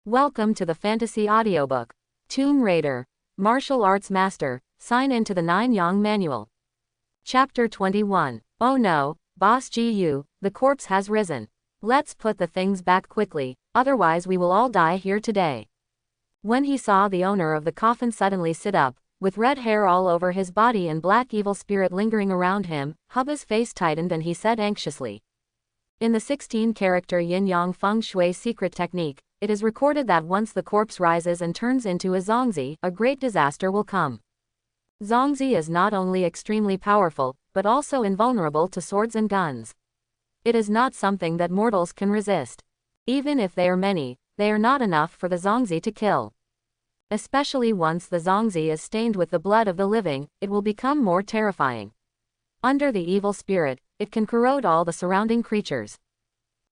Welcome to the Fantasy Audiobook. Tomb Raider. Martial Arts Master, sign into the 9-Yang Manual. Chapter 21. Oh no, Boss Gu, the corpse has risen. Let's put the things back quickly, otherwise we will all die here today. When he saw the owner of the coffin suddenly sit up, with red hair all over his body and black evil spirit lingering around him, Hubba's face tightened and he said anxiously. In the 16-character yin-yang feng shui secret technique, it is recorded that once the corpse rises and turns into a zongzi, a great disaster will come. Zongzi is not only extremely powerful, but also invulnerable to swords and guns. It is not something that mortals can resist. Even if they are many, they are not enough for the zongzi to kill. Especially once the zongzi is stained with the blood of the living, it will become more terrifying. Under the evil spirit, it can corrode all the surrounding creatures.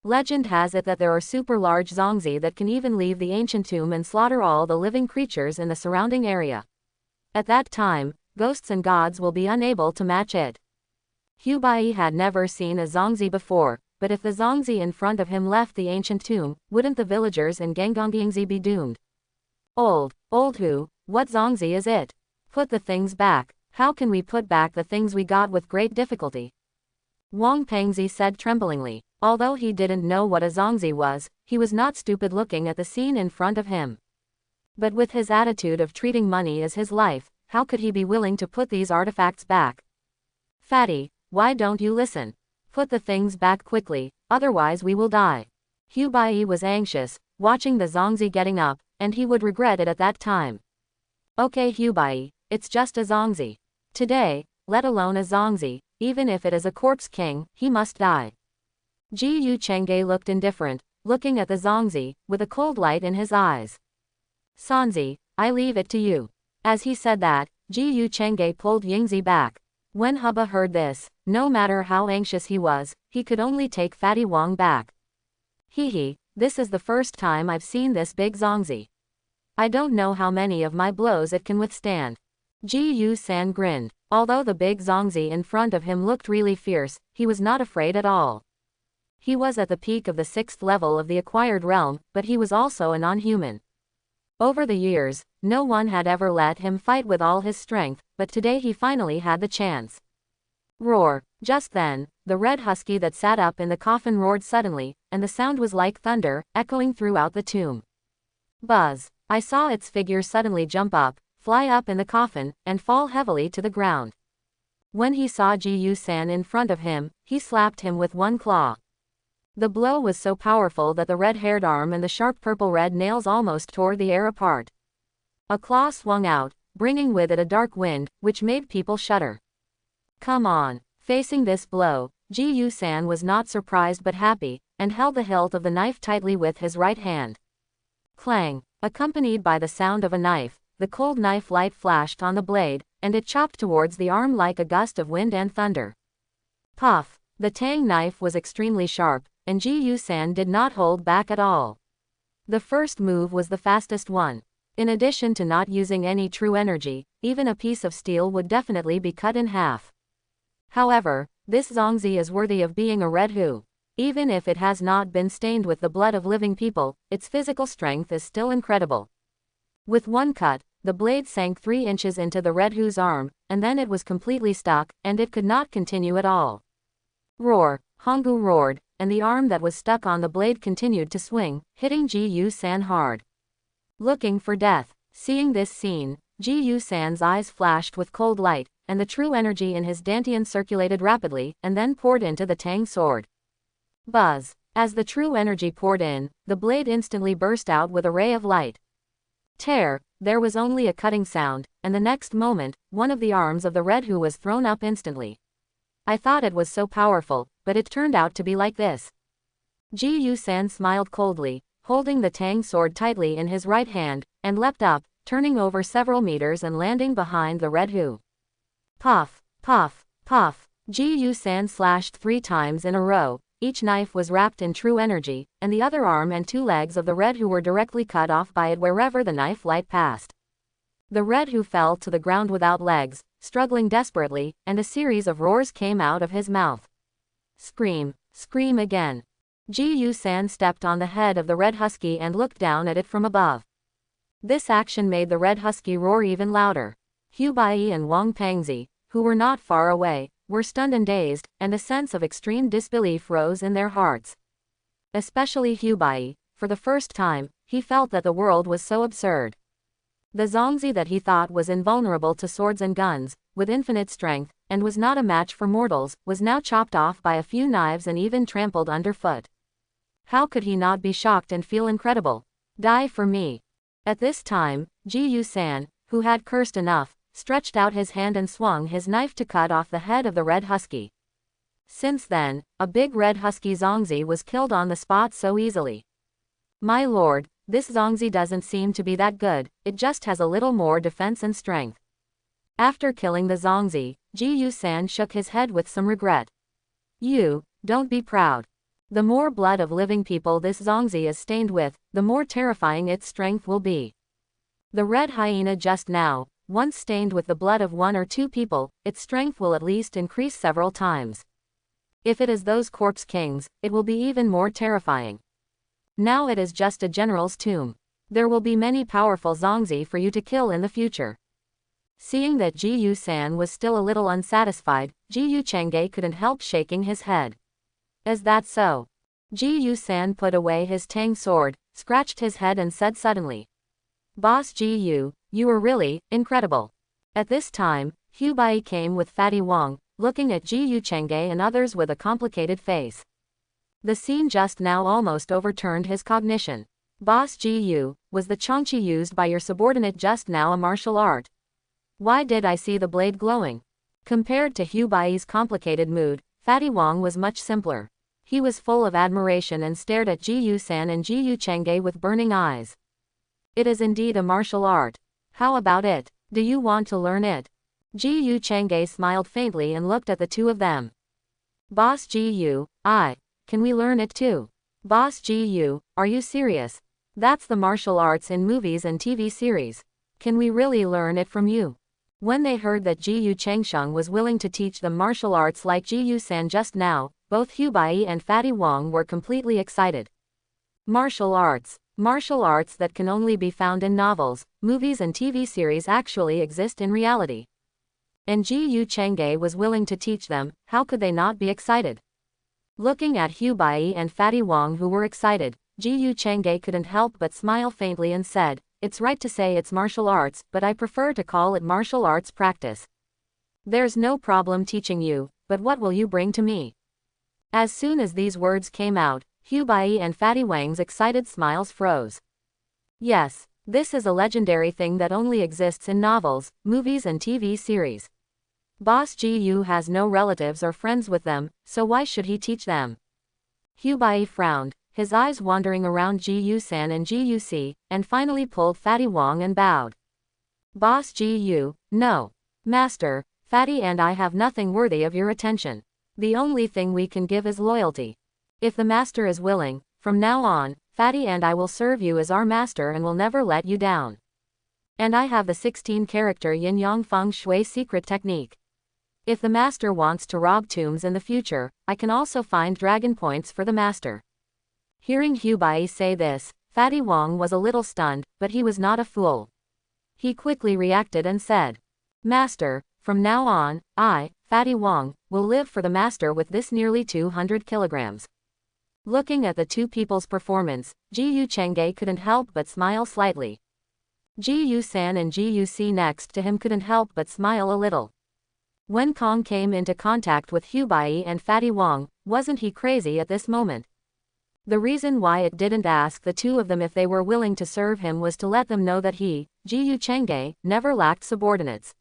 Legend has it that there are super large zongzi that can even leave the ancient tomb and slaughter all the living creatures in the surrounding area. At that time, ghosts and gods will be unable to match it. Hubai had never seen a zongzi before, but if the zongzi in front of him left the ancient tomb, wouldn't the villagers in Gangongyingzi be doomed? Old who, what zongzi is it? Put the things back. How can we put back the things we got with great difficulty? Wang Pengzi said tremblingly. Although he didn't know what a zongzi was, he was not stupid looking at the scene in front of him. But with his attitude of treating money as his life, how could he be willing to put these artifacts back? Fatty, why don't you listen? Put the things back quickly, otherwise we will die. Hubai was anxious, watching the zongzi getting up, and he would regret it at that time. Okay Hubai, it's just a zongzi. Today, let alone a zongzi, even if it is a corpse king, he must die. Ji Chengge looked indifferent, looking at the zongzi, with a cold light in his eyes. Sanzi, I leave it to you. As he said that, Ji Chengge pulled Yingzi back. When Hubba heard this, no matter how anxious he was, he could only take Fatty Wang back. Hee, this is the first time I've seen this big zongzi. I don't know how many of my blows it can withstand. Ji San grinned. Although the big zongzi in front of him looked really fierce, he was not afraid at all. He was at the peak of the 6th level of the acquired realm, but he was also a non-human. Over the years, no one had ever let him fight with all his strength, but today he finally had the chance. Roar! Just then, the red husky that sat up in the coffin roared suddenly, and the sound was like thunder, echoing throughout the tomb. Buzz! I saw its figure suddenly jump up, fly up in the coffin, and fall heavily to the ground. When he saw Ji San in front of him, he slapped him with one claw. The blow was so powerful that the red-haired arm and the sharp purple-red nails almost tore the air apart. A claw swung out, bringing with it a dark wind, which made people shudder. Come on. Facing this blow, Ji San was not surprised but happy, and held the hilt of the knife tightly with his right hand. Clang! Accompanied by the sound of a knife, the cold knife light flashed on the blade, and it chopped towards the arm like a gust of wind and thunder. Puff! The tang knife was extremely sharp, and Ji San did not hold back at all. The first move was the fastest one. In addition to not using any true energy, even a piece of steel would definitely be cut in half. However, this zongzi is worthy of being a red hu. Even if it has not been stained with the blood of living people, its physical strength is still incredible. With one cut, the blade sank 3 inches into the red hu's arm, and then it was completely stuck, and it could not continue at all. Roar! Hongu roared, and the arm that was stuck on the blade continued to swing, hitting Ji San hard. Looking for death. Seeing this scene, Ji San's eyes flashed with cold light, and the true energy in his dantian circulated rapidly, and then poured into the tang sword. Buzz! As the true energy poured in, the blade instantly burst out with a ray of light. Tear! There was only a cutting sound, and the next moment, one of the arms of the red hu was thrown up instantly. I thought it was so powerful, but it turned out to be like this. Ji San smiled coldly, holding the tang sword tightly in his right hand, and leapt up, turning over several meters and landing behind the red hu. Puff! Puff! Puff! Ji San slashed 3 times in a row. Each knife was wrapped in true energy, and the other arm and 2 legs of the red hu were directly cut off by it wherever the knife light passed. The red hu fell to the ground without legs, struggling desperately, and a series of roars came out of his mouth. Scream! Scream again! Ji Yu-san stepped on the head of the red husky and looked down at it from above. This action made the red husky roar even louder. Bai and Wang Pengzi, who were not far away, were stunned and dazed, and a sense of extreme disbelief rose in their hearts. Especially Bai, for the first time, he felt that the world was so absurd. The Zongzi that he thought was invulnerable to swords and guns, with infinite strength, and was not a match for mortals, was now chopped off by a few knives and even trampled underfoot. How could he not be shocked and feel incredible? Die for me. At this time, Ji Yu-san, who had cursed enough, stretched out his hand and swung his knife to cut off the head of the red husky. Since then, a big red husky Zongzi was killed on the spot so easily. My lord, this Zongzi doesn't seem to be that good, it just has a little more defense and strength. After killing the Zongzi, Ji Yu-san shook his head with some regret. Don't be proud. The more blood of living people this Zongzi is stained with, the more terrifying its strength will be. The red hyena just now, once stained with the blood of 1 or 2 people, its strength will at least increase several times. If it is those corpse kings, it will be even more terrifying. Now it is just a general's tomb. There will be many powerful Zongzi for you to kill in the future. Seeing that Ji Yu-san was still a little unsatisfied, Ji Yu-changge couldn't help shaking his head. Is that so? Ji Yu-san put away his tang sword, scratched his head and said suddenly. Boss Ji Yu, you are really incredible. At this time, Bai came with Fatty Wang, looking at Ji Yu-changge and others with a complicated face. The scene just now almost overturned his cognition. Boss Ji Yu, was the chongqi used by your subordinate just now a martial art? Why did I see the blade glowing? Compared to Bai's complicated mood, Fatty Wang was much simpler. He was full of admiration and stared at Ji Yu-san and Ji Yu-changge with burning eyes. It is indeed a martial art. How about it? Do you want to learn it? Ji Yu-changge smiled faintly and looked at the two of them. Boss Ji Yu, can we learn it too? Boss Ji Yu, are you serious? That's the martial arts in movies and TV series. Can we really learn it from you? When they heard that Ji Yu-changsheng was willing to teach them martial arts like Ji Yu-san just now, both Bai and Fatty Wang were completely excited. Martial arts that can only be found in novels, movies and TV series actually exist in reality. And Ji Yu-changge was willing to teach them, how could they not be excited? Looking at Bai and Fatty Wang who were excited, Ji Yu-changge couldn't help but smile faintly and said, it's right to say it's martial arts, but I prefer to call it martial arts practice. There's no problem teaching you, but what will you bring to me? As soon as these words came out, Bai and Fatty Wang's excited smiles froze. Yes, this is a legendary thing that only exists in novels, movies and TV series. Boss Ji Yu has no relatives or friends with them, so why should he teach them? Bai frowned, his eyes wandering around Ji Yu-san and Ji Yu-si, and finally pulled Fatty Wang and bowed. Boss Ji Yu, no. Master, Fatty and I have nothing worthy of your attention. The only thing we can give is loyalty. If the master is willing, from now on, Fatty and I will serve you as our master and will never let you down. And I have the 16-character yin-yang feng shui secret technique. If the master wants to rob tombs in the future, I can also find dragon points for the master. Hearing Bai say this, Fatty Wang was a little stunned, but he was not a fool. He quickly reacted and said, Master, from now on, I, Fatty Wang, will live for the master with this nearly 200 kilograms. Looking at the two people's performance, Ji Yu-changge couldn't help but smile slightly. Ji Yu-san and Ji Yu-si next to him couldn't help but smile a little. When Kong came into contact with Bai and Fatty Wang, wasn't he crazy at this moment? The reason why it didn't ask the two of them if they were willing to serve him was to let them know that he, Ji Yu-changge, never lacked subordinates.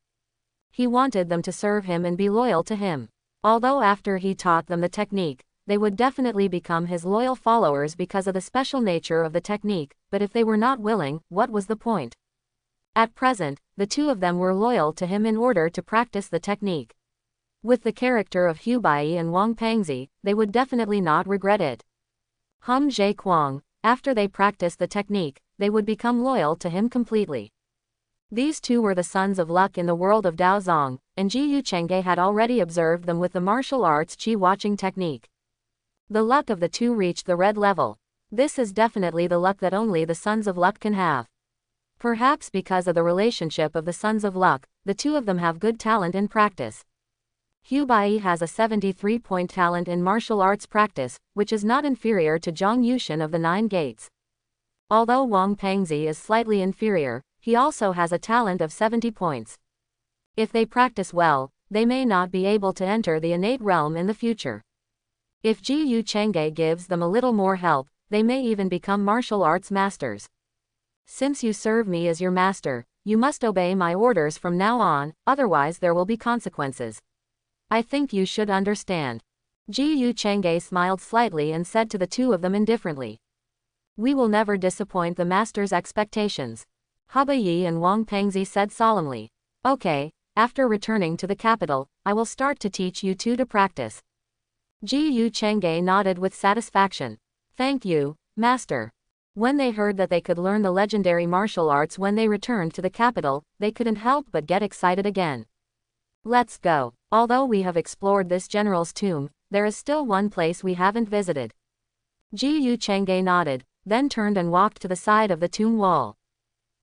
He wanted them to serve him and be loyal to him. Although after he taught them the technique, they would definitely become his loyal followers because of the special nature of the technique, but if they were not willing, what was the point? At present, the two of them were loyal to him in order to practice the technique. With the character of Bai and Wang Pengzi, they would definitely not regret it. Jie Kwang, after they practiced the technique, they would become loyal to him completely. These two were the sons of luck in the world of Daozong, and Ji Yu-changge had already observed them with the martial arts chi watching technique. The luck of the two reached the red level. This is definitely the luck that only the Sons of Luck can have. Perhaps because of the relationship of the Sons of Luck, the two of them have good talent in practice. Bai has a 73-point talent in martial arts practice, which is not inferior to Zhang Yushan of the Nine Gates. Although Wang Pengzi is slightly inferior, he also has a talent of 70 points. If they practice well, they may not be able to enter the innate realm in the future. If Ji Chang'e gives them a little more help, they may even become martial arts masters. Since you serve me as your master, you must obey my orders from now on, otherwise there will be consequences. I think you should understand. Ji Chang'e smiled slightly and said to the two of them indifferently. We will never disappoint the master's expectations. Heba Yi and Wang Pengzi said solemnly. Okay, after returning to the capital, I will start to teach you two to practice. Ji Chang'e nodded with satisfaction. Thank you, master. When they heard that they could learn the legendary martial arts when they returned to the capital, they couldn't help but get excited again. Let's go. Although we have explored this general's tomb, there is still one place we haven't visited. Ji Chang'e nodded, then turned and walked to the side of the tomb wall.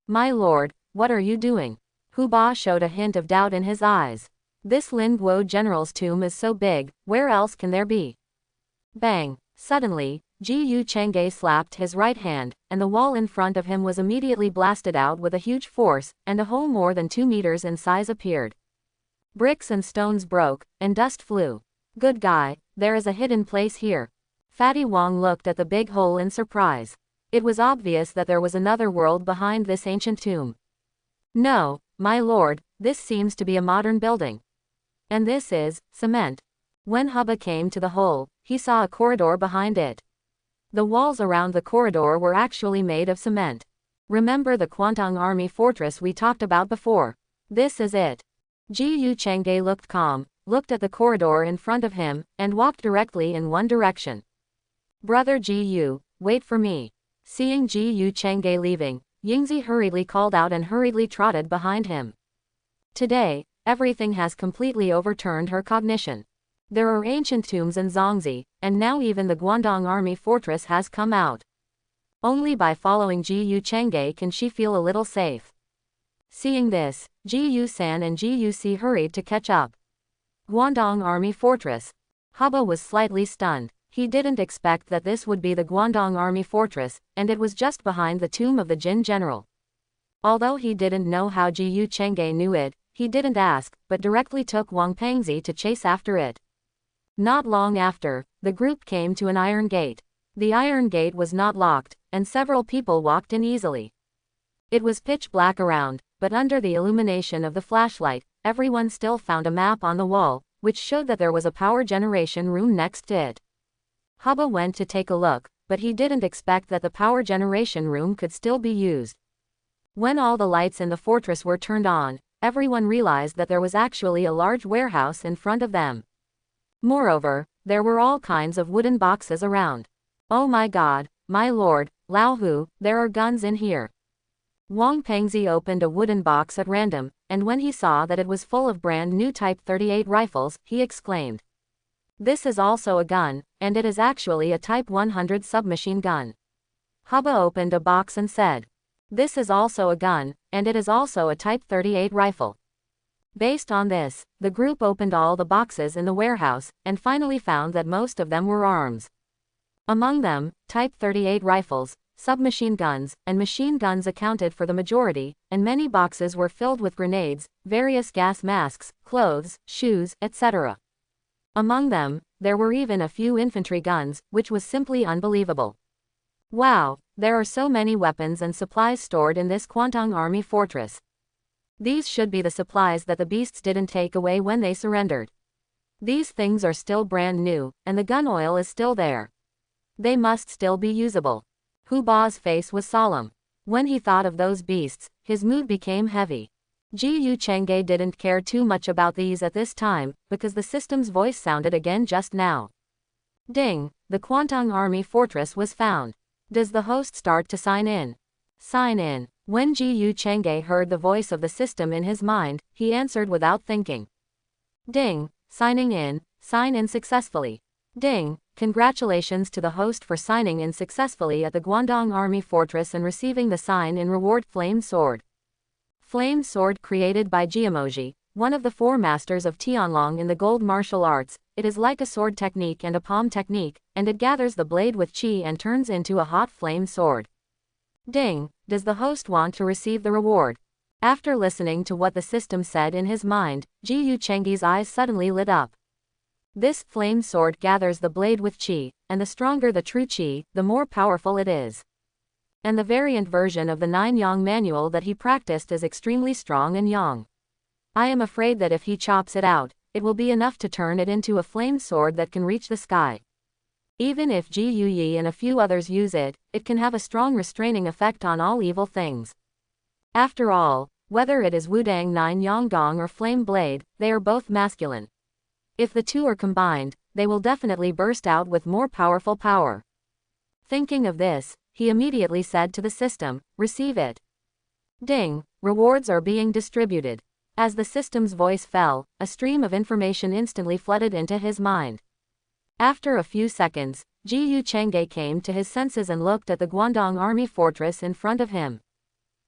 My lord, what are you doing? Hu Ba showed a hint of doubt in his eyes. This Lin Guo general's tomb is so big, where else can there be? Bang! Suddenly, Ji Chang'e slapped his right hand, and the wall in front of him was immediately blasted out with a huge force, and a hole more than 2 meters in size appeared. Bricks and stones broke, and dust flew. Good guy, there is a hidden place here. Fatty Wong looked at the big hole in surprise. It was obvious that there was another world behind this ancient tomb. No, my lord, this seems to be a modern building. And this is cement. When Heba came to the hole, he saw a corridor behind it. The walls around the corridor were actually made of cement. Remember the Kwantong Army fortress we talked about before? This is it. Ji Chang'e looked calm, looked at the corridor in front of him, and walked directly in one direction. Brother Ji, wait for me. Seeing Ji Chang'e leaving, Yingzi hurriedly called out and hurriedly trotted behind him. Today, everything has completely overturned her cognition. There are ancient tombs in Zhongzi, and now even the Guangdong Army fortress has come out. Only by following Ji Chang'e can she feel a little safe. Seeing this, Ji San and Ji Si hurried to catch up. Guangdong Army Fortress. Heba was slightly stunned. He didn't expect that this would be the Guangdong Army Fortress, and it was just behind the tomb of the Jin general. Although he didn't know how Ji Chang'e knew it, he didn't ask, but directly took Wang Pengzi to chase after it. Not long after, the group came to an iron gate. The iron gate was not locked, and several people walked in easily. It was pitch black around, but under the illumination of the flashlight, everyone still found a map on the wall, which showed that there was a power generation room next to it. Heba went to take a look, but he didn't expect that the power generation room could still be used. When all the lights in the fortress were turned on, everyone realized that there was actually a large warehouse in front of them. Moreover, there were all kinds of wooden boxes around. Oh my god, my lord, Lao Hu, there are guns in here. Wang Pengzi opened a wooden box at random, and when he saw that it was full of brand new Type 38 rifles, he exclaimed. This is also a gun, and it is actually a Type 100 submachine gun. Heba opened a box and said. This is also a gun, and it is also a Type 38 rifle. Based on this, the group opened all the boxes in the warehouse, and finally found that most of them were arms. Among them, Type 38 rifles, submachine guns, and machine guns accounted for the majority, and many boxes were filled with grenades, various gas masks, clothes, shoes, etc. Among them, there were even a few infantry guns, which was simply unbelievable. Wow, there are so many weapons and supplies stored in this Kwantong Army fortress. These should be the supplies that the beasts didn't take away when they surrendered. These things are still brand new, and the gun oil is still there. They must still be usable. Hu Ba's face was solemn. When he thought of those beasts, his mood became heavy. Ji Chang'e didn't care too much about these at this time, because the system's voice sounded again just now. Ding, the Kwantong Army fortress was found. Does the host start to sign in? Sign in. When Ji Chang'e heard the voice of the system in his mind, he answered without thinking. Ding, signing in, sign in successfully. Ding! Congratulations to the host for signing in successfully at the Guangdong Army Fortress and receiving the sign-in reward Flame Sword. Flame Sword created by Jiamoji, one of the four masters of Tianlong in the gold martial arts. It is like a sword technique and a palm technique, and it gathers the blade with qi and turns into a hot flame sword. Ding! Does the host want to receive the reward? After listening to what the system said in his mind, Ji Yu Chengge's eyes suddenly lit up. This flame sword gathers the blade with qi, and the stronger the true qi, the more powerful it is. And the variant version of the 9 yang manual that he practiced is extremely strong and yang. I am afraid that if he chops it out, it will be enough to turn it into a flame sword that can reach the sky. Even if Ji Yu Yi and a few others use it, it can have a strong restraining effect on all evil things. After all, whether it is Wudang 9 Yang Gong or Flame Blade, they are both masculine. If the two are combined, they will definitely burst out with more powerful power. Thinking of this, he immediately said to the system, "Receive it." Ding! Rewards are being distributed. As the system's voice fell, a stream of information instantly flooded into his mind. After a few seconds, Ji Yu Chengge came to his senses and looked at the Guangdong Army Fortress in front of him.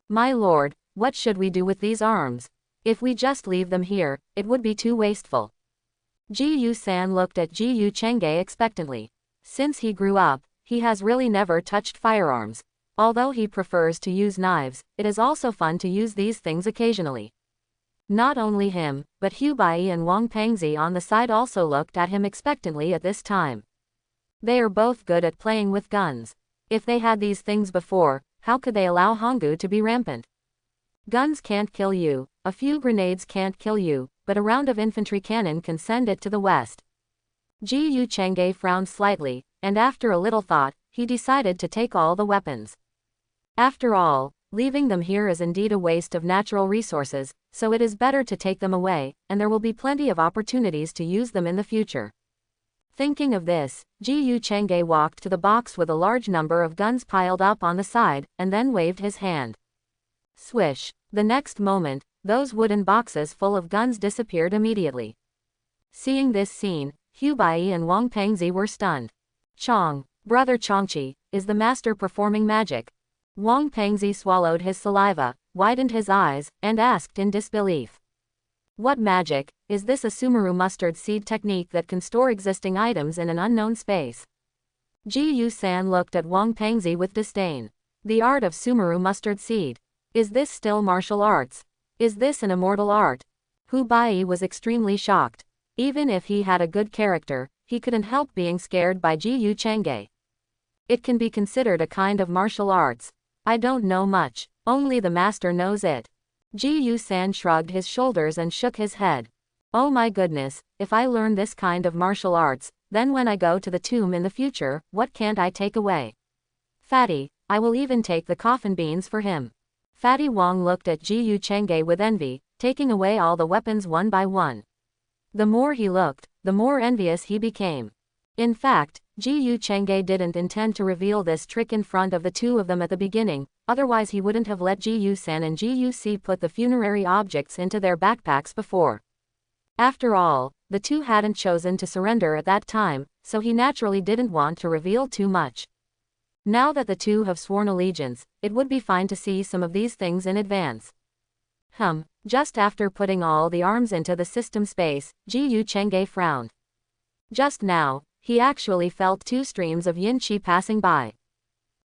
"My lord, what should we do with these arms? If we just leave them here, it would be too wasteful." Ji Yu San looked at Ji Yu Chengge expectantly. Since he grew up, he has really never touched firearms. Although he prefers to use knives, it is also fun to use these things occasionally. Not only him, but Hu Bai and Wang Pengzi on the side also looked at him expectantly at this time. They are both good at playing with guns. If they had these things before, how could they allow Honggu to be rampant? Guns can't kill you, a few grenades can't kill you, but a round of infantry cannon can send it to the west. Ji Yu Chengge frowned slightly, and after a little thought, he decided to take all the weapons. After all, leaving them here is indeed a waste of natural resources, so it is better to take them away, and there will be plenty of opportunities to use them in the future. Thinking of this, Ji Yu Chengge walked to the box with a large number of guns piled up on the side, and then waved his hand. Swish! The next moment, those wooden boxes full of guns disappeared immediately. Seeing this scene, Hu Bai and Wang Pengzi were stunned. "Chong, brother Chongqi, is the master performing magic?" Wang Pengzi swallowed his saliva, widened his eyes, and asked in disbelief. "What magic? Is this a Sumeru mustard seed technique that can store existing items in an unknown space?" Ji Yu San looked at Wang Pengzi with disdain. "The art of Sumeru mustard seed. Is this still martial arts? Is this an immortal art?" Hu Bai was extremely shocked. Even if he had a good character, he couldn't help being scared by Ji Yu Chengge. "It can be considered a kind of martial arts. I don't know much, only the master knows it." Ji Yu San shrugged his shoulders and shook his head. "Oh my goodness, if I learn this kind of martial arts, then when I go to the tomb in the future, what can't I take away? Fatty, I will even take the coffin beans for him." Fatty Wong looked at Ji Yu Chengge with envy, taking away all the weapons one by one. The more he looked, the more envious he became. In fact, Ji Yu Chengge didn't intend to reveal this trick in front of the two of them at the beginning, otherwise he wouldn't have let Ji Yu San and Ji Yu Si put the funerary objects into their backpacks before. After all, the two hadn't chosen to surrender at that time, so he naturally didn't want to reveal too much. Now that the two have sworn allegiance, it would be fine to see some of these things in advance. Just after putting all the arms into the system space, Ji Yu Chengge frowned. Just now, he actually felt two streams of yin qi passing by.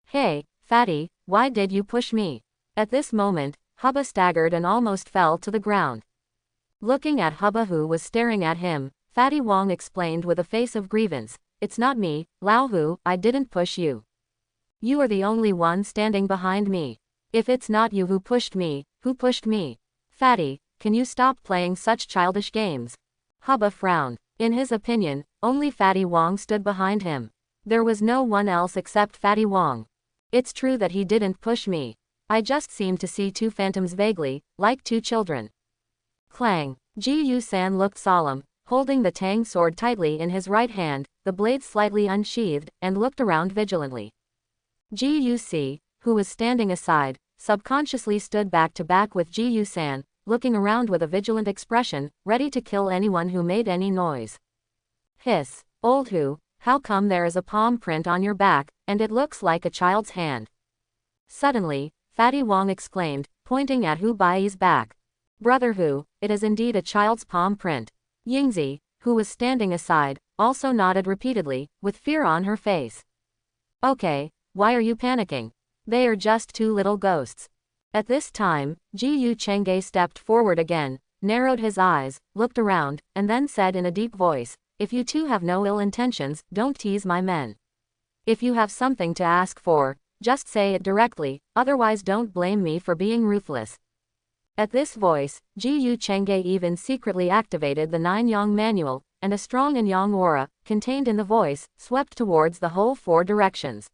"Hey, Fatty, why did you push me?" At this moment, Hubba staggered and almost fell to the ground. Looking at Hubba who was staring at him, Fatty Wong explained with a face of grievance, "It's not me, Lao Hu, I didn't push you. You are the only one standing behind me. If it's not you who pushed me, who pushed me? Fatty, can you stop playing such childish games?" Hubba frowned. In his opinion, only Fatty Wong stood behind him. There was no one else except Fatty Wong. "It's true that he didn't push me. I just seemed to see two phantoms vaguely, like two children." Clang. Ji Yu San looked solemn, holding the Tang sword tightly in his right hand, the blade slightly unsheathed, and looked around vigilantly. Ji Yu Si, who was standing aside, subconsciously stood back to back with Ji Yu San, looking around with a vigilant expression, ready to kill anyone who made any noise. "Hiss, old Hu, how come there is a palm print on your back, and it looks like a child's hand? Suddenly, Fatty Wong exclaimed, pointing at Hu Bai's back. Brother Hu, it is indeed a child's palm print. Yingzi, who was standing aside, also nodded repeatedly, with fear on her face. Okay, why are you panicking? They are just two little ghosts. At this time, Ji Yu Chengge stepped forward again, narrowed his eyes, looked around, and then said in a deep voice, if you two have no ill intentions, don't tease my men. If you have something to ask for, just say it directly, otherwise don't blame me for being ruthless. At this voice, Ji Yu Chengge even secretly activated the 9-yang manual, and a strong and yang aura, contained in the voice, swept towards the whole 4 directions.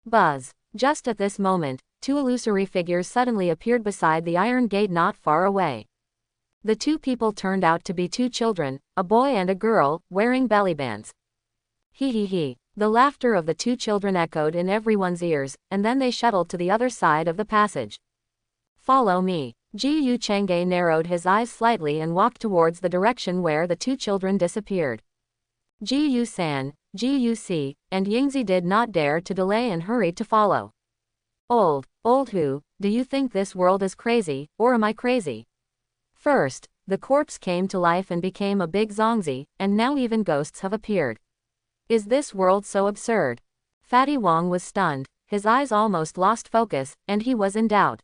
Buzz. Just at this moment, 2 illusory figures suddenly appeared beside the iron gate not far away. The 2 people turned out to be 2 children, a boy and a girl, wearing belly bands. Hee hee hee. The laughter of the 2 children echoed in everyone's ears, and then they shuttled to the other side of the passage. Follow me. Ji Yu Chengge narrowed his eyes slightly and walked towards the direction where the 2 children disappeared. Ji Yu San, Ji Yu Si, and Yingzi did not dare to delay and hurried to follow. Old Hu, do you think this world is crazy, or am I crazy? First, the corpse came to life and became a big zongzi, and now even ghosts have appeared. Is this world so absurd? Fatty Wong was stunned, his eyes almost lost focus, and he was in doubt.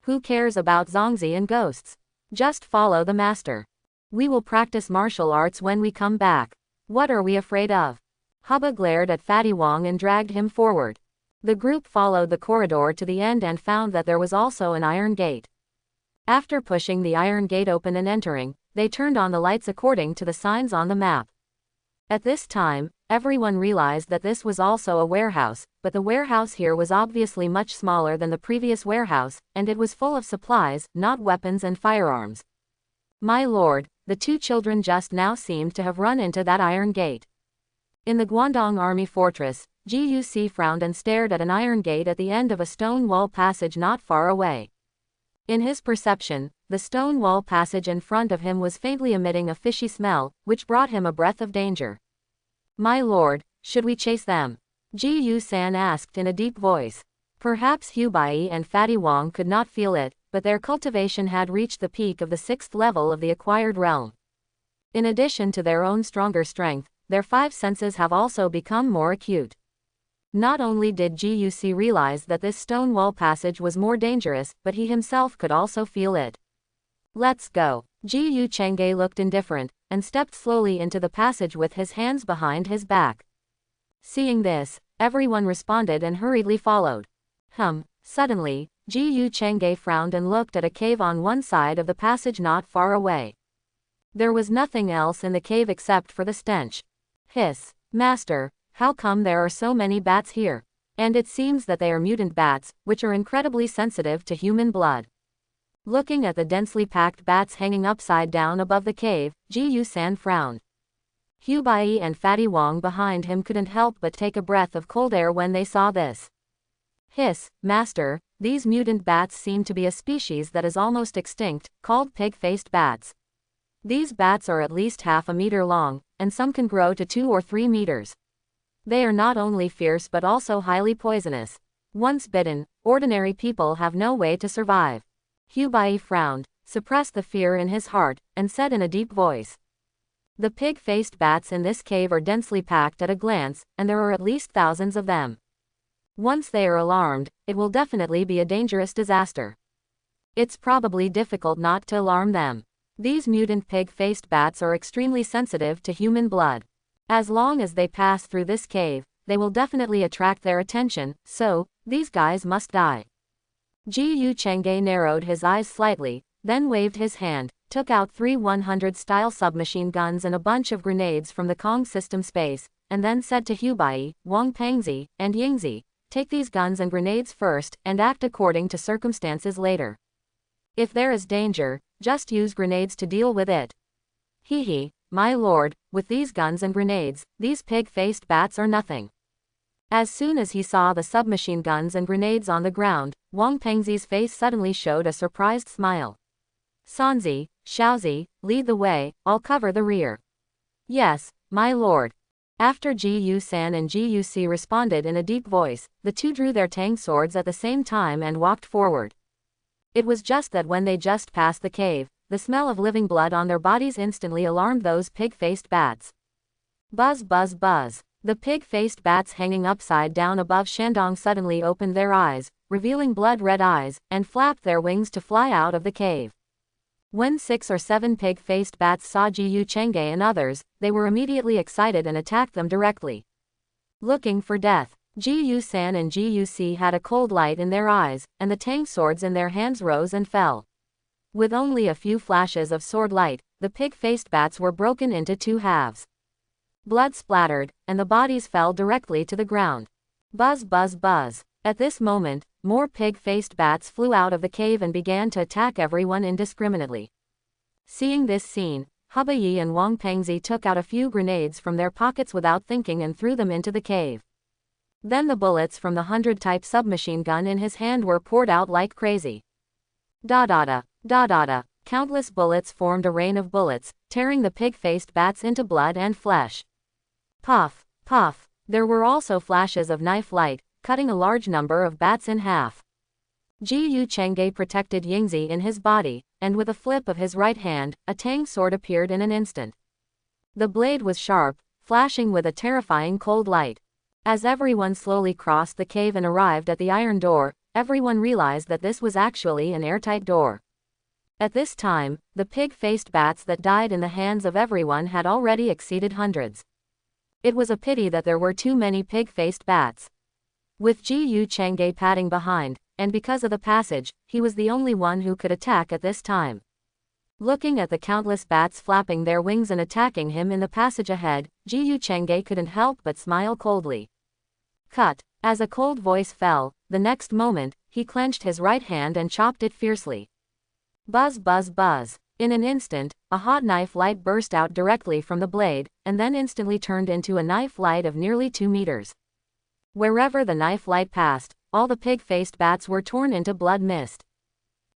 Who cares about zongzi and ghosts? Just follow the master. We will practice martial arts when we come back. What are we afraid of? Hubba glared at Fatty Wong and dragged him forward. The group followed the corridor to the end and found that there was also an iron gate. After pushing the iron gate open and entering, they turned on the lights according to the signs on the map. At this time, everyone realized that this was also a warehouse, but the warehouse here was obviously much smaller than the previous warehouse, and it was full of supplies, not weapons and firearms. My lord, the 2 children just now seemed to have run into that iron gate. In the Guangdong Army Fortress, Ji Yu Si frowned and stared at an iron gate at the end of a stone wall passage not far away. In his perception, the stone wall passage in front of him was faintly emitting a fishy smell, which brought him a breath of danger. My lord, should we chase them? Ji Yu San asked in a deep voice. Perhaps Hu Bai and Fatty Wong could not feel it, but their cultivation had reached the peak of the 6th level of the acquired realm. In addition to their own stronger strength, their 5 senses have also become more acute. Not only did Ji Yu Si realize that this stone wall passage was more dangerous, but he himself could also feel it. Let's go. Ji Yu Chengge looked indifferent, and stepped slowly into the passage with his hands behind his back. Seeing this, everyone responded and hurriedly followed. Suddenly, Ji Yu Chengge frowned and looked at a cave on one side of the passage not far away. There was nothing else in the cave except for the stench. Hiss. Master, how come there are so many bats here? And it seems that they are mutant bats, which are incredibly sensitive to human blood. Looking at the densely packed bats hanging upside down above the cave, Ji Yu San frowned. Hu Bai and Fatty Wong behind him couldn't help but take a breath of cold air when they saw this. Hiss, master, these mutant bats seem to be a species that is almost extinct, called pig-faced bats. These bats are at least half a meter long, and some can grow to 2 or 3 meters. They are not only fierce but also highly poisonous. Once bitten, ordinary people have no way to survive. Hu Bai frowned, suppressed the fear in his heart, and said in a deep voice. The pig-faced bats in this cave are densely packed at a glance, and there are at least thousands of them. Once they are alarmed, it will definitely be a dangerous disaster. It's probably difficult not to alarm them. These mutant pig-faced bats are extremely sensitive to human blood. As long as they pass through this cave, they will definitely attract their attention, so, these guys must die. Ji Yu Chengge narrowed his eyes slightly, then waved his hand, took out 3 100-style submachine guns and a bunch of grenades from the Kong system space, and then said to Hu Bai, Wang Pengzi, and Yingzi, take these guns and grenades first, and act according to circumstances later. If there is danger, just use grenades to deal with it. Hee hee, my lord, with these guns and grenades, these pig-faced bats are nothing. As soon as he saw the submachine guns and grenades on the ground, Wang Pengzi's face suddenly showed a surprised smile. Sanzi, Shaozi, lead the way, I'll cover the rear. Yes, my lord. After Ji Yu-san and Ji Yu-si responded in a deep voice, the two drew their tang swords at the same time and walked forward. It was just that when they just passed the cave, the smell of living blood on their bodies instantly alarmed those pig-faced bats. Buzz buzz buzz. The pig-faced bats hanging upside down above Shandong suddenly opened their eyes, revealing blood-red eyes, and flapped their wings to fly out of the cave. When 6 or 7 pig-faced bats saw Ji Yu Chenge and others, they were immediately excited and attacked them directly. Looking for death, Ji Yu-san and Ji Yu-si had a cold light in their eyes, and the tang swords in their hands rose and fell. With only a few flashes of sword light, the pig-faced bats were broken into 2 halves. Blood splattered, and the bodies fell directly to the ground. Buzz buzz buzz. At this moment, more pig-faced bats flew out of the cave and began to attack everyone indiscriminately. Seeing this scene, Hubba Yi and Wang Pengzi took out a few grenades from their pockets without thinking and threw them into the cave. Then the bullets from the 100-type submachine gun in his hand were poured out like crazy. Da-da-da, da-da-da. Countless bullets formed a rain of bullets, tearing the pig-faced bats into blood and flesh. Puff, puff. There were also flashes of knife light, cutting a large number of bats in half. Ji Yu Chenge protected Yingzi in his body, and with a flip of his right hand, a tang sword appeared in an instant. The blade was sharp, flashing with a terrifying cold light. As everyone slowly crossed the cave and arrived at the iron door, everyone realized that this was actually an airtight door. At this time, the pig-faced bats that died in the hands of everyone had already exceeded hundreds. It was a pity that there were too many pig-faced bats. With Ji Yu Chenge padding behind, and because of the passage, he was the only one who could attack at this time. Looking at the countless bats flapping their wings and attacking him in the passage ahead, Ji Yu Chenge couldn't help but smile coldly. Cut. As a cold voice fell, the next moment, he clenched his right hand and chopped it fiercely. Buzz buzz buzz. In an instant, a hot knife light burst out directly from the blade, and then instantly turned into a knife light of nearly 2 meters. Wherever the knife light passed, all the pig-faced bats were torn into blood mist.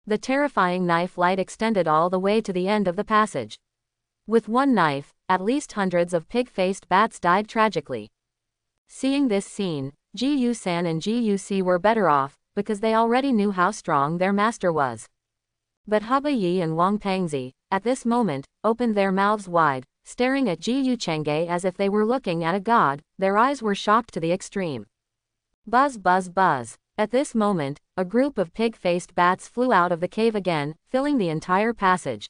The terrifying knife light extended all the way to the end of the passage. With one knife, at least hundreds of pig-faced bats died tragically. Seeing this scene, Ji Yu-san and Ji Yu-si were better off, because they already knew how strong their master was. But Hubba Yi and Wang Pengzi, at this moment, opened their mouths wide, staring at Ji Yu Chenge as if they were looking at a god. Their eyes were shocked to the extreme. Buzz buzz buzz. At this moment, a group of pig-faced bats flew out of the cave again, filling the entire passage.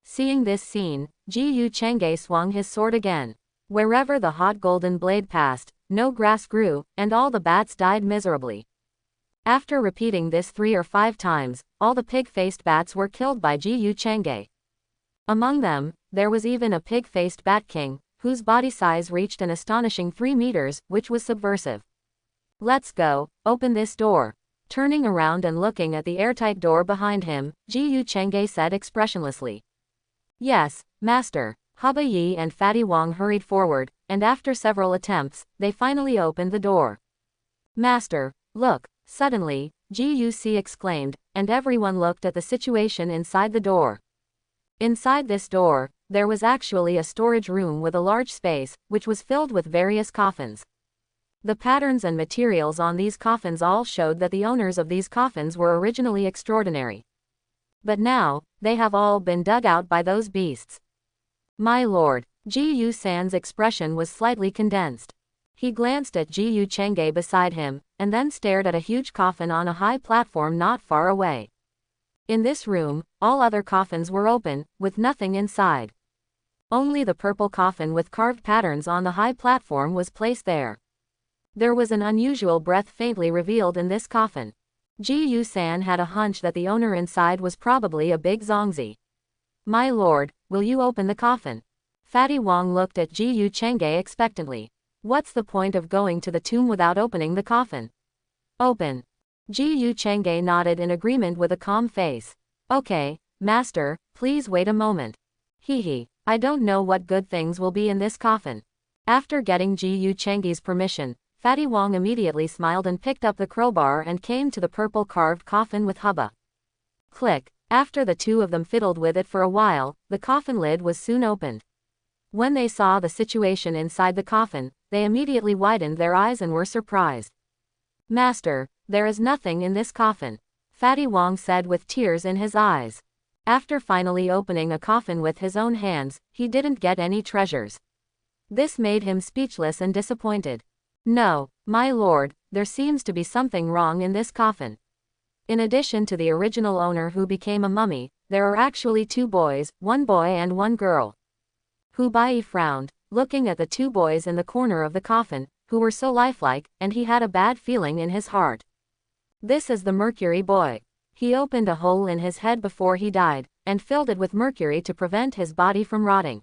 Seeing this scene, Ji Yu Chenge swung his sword again. Wherever the hot golden blade passed, no grass grew, and all the bats died miserably. After repeating this 3 or 5 times, all the pig-faced bats were killed by Ji Yu Chenge. Among them, there was even a pig-faced bat king, whose body size reached an astonishing 3 meters, which was subversive. Let's go, open this door. Turning around and looking at the airtight door behind him, Ji Yu Chenge said expressionlessly. Yes, master. Hubba Yi and Fatty Wang hurried forward, and after several attempts, they finally opened the door. Master, look. Suddenly, Ji Yu-si exclaimed, and everyone looked at the situation inside the door. Inside this door, there was actually a storage room with a large space, which was filled with various coffins. The patterns and materials on these coffins all showed that the owners of these coffins were originally extraordinary. But now, they have all been dug out by those beasts. My lord, Ji Yu-san's expression was slightly condensed. He glanced at Ji Yu Chenge beside him, and then stared at a huge coffin on a high platform not far away. In this room, all other coffins were open, with nothing inside. Only the purple coffin with carved patterns on the high platform was placed there. There was an unusual breath faintly revealed in this coffin. Ji Yu-san had a hunch that the owner inside was probably a big Zongzi. My lord, will you open the coffin? Fatty Wang looked at Ji Yu Chenge expectantly. What's the point of going to the tomb without opening the coffin? Open. Ji Yu Chenge nodded in agreement with a calm face. Okay, master, please wait a moment. Hee, I don't know what good things will be in this coffin. After getting Ji Yu Chenge's permission, Fatty Wang immediately smiled and picked up the crowbar and came to the purple carved coffin with Hubba. Click. After the two of them fiddled with it for a while, the coffin lid was soon opened. When they saw the situation inside the coffin, they immediately widened their eyes and were surprised. "Master, there is nothing in this coffin," Fatty Wong said with tears in his eyes. After finally opening a coffin with his own hands, he didn't get any treasures. This made him speechless and disappointed. "No, my lord, there seems to be something wrong in this coffin. In addition to the original owner who became a mummy, there are actually 2 boys, 1 boy and 1 girl." Hu Bai frowned, looking at the 2 boys in the corner of the coffin, who were so lifelike, and he had a bad feeling in his heart. "This is the mercury boy. He opened a hole in his head before he died, and filled it with mercury to prevent his body from rotting.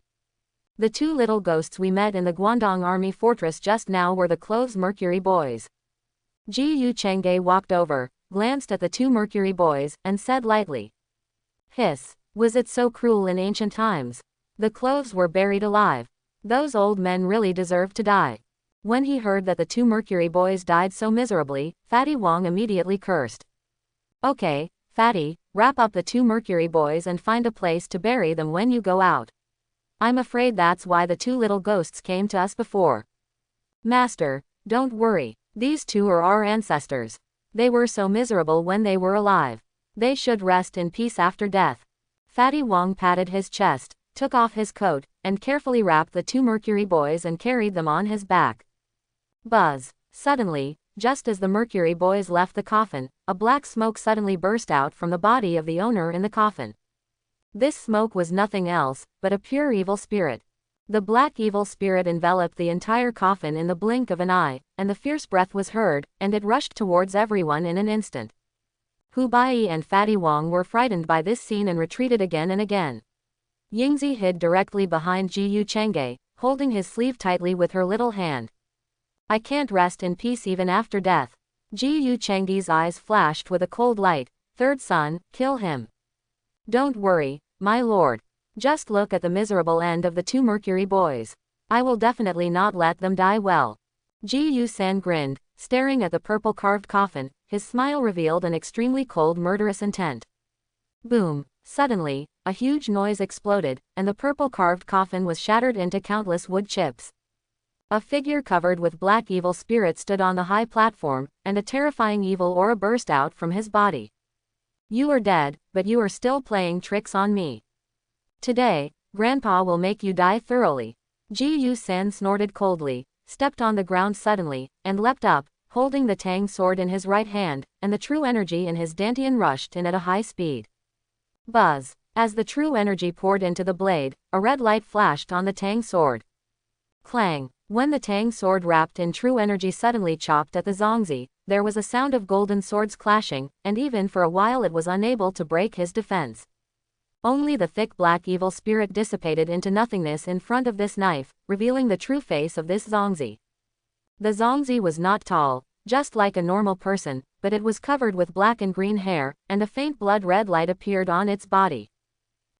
The 2 little ghosts we met in the Guangdong Army fortress just now were the clothes mercury boys." Ji Yu Chengge walked over, glanced at the 2 mercury boys, and said lightly, "Hiss, was it so cruel in ancient times? The clothes were buried alive. Those old men really deserved to die." When he heard that the 2 mercury boys died so miserably, Fatty Wong immediately cursed. "Okay, Fatty, wrap up the 2 mercury boys and find a place to bury them when you go out. I'm afraid that's why the 2 little ghosts came to us before." "Master, don't worry, these 2 are our ancestors. They were so miserable when they were alive. They should rest in peace after death." Fatty Wong patted his chest, took off his coat, and carefully wrapped the 2 mercury boys and carried them on his back. Buzz! Suddenly, just as the mercury boys left the coffin, a black smoke suddenly burst out from the body of the owner in the coffin. This smoke was nothing else but a pure evil spirit. The black evil spirit enveloped the entire coffin in the blink of an eye, and the fierce breath was heard, and it rushed towards everyone in an instant. Hu Bai and Fatty Wong were frightened by this scene and retreated again and again. Yingzi hid directly behind Ji Yu Chengge, holding his sleeve tightly with her little hand. "I can't rest in peace even after death." Ji Yu Chengge's eyes flashed with a cold light. "Third son, kill him." "Don't worry, my lord. Just look at the miserable end of the 2 mercury boys. I will definitely not let them die well." Ji Yu San grinned, staring at the purple carved coffin. His smile revealed an extremely cold murderous intent. Boom! Suddenly, a huge noise exploded, and the purple carved coffin was shattered into countless wood chips. A figure covered with black evil spirit stood on the high platform, and a terrifying evil aura burst out from his body. "You are dead, but you are still playing tricks on me. Today, Grandpa will make you die thoroughly." Ji Yu San snorted coldly, stepped on the ground suddenly, and leapt up, holding the Tang sword in his right hand, and the true energy in his dantian rushed in at a high speed. Buzz! As the true energy poured into the blade, a red light flashed on the Tang sword. Clang! When the Tang sword wrapped in true energy suddenly chopped at the Zongzi, there was a sound of golden swords clashing, and even for a while it was unable to break his defense. Only the thick black evil spirit dissipated into nothingness in front of this knife, revealing the true face of this Zongzi. The Zongzi was not tall, just like a normal person, but it was covered with black and green hair, and a faint blood-red light appeared on its body.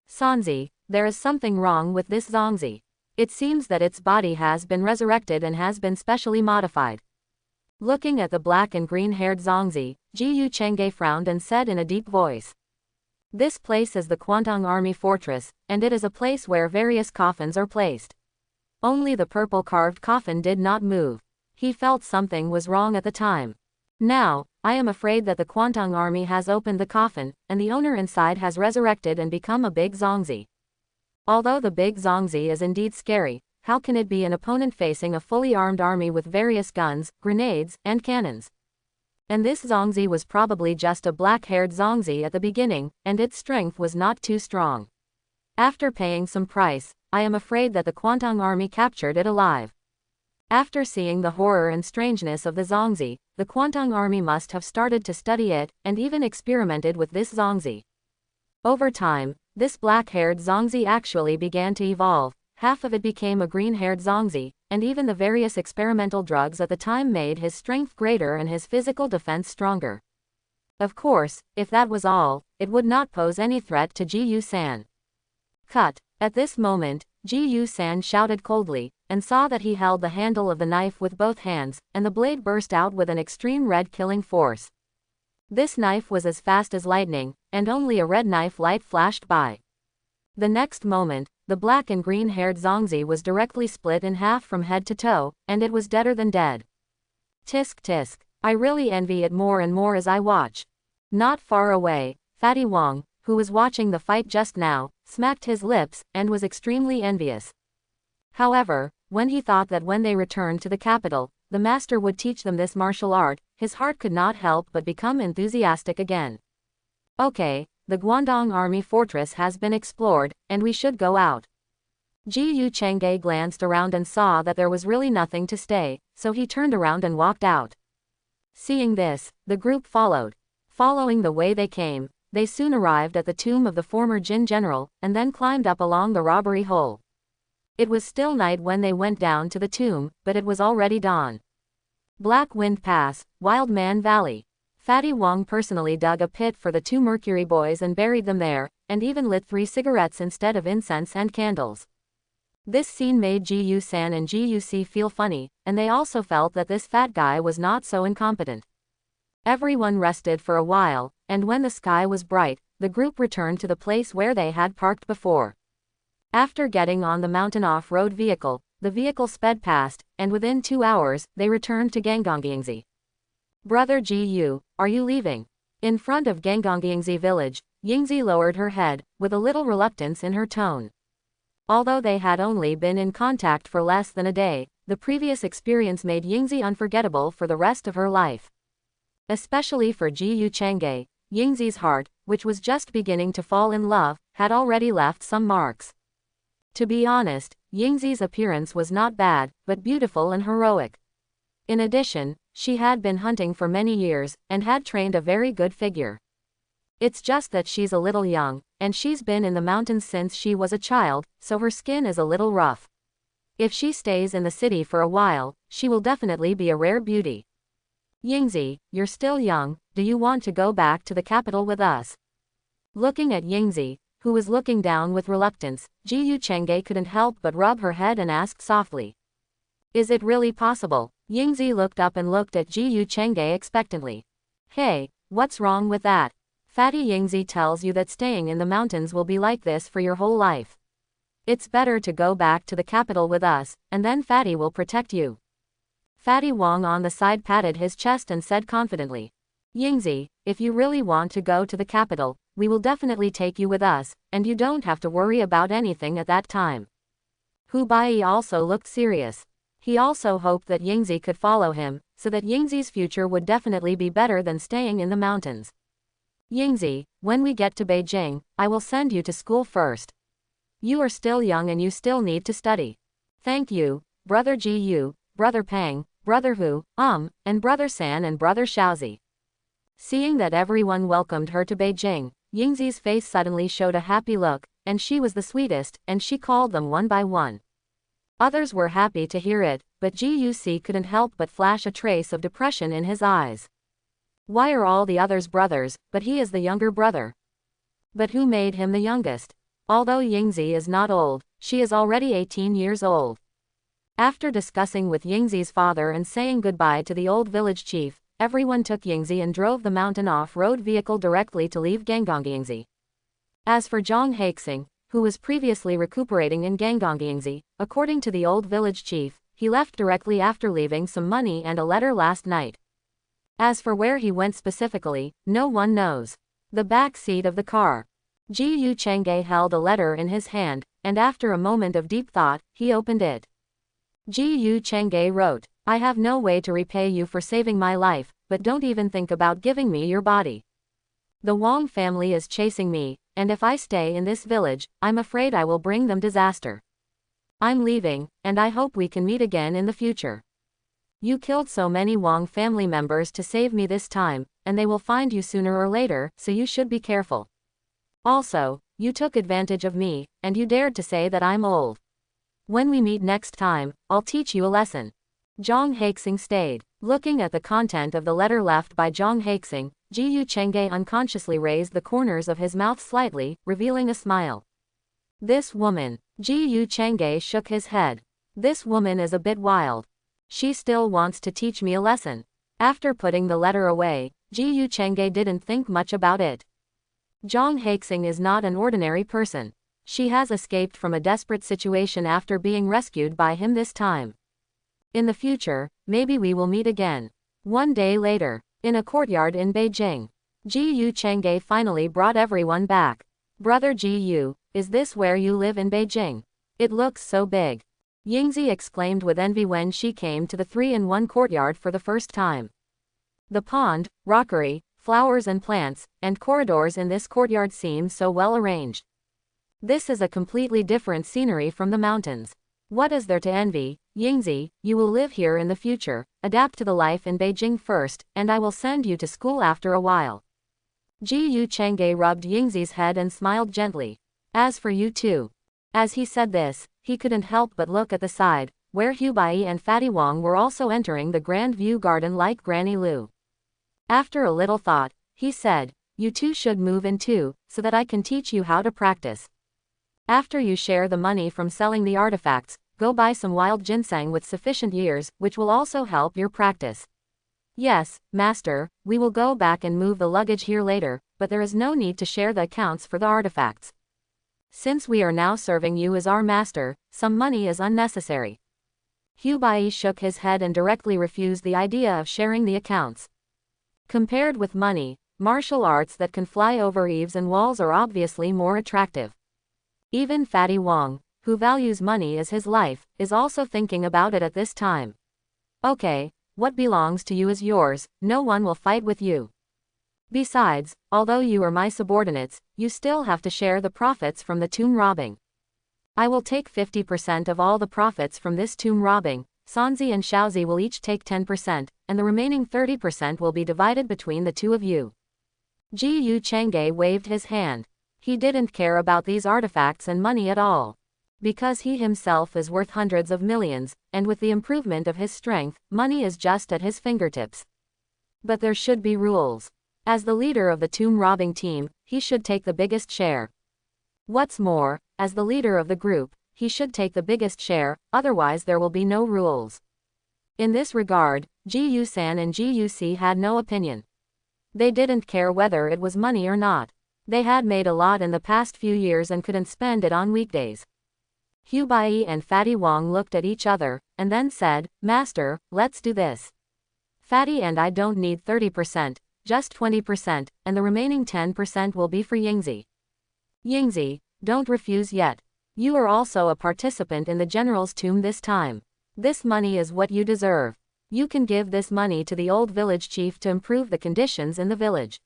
"Sanzi, there is something wrong with this Zongzi. It seems that its body has been resurrected and has been specially modified." Looking at the black and green-haired Zongzi, Ji Yu Chengge frowned and said in a deep voice, "This place is the Guangdong Army Fortress, and it is a place where various coffins are placed. Only the purple carved coffin did not move. He felt something was wrong at the time. Now, I am afraid that the Guangdong Army has opened the coffin, and the owner inside has resurrected and become a big Zongzi. Although the big Zongzi is indeed scary, how can it be an opponent facing a fully armed army with various guns, grenades, and cannons? And this Zongzi was probably just a black-haired Zongzi at the beginning, and its strength was not too strong. After paying some price, I am afraid that the Guangdong Army captured it alive." After seeing the horror and strangeness of the Zongzi, the Guangdong Army must have started to study it, and even experimented with this Zongzi. Over time, this black-haired Zongzi actually began to evolve. Half of it became a green-haired Zongzi, and even the various experimental drugs at the time made his strength greater and his physical defense stronger. Of course, if that was all, it would not pose any threat to Ji Yu San. Cut! At this moment, Ji Yu San shouted coldly, and saw that he held the handle of the knife with both hands, and the blade burst out with an extreme red killing force. This knife was as fast as lightning, and only a red knife light flashed by. The next moment, the black and green-haired Zongzi was directly split in half from head to toe, and it was deader than dead. Tisk tisk. I really envy it more and more as I watch. Not far away, Fatty Wong, who was watching the fight just now, smacked his lips, and was extremely envious. However, when he thought that when they returned to the capital, the master would teach them this martial art, his heart could not help but become enthusiastic again. Okay, the Guangdong Army fortress has been explored, and we should go out. Ji Yu Chang'e glanced around and saw that there was really nothing to stay, so he turned around and walked out. Seeing this, the group followed. Following the way they came, they soon arrived at the tomb of the former Jin general, and then climbed up along the robbery hole. It was still night when they went down to the tomb, but it was already dawn. Black Wind Pass, Wild Man Valley. Fatty Wong personally dug a pit for the two Mercury boys and buried them there, and even lit 3 cigarettes instead of incense and candles. This scene made Ji Yu-san and Ji Yu-si feel funny, and they also felt that this fat guy was not so incompetent. Everyone rested for a while, and when the sky was bright, the group returned to the place where they had parked before. After getting on the mountain off-road vehicle, the vehicle sped past, and within 2 hours, they returned to Gangongyingzi. Brother Ji Yu, are you leaving? In front of Gangongyingzi village, Yingzi lowered her head, with a little reluctance in her tone. Although they had only been in contact for less than a day, the previous experience made Yingzi unforgettable for the rest of her life. Especially for Ji Yu Chang'e, Yingzi's heart, which was just beginning to fall in love, had already left some marks. To be honest, Yingzi's appearance was not bad, but beautiful and heroic. In addition, she had been hunting for many years, and had trained a very good figure. It's just that she's a little young, and she's been in the mountains since she was a child, so her skin is a little rough. If she stays in the city for a while, she will definitely be a rare beauty. Yingzi, you're still young, do you want to go back to the capital with us? Looking at Yingzi, who was looking down with reluctance, Ji Yu Chang'e couldn't help but rub her head and asked softly. Is it really possible? Yingzi looked up and looked at Ji Yu Chang'e expectantly. Hey, what's wrong with that? Fatty Yingzi tells you that staying in the mountains will be like this for your whole life. It's better to go back to the capital with us, and then Fatty will protect you. Fatty Wong on the side patted his chest and said confidently. Yingzi, if you really want to go to the capital, we will definitely take you with us, and you don't have to worry about anything at that time. Hu Bai also looked serious. He also hoped that Yingzi could follow him, so that Yingzi's future would definitely be better than staying in the mountains. Yingzi, when we get to Beijing, I will send you to school first. You are still young and you still need to study. Thank you, Brother Ji Yu, Brother Pang, Brother Hu, and Brother San and Brother Xiaozi. Seeing that everyone welcomed her to Beijing, Yingzi's face suddenly showed a happy look, and she was the sweetest, and she called them one by one. Others were happy to hear it, but Ji Yu-si couldn't help but flash a trace of depression in his eyes. Why are all the others brothers, but he is the younger brother? But who made him the youngest? Although Yingzi is not old, she is already 18 years old. After discussing with Yingzi's father and saying goodbye to the old village chief, everyone took Yingzi and drove the mountain off-road vehicle directly to leave Gangongyingzi. As for Zhang Haixing, who was previously recuperating in Gangongyingzi, according to the old village chief, he left directly after leaving some money and a letter last night. As for where he went specifically, no one knows. The back seat of the car. Ji Yu Chang'e held a letter in his hand, and after a moment of deep thought, he opened it. Ji Yu Chang'e wrote, I have no way to repay you for saving my life, but don't even think about giving me your body. The Wong family is chasing me, and if I stay in this village, I'm afraid I will bring them disaster. I'm leaving, and I hope we can meet again in the future. You killed so many Wong family members to save me this time, and they will find you sooner or later, so you should be careful. Also, you took advantage of me, and you dared to say that I'm old. When we meet next time, I'll teach you a lesson. Zhang Haixing stayed. Looking at the content of the letter left by Zhang Haixing, Ji Yu Chang'e unconsciously raised the corners of his mouth slightly, revealing a smile. This woman. Ji Yu Chang'e shook his head. This woman is a bit wild. She still wants to teach me a lesson. After putting the letter away, Ji Yu Chang'e didn't think much about it. Zhang Haixing is not an ordinary person. She has escaped from a desperate situation after being rescued by him this time. In the future, maybe we will meet again. One day later, in a courtyard in Beijing, Ji Chang'e finally brought everyone back. Brother Ji, is this where you live in Beijing? It looks so big. Yingzi exclaimed with envy when she came to the 3-in-1 courtyard for the first time. The pond, rockery, flowers and plants, and corridors in this courtyard seem so well arranged. This is a completely different scenery from the mountains. What is there to envy, Yingzi? You will live here in the future, adapt to the life in Beijing first, and I will send you to school after a while. Ji Chang'e rubbed Yingzi's head and smiled gently. As for you too. As he said this, he couldn't help but look at the side, where Bai and Fatty Wong were also entering the Grand View Garden like Granny Lu. After a little thought, he said, you two should move in too, so that I can teach you how to practice. After you share the money from selling the artifacts, go buy some wild ginseng with sufficient years, which will also help your practice. Yes, master, we will go back and move the luggage here later, but there is no need to share the accounts for the artifacts. Since we are now serving you as our master, some money is unnecessary. Bai shook his head and directly refused the idea of sharing the accounts. Compared with money, martial arts that can fly over eaves and walls are obviously more attractive. Even Fatty Wong, who values money as his life, is also thinking about it at this time. Okay, what belongs to you is yours, no one will fight with you. Besides, although you are my subordinates, you still have to share the profits from the tomb robbing. I will take 50% of all the profits from this tomb robbing, Sanzi and Shaozi will each take 10%, and the remaining 30% will be divided between the two of you. Ji Chang'e waved his hand. He didn't care about these artifacts and money at all. Because he himself is worth hundreds of millions, and with the improvement of his strength, money is just at his fingertips. But there should be rules. As the leader of the tomb robbing team, he should take the biggest share. What's more, as the leader of the group, he should take the biggest share, otherwise there will be no rules. In this regard, Ji San and Ji Si had no opinion. They didn't care whether it was money or not. They had made a lot in the past few years and couldn't spend it on weekdays. Bai and Fatty Wong looked at each other, and then said, Master, let's do this. Fatty and I don't need 30%, just 20%, and the remaining 10% will be for Yingzi. Yingzi, don't refuse yet. You are also a participant in the general's tomb this time. This money is what you deserve. You can give this money to the old village chief to improve the conditions in the village.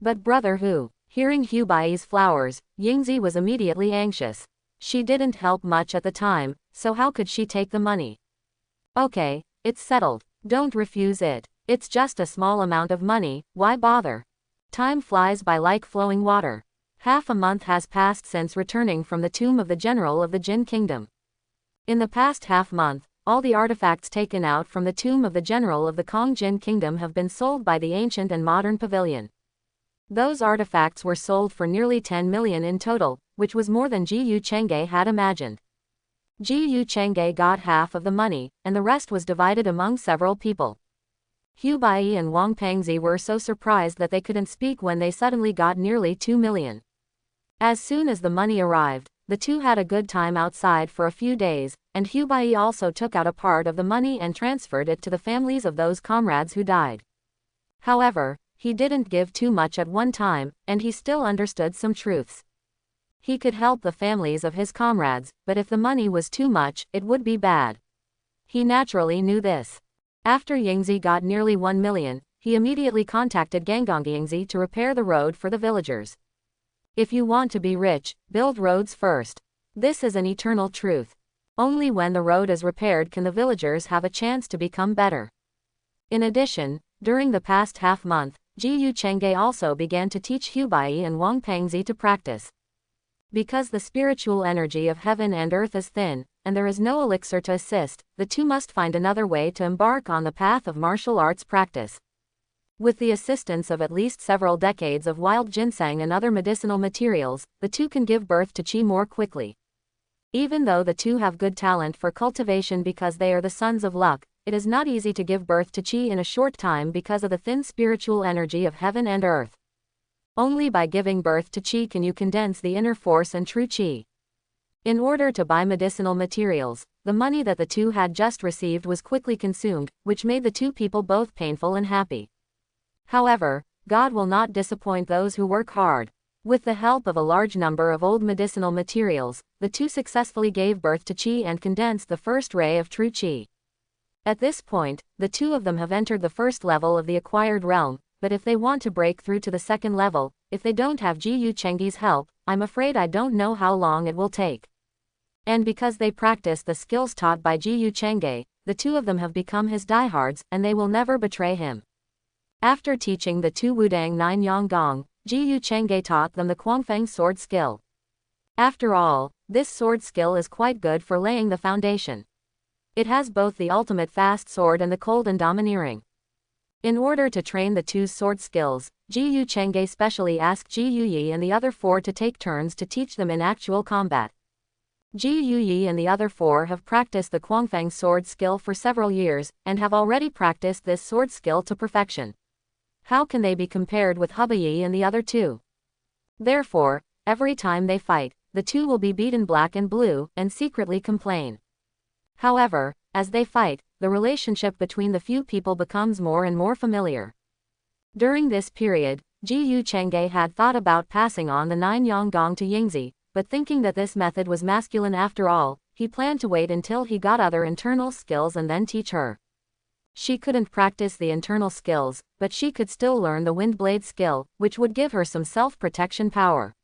But brother Hu, hearing Bai's flowers, Yingzi was immediately anxious. She didn't help much at the time, so how could she take the money? Okay, it's settled. Don't refuse it. It's just a small amount of money, why bother? Time flies by like flowing water. Half a month has passed since returning from the tomb of the general of the Jin Kingdom. In the past half month, all the artifacts taken out from the tomb of the general of the Kong Jin Kingdom have been sold by the ancient and modern pavilion. Those artifacts were sold for nearly 10 million in total, which was more than Ji Chang'e had imagined. Ji Chang'e got half of the money, and the rest was divided among several people. Bai and Wang Pengzi were so surprised that they couldn't speak when they suddenly got nearly 2 million. As soon as the money arrived, the two had a good time outside for a few days, and Bai also took out a part of the money and transferred it to the families of those comrades who died. However, he didn't give too much at one time, and he still understood some truths. He could help the families of his comrades, but if the money was too much, it would be bad. He naturally knew this. After Yingzi got nearly 1 million, he immediately contacted Ganggong Yingzi to repair the road for the villagers. If you want to be rich, build roads first. This is an eternal truth. Only when the road is repaired can the villagers have a chance to become better. In addition, during the past half month, Ji Chang'e also began to teach Bai and Wang Pengzi to practice. Because the spiritual energy of heaven and earth is thin, and there is no elixir to assist, the two must find another way to embark on the path of martial arts practice. With the assistance of at least several decades of wild ginseng and other medicinal materials, the two can give birth to qi more quickly. Even though the two have good talent for cultivation because they are the sons of luck, it is not easy to give birth to qi in a short time because of the thin spiritual energy of heaven and earth. Only by giving birth to qi can you condense the inner force and true qi. In order to buy medicinal materials, the money that the two had just received was quickly consumed, which made the two people both painful and happy. However, God will not disappoint those who work hard. With the help of a large number of old medicinal materials, the two successfully gave birth to qi and condensed the first ray of true qi. At this point, the two of them have entered the first level of the acquired realm, but if they want to break through to the second level, if they don't have Jiyu Chengge's help, I'm afraid I don't know how long it will take. And because they practice the skills taught by Jiyu Chengge, the two of them have become his diehards, and they will never betray him. After teaching the two Wudang Nine Yang Gong, Jiyu Chengge taught them the Quangfeng sword skill. After all, this sword skill is quite good for laying the foundation. It has both the ultimate fast sword and the cold and domineering. In order to train the two's sword skills, Jiyu Chengge specially asked Ji Yuyi and the other four to take turns to teach them in actual combat. Ji Yuyi and the other four have practiced the Quangfeng sword skill for several years, and have already practiced this sword skill to perfection. How can they be compared with Hubayi and the other two? Therefore, every time they fight, the two will be beaten black and blue, and secretly complain. However, as they fight, the relationship between the few people becomes more and more familiar. During this period, Jiyu Chengge had thought about passing on the Nine Yang Gong to Yingzi, but thinking that this method was masculine after all, he planned to wait until he got other internal skills and then teach her. She couldn't practice the internal skills, but she could still learn the wind blade skill, which would give her some self-protection power.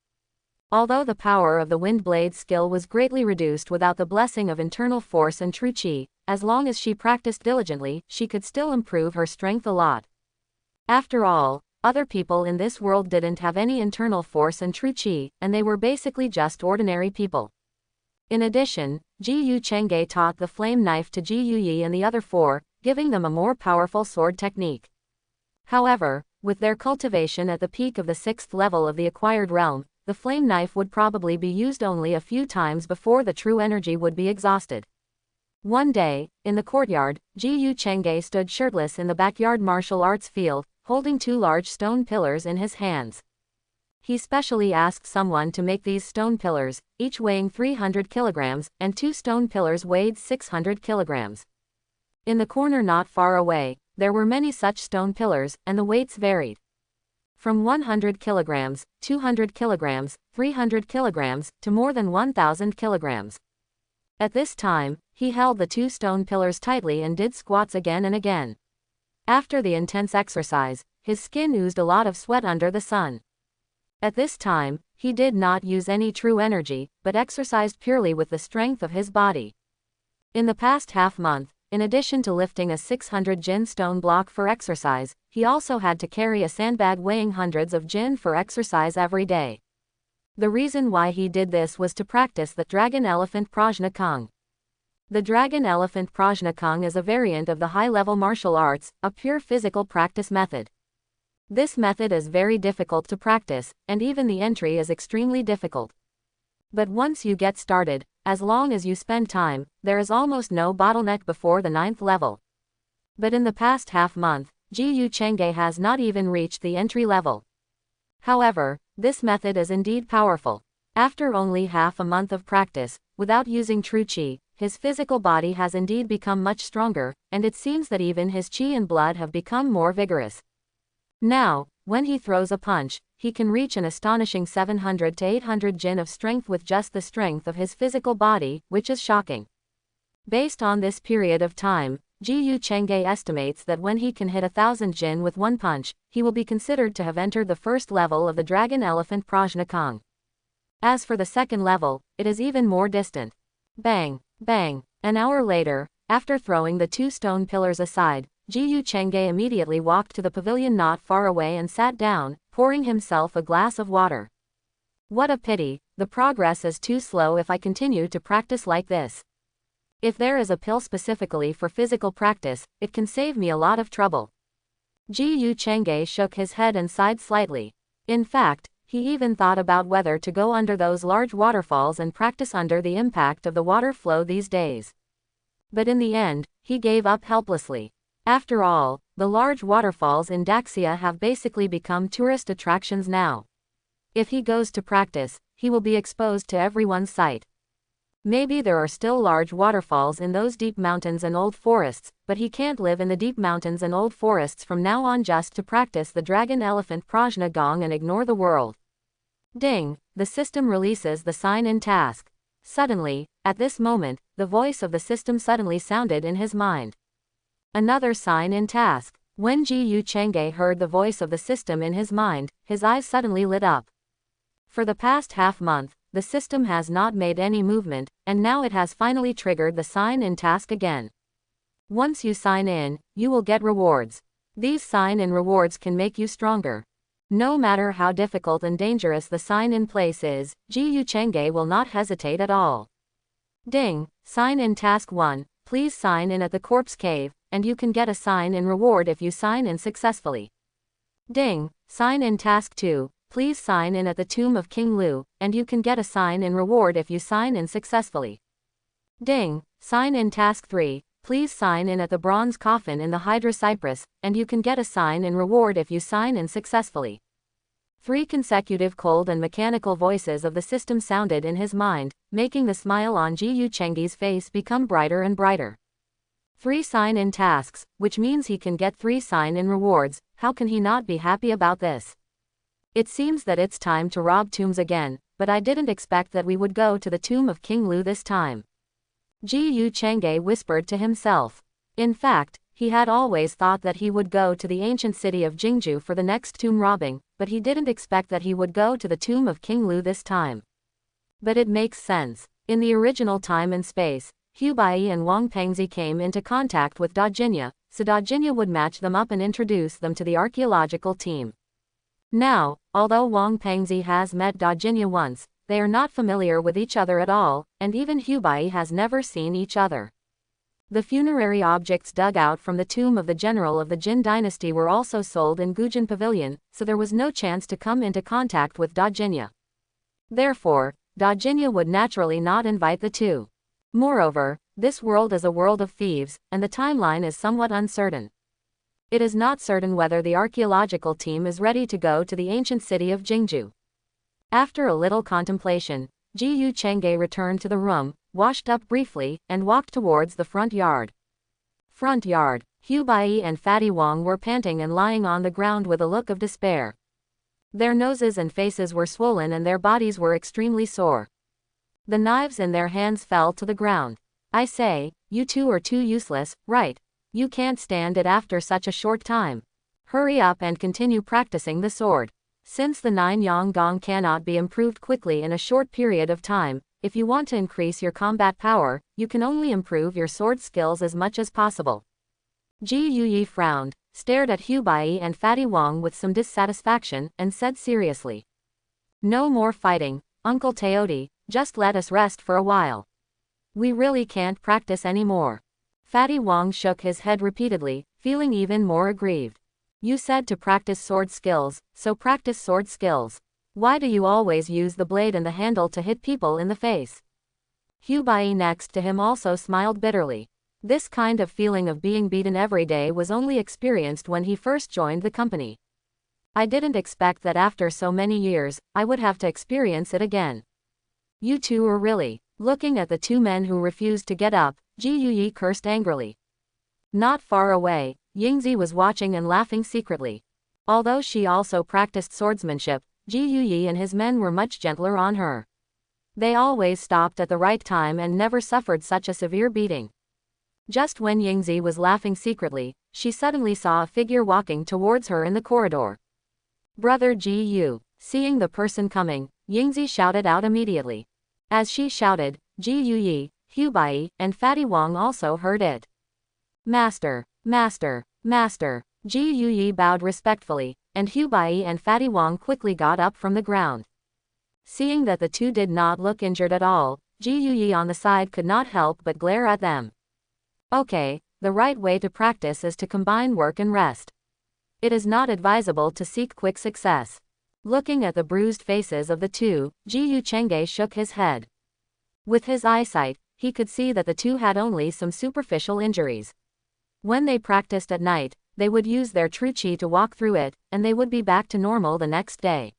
Although the power of the wind blade skill was greatly reduced without the blessing of internal force and true qi, as long as she practiced diligently, she could still improve her strength a lot. After all, other people in this world didn't have any internal force and true qi, and they were basically just ordinary people. In addition, Jiyu Chengge taught the flame knife to Ji Yuyi and the other four, giving them a more powerful sword technique. However, with their cultivation at the peak of the 6th level of the acquired realm, the flame knife would probably be used only a few times before the true energy would be exhausted. One day, in the courtyard, Jiyu Chengge stood shirtless in the backyard martial arts field, holding two large stone pillars in his hands. He specially asked someone to make these stone pillars, each weighing 300 kilograms, and two stone pillars weighed 600 kilograms. In the corner not far away, there were many such stone pillars, and the weights varied. From 100 kilograms, 200 kilograms, 300 kilograms, to more than 1,000 kilograms. At this time, he held the two stone pillars tightly and did squats again and again. After the intense exercise, his skin oozed a lot of sweat under the sun. At this time, he did not use any true energy, but exercised purely with the strength of his body. In the past half-month, in addition to lifting a 600 jin stone block for exercise, he also had to carry a sandbag weighing hundreds of jin for exercise every day. The reason why he did this was to practice the Dragon Elephant Prajna Kung. The Dragon Elephant Prajna Kung is a variant of the high-level martial arts, a pure physical practice method. This method is very difficult to practice, and even the entry is extremely difficult. But once you get started, as long as you spend time, there is almost no bottleneck before the 9th level. But in the past half-month, Jiyu Chengge has not even reached the entry level. However, this method is indeed powerful. After only half a month of practice, without using true qi, his physical body has indeed become much stronger, and it seems that even his qi and blood have become more vigorous. Now, when he throws a punch, he can reach an astonishing 700 to 800 jin of strength with just the strength of his physical body, which is shocking. Based on this period of time, Jiyu Chengge estimates that when he can hit 1,000 jin with one punch, he will be considered to have entered the first level of the Dragon Elephant Prajna Kung. As for the second level, it is even more distant. Bang, bang. An hour later, after throwing the two stone pillars aside, Jiyu Chengge immediately walked to the pavilion not far away and sat down, pouring himself a glass of water. What a pity, the progress is too slow if I continue to practice like this. If there is a pill specifically for physical practice, it can save me a lot of trouble. Jiyu Chengge shook his head and sighed slightly. In fact, he even thought about whether to go under those large waterfalls and practice under the impact of the water flow these days. But in the end, he gave up helplessly. After all, the large waterfalls in Daxia have basically become tourist attractions now. If he goes to practice, he will be exposed to everyone's sight. Maybe there are still large waterfalls in those deep mountains and old forests, but he can't live in the deep mountains and old forests from now on just to practice the dragon elephant prajna gong and ignore the world. Ding! The system releases the sign-in task. Suddenly, at this moment, the voice of the system suddenly sounded in his mind. Another sign-in task. When Ji Chang'e heard the voice of the system in his mind, his eyes suddenly lit up. For the past half-month, the system has not made any movement, and now it has finally triggered the sign-in task again. Once you sign in, you will get rewards. These sign-in rewards can make you stronger. No matter how difficult and dangerous the sign-in place is, Ji Chang'e will not hesitate at all. Ding! Sign-in task 1, please sign in at the corpse cave, and you can get a sign-in reward if you sign in successfully. Ding! Sign-in task 2, please sign in at the tomb of King Lu, and you can get a sign-in reward if you sign in successfully. Ding! Sign-in task 3, please sign in at the bronze coffin in the Hydra Cypress, and you can get a sign-in reward if you sign in successfully. 3 consecutive cold and mechanical voices of the system sounded in his mind, making the smile on Ji Chang'e's face become brighter and brighter. 3 sign-in tasks, which means he can get 3 sign-in rewards. How can he not be happy about this? It seems that it's time to rob tombs again, but I didn't expect that we would go to the tomb of King Lu this time. Ji Chang'e whispered to himself. In fact, he had always thought that he would go to the ancient city of Jingju for the next tomb robbing, but he didn't expect that he would go to the tomb of King Lu this time. But it makes sense. In the original time and space, Hu Bai and Wang Pengzi came into contact with Dajinya, so Dajinya would match them up and introduce them to the archaeological team. Now, although Wang Pengzi has met Dajinya once, they are not familiar with each other at all, and even Hu Bai has never seen each other. The funerary objects dug out from the tomb of the general of the Jin dynasty were also sold in Gujin Pavilion, so there was no chance to come into contact with Dajinya. Therefore, Dajinya would naturally not invite the two. Moreover, this world is a world of thieves, and the timeline is somewhat uncertain. It is not certain whether the archaeological team is ready to go to the ancient city of Jingju. After a little contemplation, Ji Chang'e returned to the room, washed up briefly, and walked towards the front yard. Front yard. Hu Bai and Fatty Wang were panting and lying on the ground with a look of despair. Their noses and faces were swollen and their bodies were extremely sore. The knives in their hands fell to the ground. I say, you two are too useless, right? You can't stand it after such a short time. Hurry up and continue practicing the sword. Since the 9-yang gong cannot be improved quickly in a short period of time, if you want to increase your combat power, you can only improve your sword skills as much as possible. Ji Yuyi frowned, stared at Hu Bai and Fatty Wang with some dissatisfaction, and said seriously. No more fighting, Uncle Teodi, just let us rest for a while. We really can't practice anymore. Fatty Wang shook his head repeatedly, feeling even more aggrieved. You said to practice sword skills, so practice sword skills. Why do you always use the blade and the handle to hit people in the face? Hu Bai next to him also smiled bitterly. This kind of feeling of being beaten every day was only experienced when he first joined the company. I didn't expect that after so many years, I would have to experience it again. You two are really. Looking at the two men who refused to get up, Ji Yuyi cursed angrily. Not far away, Yingzi was watching and laughing secretly. Although she also practiced swordsmanship, Ji Yuyi and his men were much gentler on her. They always stopped at the right time and never suffered such a severe beating. Just when Yingzi was laughing secretly, she suddenly saw a figure walking towards her in the corridor. Brother Ji Yu. Seeing the person coming, Yingzi shouted out immediately. As she shouted, Ji Yuyi, Hu Bai, and Fatty Wang also heard it. Master, Master, Master. Ji Yuyi bowed respectfully, and Hu Bai and Fatty Wang quickly got up from the ground. Seeing that the two did not look injured at all, Ji Yuyi on the side could not help but glare at them. Okay, the right way to practice is to combine work and rest. It is not advisable to seek quick success. Looking at the bruised faces of the two, Ji Chang'e shook his head. With his eyesight, he could see that the two had only some superficial injuries. When they practiced at night, they would use their true chi to walk through it, and they would be back to normal the next day.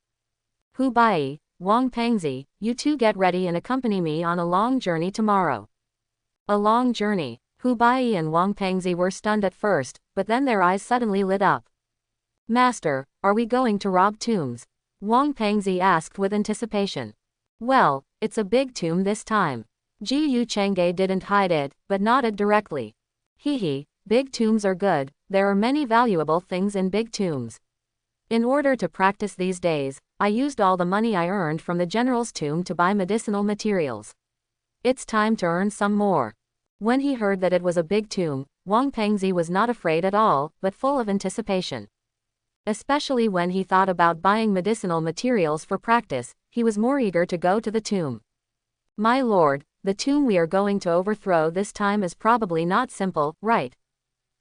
Hu Bai, Wang Pengzi, you two get ready and accompany me on a long journey tomorrow. A long journey. Hu Bai and Wang Pengzi were stunned at first, but then their eyes suddenly lit up. Master, are we going to rob tombs? Wang Pengzi asked with anticipation. Well, it's a big tomb this time. Ji Yu Chengge didn't hide it, but nodded directly. Hee, big tombs are good, there are many valuable things in big tombs. In order to practice these days, I used all the money I earned from the general's tomb to buy medicinal materials. It's time to earn some more. When he heard that it was a big tomb, Wang Pengzi was not afraid at all, but full of anticipation. Especially when he thought about buying medicinal materials for practice, he was more eager to go to the tomb. My lord, the tomb we are going to overthrow this time is probably not simple, right?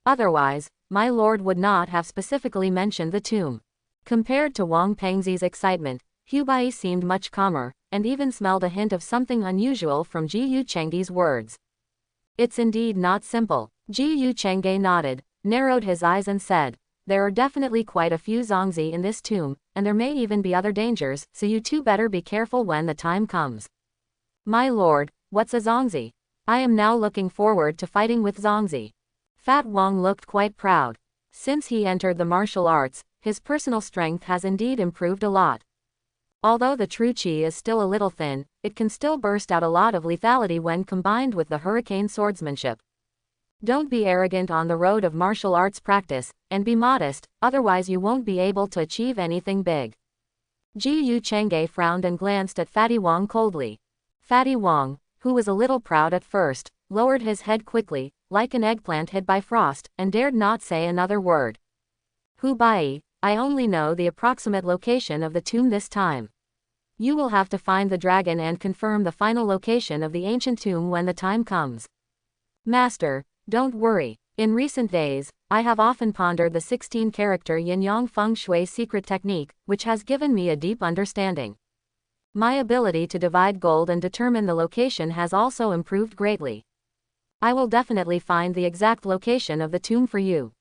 Otherwise, my lord would not have specifically mentioned the tomb. Compared to Wang Pengzi's excitement, Hu Bai seemed much calmer, and even smelled a hint of something unusual from Ji Yu Chengge's words. It's indeed not simple. Ji Yu Chengge nodded, narrowed his eyes and said, there are definitely quite a few zongzi in this tomb, and there may even be other dangers, so you two better be careful when the time comes. My lord, what's a zongzi? I am now looking forward to fighting with zongzi. Fat Wang looked quite proud. Since he entered the martial arts, his personal strength has indeed improved a lot. Although the true chi is still a little thin, it can still burst out a lot of lethality when combined with the hurricane swordsmanship. Don't be arrogant on the road of martial arts practice, and be modest, otherwise you won't be able to achieve anything big. Ji Yu Chengge frowned and glanced at Fatty Wang coldly. Fatty Wang, who was a little proud at first, lowered his head quickly, like an eggplant hit by frost, and dared not say another word. Hu Bai, I only know the approximate location of the tomb this time. You will have to find the dragon and confirm the final location of the ancient tomb when the time comes. Master, don't worry. In recent days, I have often pondered the 16-character yin-yang feng shui secret technique, which has given me a deep understanding. My ability to divide gold and determine the location has also improved greatly. I will definitely find the exact location of the tomb for you.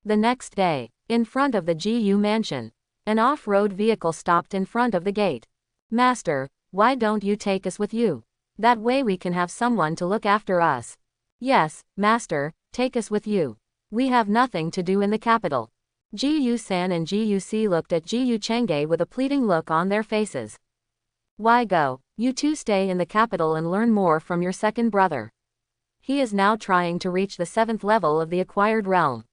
The next day, in front of the Ji Yu mansion, an off-road vehicle stopped in front of the gate. Master, why don't you take us with you? That way we can have someone to look after us. Yes, Master, take us with you. We have nothing to do in the capital. Ji Yu San and Ji Yu Si looked at Ji Yu Chengge with a pleading look on their faces. Why go? You two stay in the capital and learn more from your second brother. He is now trying to reach the 7th level of the acquired realm.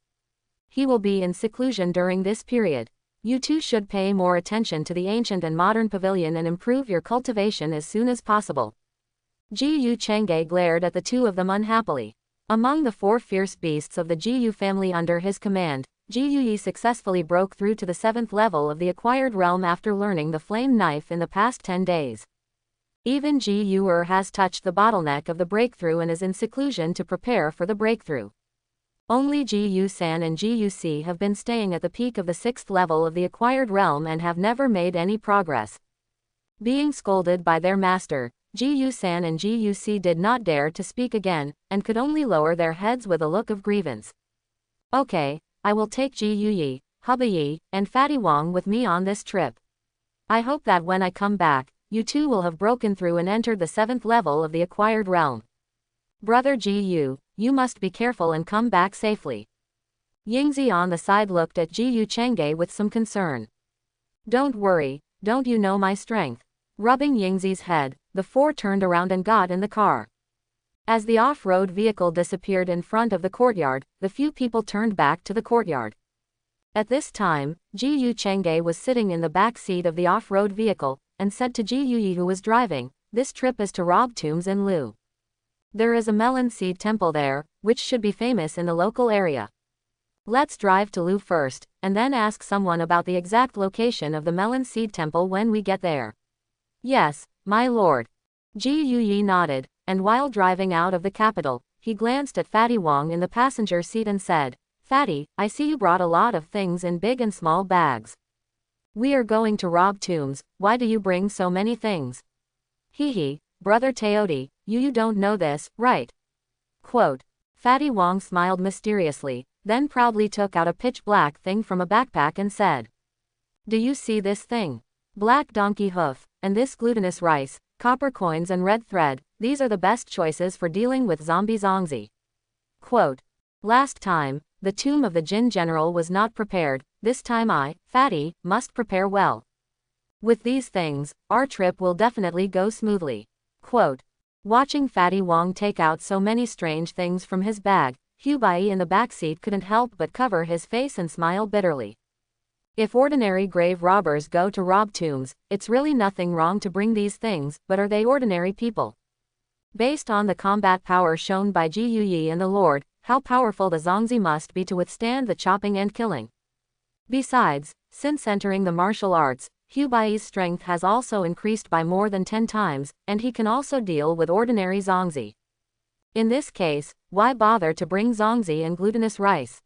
He will be in seclusion during this period. You two should pay more attention to the ancient and modern pavilion and improve your cultivation as soon as possible. Ji Yu Chengge glared at the two of them unhappily. Among the 4 fierce beasts of the Ji Yu family under his command, Ji Yu Yi successfully broke through to the 7th level of the acquired realm after learning the flame knife in the past 10 days. Even Ji Yu has touched the bottleneck of the breakthrough and is in seclusion to prepare for the breakthrough. Only Ji Yu San and Ji Yu Si have been staying at the peak of the 6th level of the acquired realm and have never made any progress. Being scolded by their master, Ji Yu San and Ji Yu Si did not dare to speak again, and could only lower their heads with a look of grievance. Okay, I will take Ji Yu Yi, Hubba Yi, and Fatty Wang with me on this trip. I hope that when I come back, you two will have broken through and entered the 7th level of the acquired realm. Brother Ji Yu, you must be careful and come back safely. Yingzi on the side looked at Ji Yu Chengge with some concern. Don't worry, don't you know my strength? Rubbing Yingzi's head, the 4 turned around and got in the car. As the off-road vehicle disappeared in front of the courtyard, the few people turned back to the courtyard. At this time, Ji Yu Chengge was sitting in the back seat of the off-road vehicle, and said to Ji Yu Yi who was driving, this trip is to rob tombs in Lu. There is a melon seed temple there, which should be famous in the local area. Let's drive to Lu first, and then ask someone about the exact location of the melon seed temple when we get there. Yes, my lord. Ji Yu Yi nodded, and while driving out of the capital, he glanced at Fatty Wang in the passenger seat and said, Fatty, I see you brought a lot of things in big and small bags. We are going to rob tombs, why do you bring so many things? Hee, brother Teodi, you don't know this, right? Quote. Fatty Wong smiled mysteriously, then proudly took out a pitch-black thing from a backpack and said, "Do you see this thing? Black donkey hoof, and this glutinous rice, copper coins and red thread, these are the best choices for dealing with zombie zongzi." Quote, "Last time, the tomb of the Jin general was not prepared, this time I, Fatty, must prepare well. With these things, our trip will definitely go smoothly." Quote. Watching Fatty Wong take out so many strange things from his bag, Hubai in the backseat couldn't help but cover his face and smile bitterly. If ordinary grave robbers go to rob tombs, it's really nothing wrong to bring these things, but are they ordinary people? Based on the combat power shown by Ji Yuyi and the Lord, how powerful the Zongzi must be to withstand the chopping and killing. Besides, since entering the martial arts, Hubai's strength has also increased by more than 10 times, and he can also deal with ordinary zongzi. In this case, why bother to bring zongzi and glutinous rice?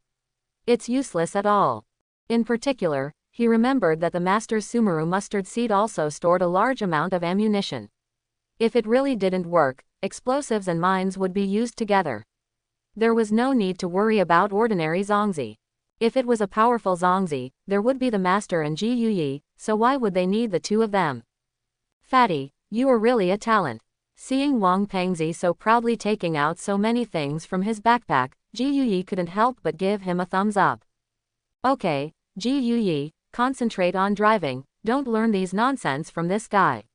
It's useless at all. In particular, he remembered that the master's Sumeru mustard seed also stored a large amount of ammunition. If it really didn't work, explosives and mines would be used together. There was no need to worry about ordinary zongzi. If it was a powerful zongzi, there would be the master and Ji Yuyi, so why would they need the two of them? Fatty, you are really a talent. Seeing Wang Pengzi so proudly taking out so many things from his backpack, Ji Yuyi couldn't help but give him a thumbs up. Okay, Ji Yuyi, concentrate on driving, don't learn these nonsense from this guy.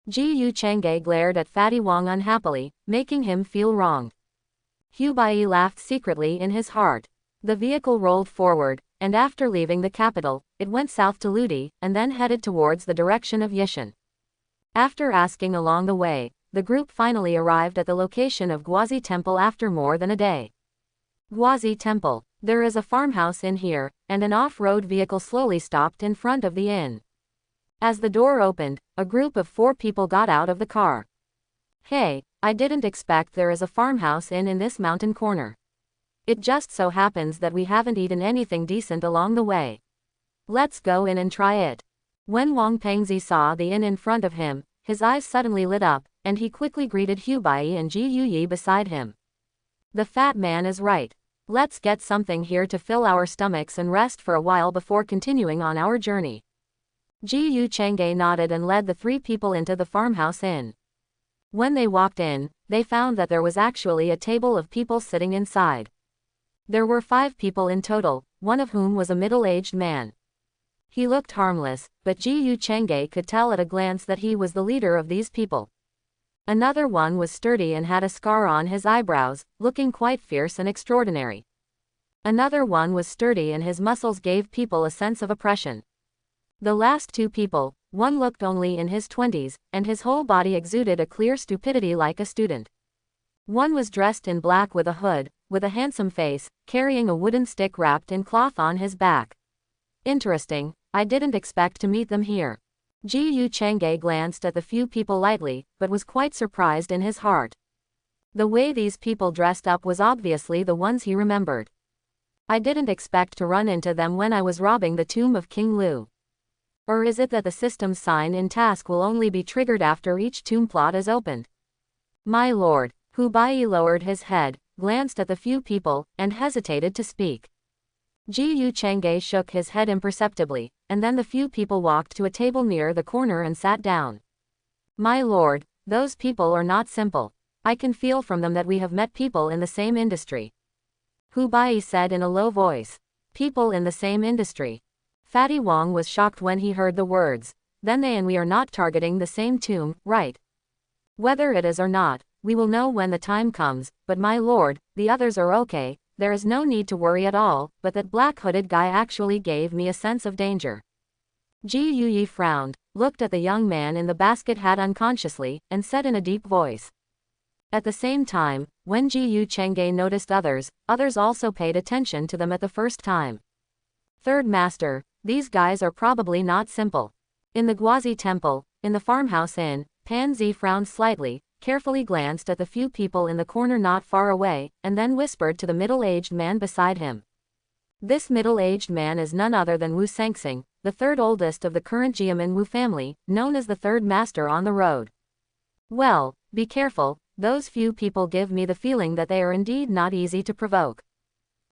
Ji Yu Chang'e glared at Fatty Wang unhappily, making him feel wronged. Hubai laughed secretly in his heart. The vehicle rolled forward, and after leaving the capital, it went south to Ludi, and then headed towards the direction of Yishan. After asking along the way, the group finally arrived at the location of Guazi Temple after more than a day. Guazi Temple. There is a farmhouse in here, and an off-road vehicle slowly stopped in front of the inn. As the door opened, a group of 4 people got out of the car. Hey, I didn't expect there is a farmhouse inn in this mountain corner. It just so happens that we haven't eaten anything decent along the way. Let's go in and try it. When Wang Pengzi saw the inn in front of him, his eyes suddenly lit up, and he quickly greeted Hubai and Ji Yuyi beside him. The fat man is right. Let's get something here to fill our stomachs and rest for a while before continuing on our journey. Ji Yu Chang'e nodded and led the 3 people into the farmhouse inn. When they walked in, they found that there was actually a table of people sitting inside. There were 5 people in total, one of whom was a middle-aged man. He looked harmless, but Ji Yu Chang'e could tell at a glance that he was the leader of these people. Another one was sturdy and had a scar on his eyebrows, looking quite fierce and extraordinary. Another one was sturdy and his muscles gave people a sense of oppression. The last 2 people, one looked only in his 20s, and his whole body exuded a clear stupidity like a student. One was dressed in black with a hood, with a handsome face, carrying a wooden stick wrapped in cloth on his back. Interesting, I didn't expect to meet them here. Ji Yu Chang'e glanced at the few people lightly, but was quite surprised in his heart. The way these people dressed up was obviously the ones he remembered. I didn't expect to run into them when I was robbing the tomb of King Lu. Or is it that the system's sign-in task will only be triggered after each tomb plot is opened? My lord, Hubai lowered his head, glanced at the few people, and hesitated to speak. Ji Yu Chang'e shook his head imperceptibly, and then the few people walked to a table near the corner and sat down. My lord, those people are not simple. I can feel from them that we have met people in the same industry. Hubai said in a low voice. People in the same industry. Fatty Wong was shocked when he heard the words. Then they and we are not targeting the same tomb, right? Whether it is or not, we will know when the time comes, but my lord, the others are okay, there is no need to worry at all, but that black-hooded guy actually gave me a sense of danger. Ji Yuyi frowned, looked at the young man in the basket hat unconsciously, and said in a deep voice. At the same time, when Ji Yu Chang'e noticed others also paid attention to them at the first time. Third Master, these guys are probably not simple. In the Guazi Temple, in the farmhouse inn, Pan Zi frowned slightly, carefully glanced at the few people in the corner not far away, and then whispered to the middle-aged man beside him. This middle-aged man is none other than Wu Sengxing, the 3rd oldest of the current Jiamin Wu family, known as the 3rd Master on the road. Well, be careful, those few people give me the feeling that they are indeed not easy to provoke.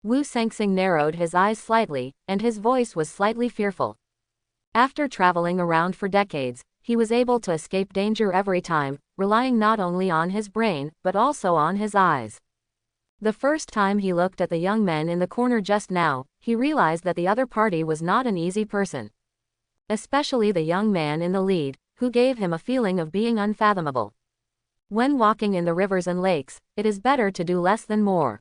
Wu Sangsing narrowed his eyes slightly, and his voice was slightly fearful. After traveling around for decades, he was able to escape danger every time, relying not only on his brain, but also on his eyes. The first time he looked at the young men in the corner just now, he realized that the other party was not an easy person. Especially the young man in the lead, who gave him a feeling of being unfathomable. When walking in the rivers and lakes, it is better to do less than more.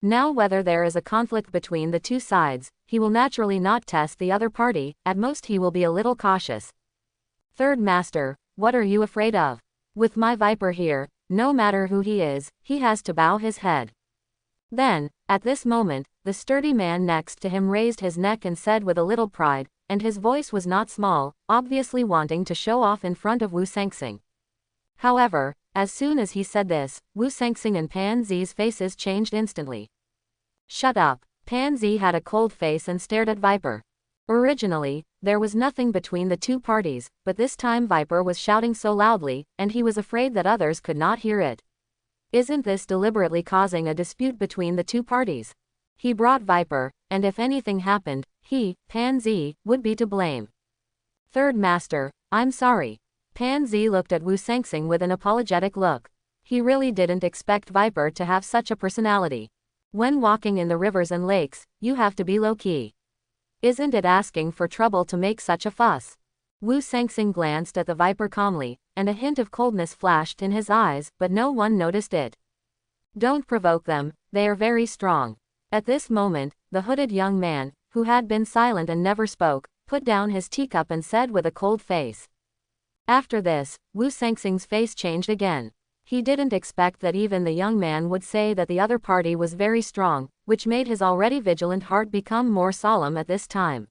Now whether there is a conflict between the two sides, he will naturally not test the other party, at most he will be a little cautious. Third Master, what are you afraid of? With my viper here, no matter who he is, he has to bow his head. Then, at this moment, the sturdy man next to him raised his neck and said with a little pride, and his voice was not small, obviously wanting to show off in front of Wu Sangsing. However, as soon as he said this, Wu Sangsing and Pan Zi's faces changed instantly. Shut up. Pan Zi had a cold face and stared at Viper. Originally, there was nothing between the two parties, but this time Viper was shouting so loudly, and he was afraid that others could not hear it. Isn't this deliberately causing a dispute between the two parties? He brought Viper, and if anything happened, he, Pan Zi, would be to blame. Third Master, I'm sorry. Pan Zi looked at Wu Sangsing with an apologetic look. He really didn't expect Viper to have such a personality. When walking in the rivers and lakes, you have to be low-key. Isn't it asking for trouble to make such a fuss? Wu Sangsing glanced at the Viper calmly, and a hint of coldness flashed in his eyes, but no one noticed it. Don't provoke them, they are very strong. At this moment, the hooded young man, who had been silent and never spoke, put down his teacup and said with a cold face. After this, Wu Sangsing's face changed again. He didn't expect that even the young man would say that the other party was very strong, which made his already vigilant heart become more solemn at this time.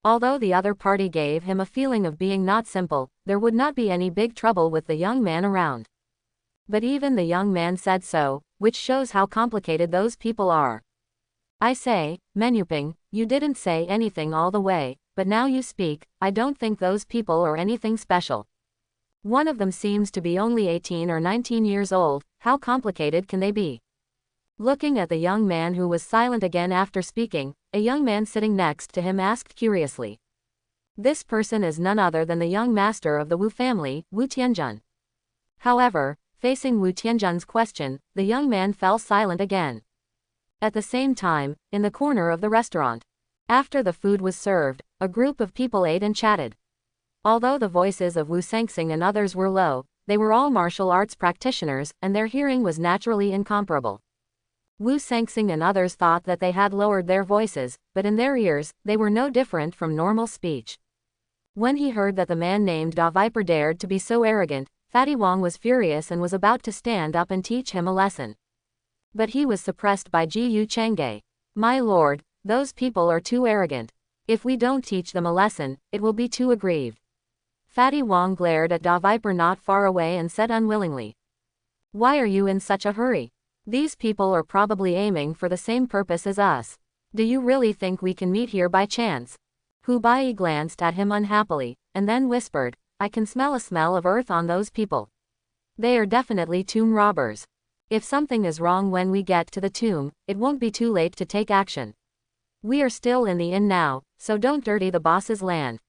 Although the other party gave him a feeling of being not simple, there would not be any big trouble with the young man around. But even the young man said so, which shows how complicated those people are. I say, Menuping, you didn't say anything all the way, but now you speak. I don't think those people are anything special. One of them seems to be only 18 or 19 years old, how complicated can they be? Looking at the young man who was silent again after speaking, a young man sitting next to him asked curiously. This person is none other than the young master of the Wu family, Wu Tianjun. However, facing Wu Tianjun's question, the young man fell silent again. At the same time, in the corner of the restaurant, after the food was served, a group of people ate and chatted. Although the voices of Wu Sangsing and others were low, they were all martial arts practitioners, and their hearing was naturally incomparable. Wu Sangsing and others thought that they had lowered their voices, but in their ears, they were no different from normal speech. When he heard that the man named Da Viper dared to be so arrogant, Fatty Wong was furious and was about to stand up and teach him a lesson. But he was suppressed by Ji Yu Changge. My lord, those people are too arrogant. If we don't teach them a lesson, it will be too aggrieved. Fatty Wong glared at Da Viper not far away and said unwillingly. Why are you in such a hurry? These people are probably aiming for the same purpose as us. Do you really think we can meet here by chance? Hu Bai glanced at him unhappily, and then whispered, I can smell a smell of earth on those people. They are definitely tomb robbers. If something is wrong when we get to the tomb, it won't be too late to take action. We are still in the inn now, so don't dirty the boss's land.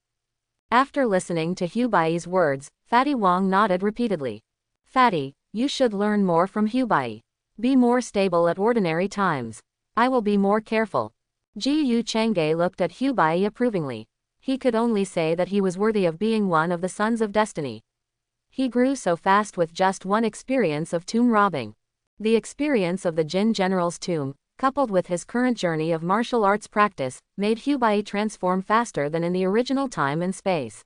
After listening to Hu Bai's words, Fatty Wong nodded repeatedly. Fatty, you should learn more from Hu Bai. Be more stable at ordinary times. I will be more careful. Ji Yu Changge looked at Hu Bai approvingly. He could only say that he was worthy of being one of the sons of destiny. He grew so fast with just one experience of tomb robbing. The experience of the Jin General's tomb, coupled with his current journey of martial arts practice, made Hu Bai transform faster than in the original time and space.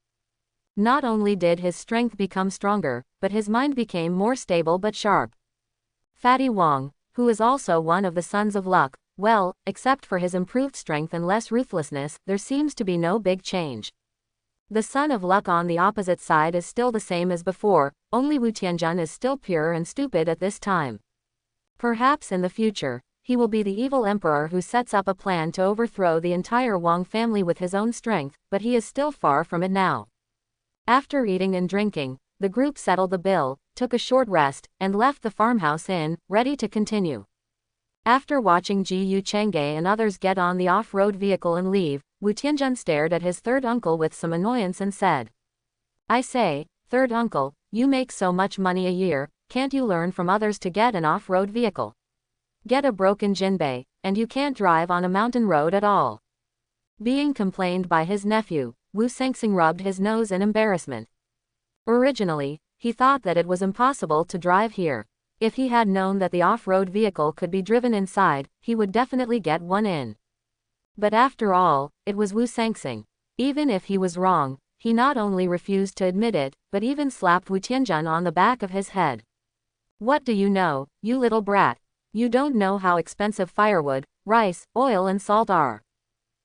Not only did his strength become stronger, but his mind became more stable but sharp. Fatty Wong, who is also one of the Sons of Luck, well, except for his improved strength and less ruthlessness, there seems to be no big change. The Son of Luck on the opposite side is still the same as before, only Wu Tianjun is still pure and stupid at this time. Perhaps in the future, he will be the evil emperor who sets up a plan to overthrow the entire Wang family with his own strength, but he is still far from it now. After eating and drinking, the group settled the bill, took a short rest, and left the farmhouse inn, ready to continue. After watching Ji Changge and others get on the off-road vehicle and leave, Wu Tianjun stared at his third uncle with some annoyance and said, "I say, third uncle, you make so much money a year, can't you learn from others to get an off-road vehicle? Get a broken jinbei, and you can't drive on a mountain road at all." Being complained by his nephew, Wu Sengxing rubbed his nose in embarrassment. Originally, he thought that it was impossible to drive here. If he had known that the off-road vehicle could be driven inside, he would definitely get one in. But after all, it was Wu Sengxing. Even if he was wrong, he not only refused to admit it, but even slapped Wu Tianjun on the back of his head. "What do you know, you little brat? You don't know how expensive firewood, rice, oil and salt are.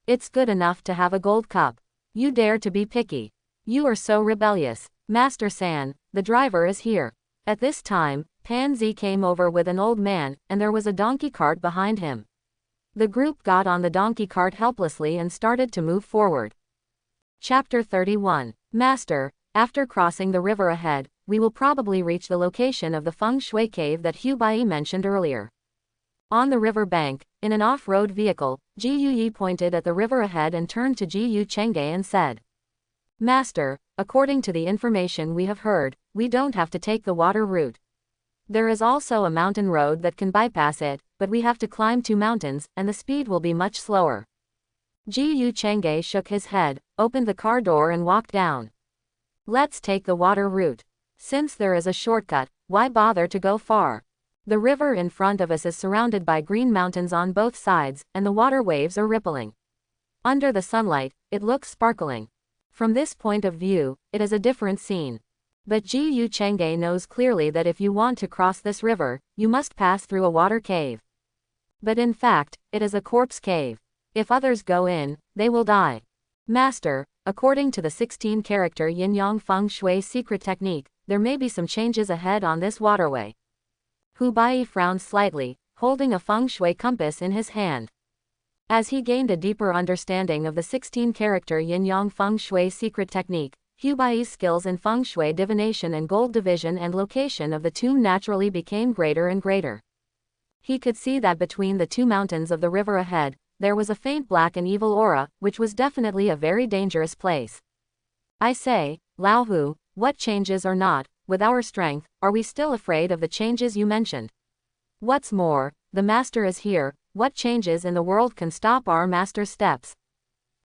It's good enough to have a gold cup. You dare to be picky. You are so rebellious. Master San, the driver is here." At this time, Pan Zi came over with an old man, and there was a donkey cart behind him. The group got on the donkey cart helplessly and started to move forward. Chapter 31. Master, after crossing the river ahead, we will probably reach the location of the Feng Shui cave that Hu Bai mentioned earlier. On the river bank, in an off-road vehicle, Ji Yuyi pointed at the river ahead and turned to Ji Changge and said, "Master, according to the information we have heard, we don't have to take the water route. There is also a mountain road that can bypass it, but we have to climb 2 mountains, and the speed will be much slower." Ji Changge shook his head, opened the car door and walked down. "Let's take the water route. Since there is a shortcut, why bother to go far? The river in front of us is surrounded by green mountains on both sides, and the water waves are rippling. Under the sunlight, it looks sparkling. From this point of view, it is a different scene. But Ji Changge knows clearly that if you want to cross this river, you must pass through a water cave. But in fact, it is a corpse cave. If others go in, they will die. Master, according to the 16-character Yin-Yang Feng Shui secret technique, there may be some changes ahead on this waterway." Hu Bai frowned slightly, holding a Feng Shui compass in his hand. As he gained a deeper understanding of the 16-character Yin-Yang Feng Shui secret technique, Hu Bai's skills in Feng Shui divination and gold division and location of the tomb naturally became greater and greater. He could see that between the 2 mountains of the river ahead, there was a faint black and evil aura, which was definitely a very dangerous place. "I say, Lao Hu, what changes or not, with our strength, are we still afraid of the changes you mentioned? What's more, the master is here, what changes in the world can stop our master's steps?"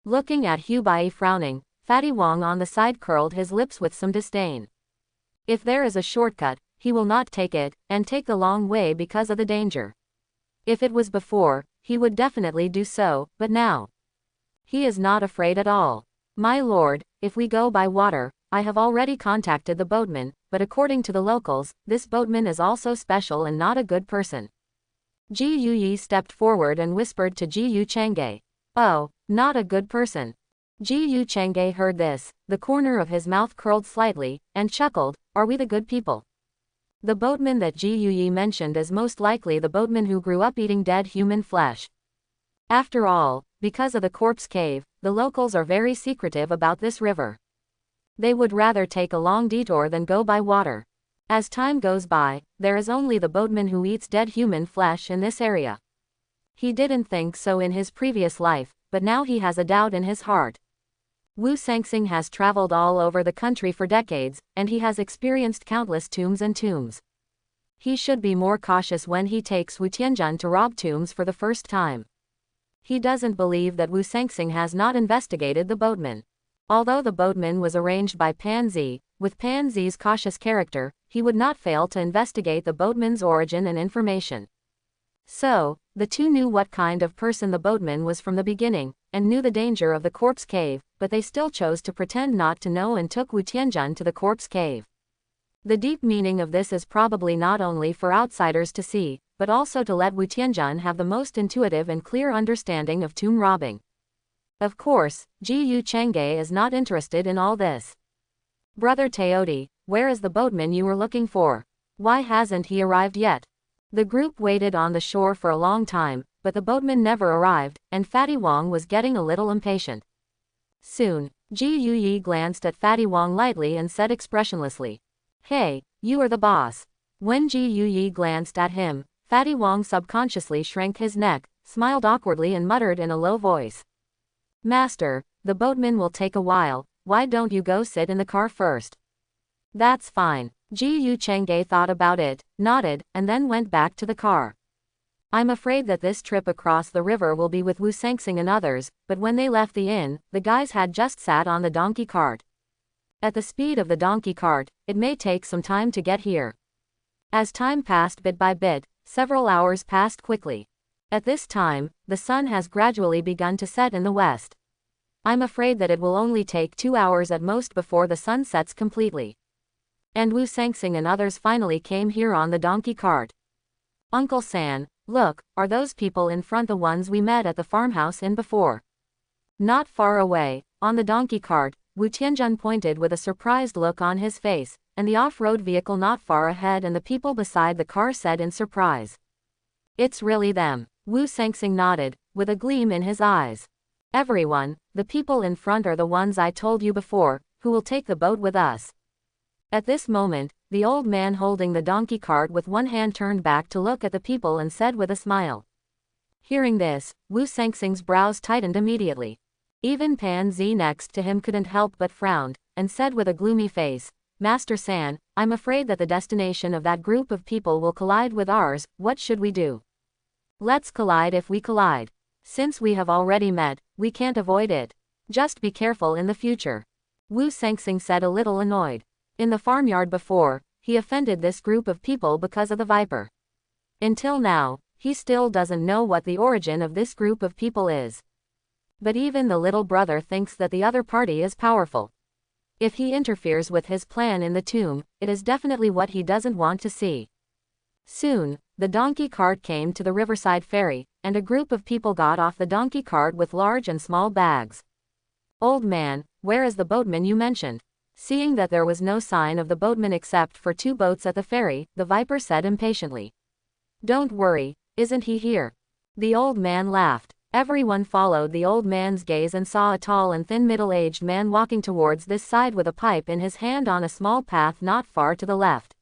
Looking at Hu Bai frowning, Fatty Wong on the side curled his lips with some disdain. If there is a shortcut, he will not take it, and take the long way because of the danger. If it was before, he would definitely do so, but now, he is not afraid at all. "My lord, if we go by water, I have already contacted the boatman, but according to the locals, this boatman is also special and not a good person." Ji Yuyi stepped forward and whispered to Ji Changge, "Oh, not a good person." Ji Changge heard this, the corner of his mouth curled slightly, and chuckled, "Are we the good people?" The boatman that Ji Yuyi mentioned is most likely the boatman who grew up eating dead human flesh. After all, because of the corpse cave, the locals are very secretive about this river. They would rather take a long detour than go by water. As time goes by, there is only the boatman who eats dead human flesh in this area. He didn't think so in his previous life, but now he has a doubt in his heart. Wu Sengxing has traveled all over the country for decades, and he has experienced countless tombs and tombs. He should be more cautious when he takes Wu Tianjun to rob tombs for the first time. He doesn't believe that Wu Sengxing has not investigated the boatman. Although the boatman was arranged by Pan Zi, with Pan Zi's cautious character, he would not fail to investigate the boatman's origin and information. So, the two knew what kind of person the boatman was from the beginning, and knew the danger of the corpse cave, but they still chose to pretend not to know and took Wu Tianjun to the corpse cave. The deep meaning of this is probably not only for outsiders to see, but also to let Wu Tianjun have the most intuitive and clear understanding of tomb robbing. Of course, Ji Changge is not interested in all this. "Brother Teodi, where is the boatman you were looking for? Why hasn't he arrived yet?" The group waited on the shore for a long time, but the boatman never arrived, and Fatty Wong was getting a little impatient. Soon, Ji Yuyi glanced at Fatty Wong lightly and said expressionlessly, Hey, you are the boss. When Ji Yi glanced at him, Fatty Wong subconsciously shrank his neck, smiled awkwardly and muttered in a low voice. Master, the boatman will take a while, why don't you go sit in the car first? That's fine. Ji Yu Chengge thought about it, nodded, and then went back to the car. I'm afraid that this trip across the river will be with Wu Sangsing and others, but when they left the inn, the guys had just sat on the donkey cart. At the speed of the donkey cart, it may take some time to get here. As time passed bit by bit, several hours passed quickly. At this time, the sun has gradually begun to set in the west. I'm afraid that it will only take 2 hours at most before the sun sets completely. And Wu Sangsing and others finally came here on the donkey cart. Uncle San, look, are those people in front the ones we met at the farmhouse in before? Not far away, on the donkey cart, Wu Tianjun pointed with a surprised look on his face, and the off-road vehicle not far ahead and the people beside the car said in surprise. It's really them. Wu Sangsing nodded, with a gleam in his eyes. Everyone, the people in front are the ones I told you before, who will take the boat with us. At this moment, the old man holding the donkey cart with one hand turned back to look at the people and said with a smile. Hearing this, Wu Sangsing's brows tightened immediately. Even Pan Zi next to him couldn't help but frown, and said with a gloomy face, Master San, I'm afraid that the destination of that group of people will collide with ours, what should we do? Let's collide if we collide. Since we have already met, we can't avoid it. Just be careful in the future. Wu Sangsing said a little annoyed. In the farmyard before, he offended this group of people because of the viper. Until now, he still doesn't know what the origin of this group of people is. But even the little brother thinks that the other party is powerful. If he interferes with his plan in the tomb, it is definitely what he doesn't want to see. Soon, the donkey cart came to the riverside ferry, and a group of people got off the donkey cart with large and small bags. Old man, where is the boatman you mentioned? Seeing that there was no sign of the boatman except for 2 boats at the ferry, the viper said impatiently. Don't worry, isn't he here? The old man laughed. Everyone followed the old man's gaze and saw a tall and thin middle-aged man walking towards this side with a pipe in his hand on a small path not far to the left.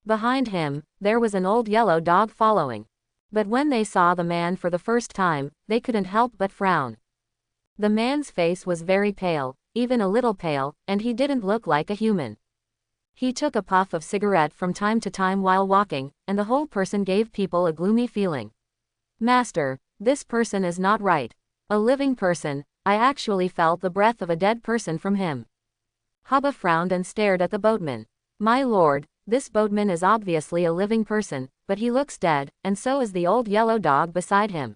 Behind him, there was an old yellow dog following. But when they saw the man for the first time, they couldn't help but frown. The man's face was very pale, even a little pale, and he didn't look like a human. He took a puff of cigarette from time to time while walking, and the whole person gave people a gloomy feeling. Master, this person is not right. A living person, I actually felt the breath of a dead person from him. Hubba frowned and stared at the boatman. My lord, this boatman is obviously a living person, but he looks dead, and so is the old yellow dog beside him.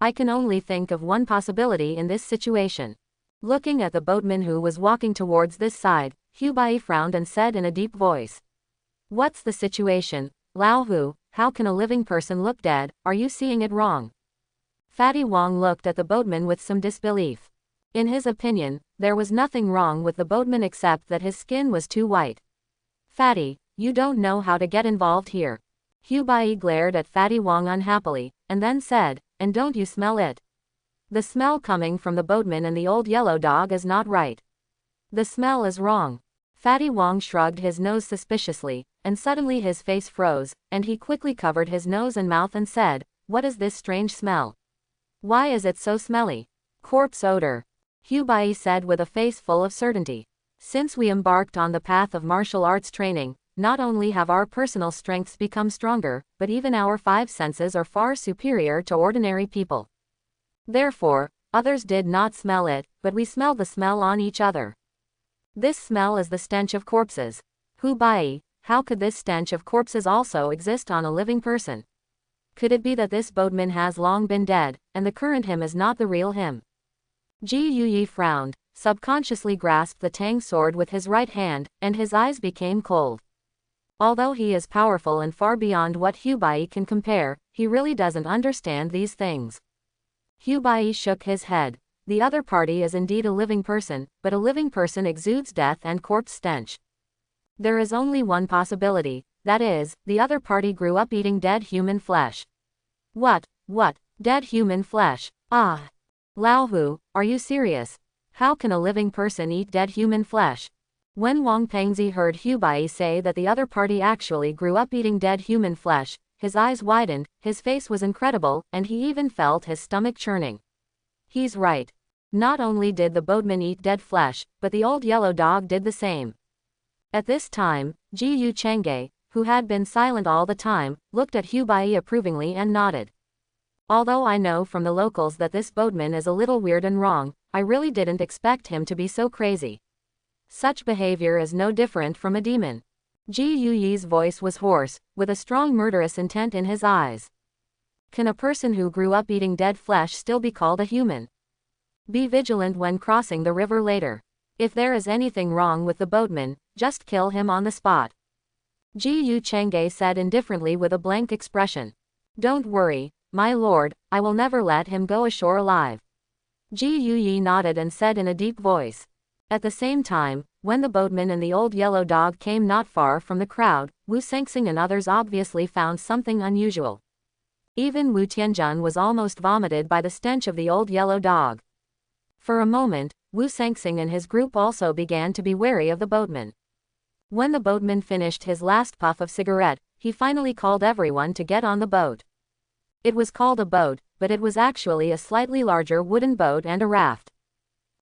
I can only think of one possibility in this situation. Looking at the boatman who was walking towards this side, Hu Bai frowned and said in a deep voice. What's the situation, Lao Hu? How can a living person look dead? Are you seeing it wrong? Fatty Wong looked at the boatman with some disbelief. In his opinion, there was nothing wrong with the boatman except that his skin was too white. Fatty, you don't know how to get involved here. Hu Bai glared at Fatty Wong unhappily, and then said, and don't you smell it? The smell coming from the boatman and the old yellow dog is not right. The smell is wrong. Fatty Wong shrugged his nose suspiciously, and suddenly his face froze, and he quickly covered his nose and mouth and said, what is this strange smell? Why is it so smelly? Corpse odor. Hu Bai said with a face full of certainty. Since we embarked on the path of martial arts training, not only have our personal strengths become stronger, but even our 5 senses are far superior to ordinary people. Therefore, others did not smell it, but we smelled the smell on each other. This smell is the stench of corpses. Hu Bai, how could this stench of corpses also exist on a living person? Could it be that this boatman has long been dead, and the current him is not the real him? Ji Yuyi frowned, subconsciously grasped the Tang sword with his right hand, and his eyes became cold. Although he is powerful and far beyond what Hu Bai can compare, he really doesn't understand these things. Hu Bai shook his head. The other party is indeed a living person, but a living person exudes death and corpse stench. There is only one possibility, that is, the other party grew up eating dead human flesh. What? Dead human flesh? Ah! Lao Hu, are you serious? How can a living person eat dead human flesh? When Wang Pengzi heard Hubei say that the other party actually grew up eating dead human flesh, his eyes widened, his face was incredible, and he even felt his stomach churning. He's right. Not only did the boatman eat dead flesh, but the old yellow dog did the same. At this time, Ji Yu Chengge, who had been silent all the time, looked at Hubei approvingly and nodded. Although I know from the locals that this boatman is a little weird and wrong, I really didn't expect him to be so crazy. Such behavior is no different from a demon. Ji Yuyi's voice was hoarse, with a strong murderous intent in his eyes. Can a person who grew up eating dead flesh still be called a human? Be vigilant when crossing the river later. If there is anything wrong with the boatman, just kill him on the spot. Ji Yu Chengge said indifferently with a blank expression. Don't worry, my lord, I will never let him go ashore alive. Ji Yuyi nodded and said in a deep voice. At the same time, when the boatman and the old yellow dog came not far from the crowd, Wu Sengxing and others obviously found something unusual. Even Wu Tianjun was almost vomited by the stench of the old yellow dog. For a moment, Wu Sengxing and his group also began to be wary of the boatman. When the boatman finished his last puff of cigarette, he finally called everyone to get on the boat. It was called a boat, but it was actually a slightly larger wooden boat and a raft.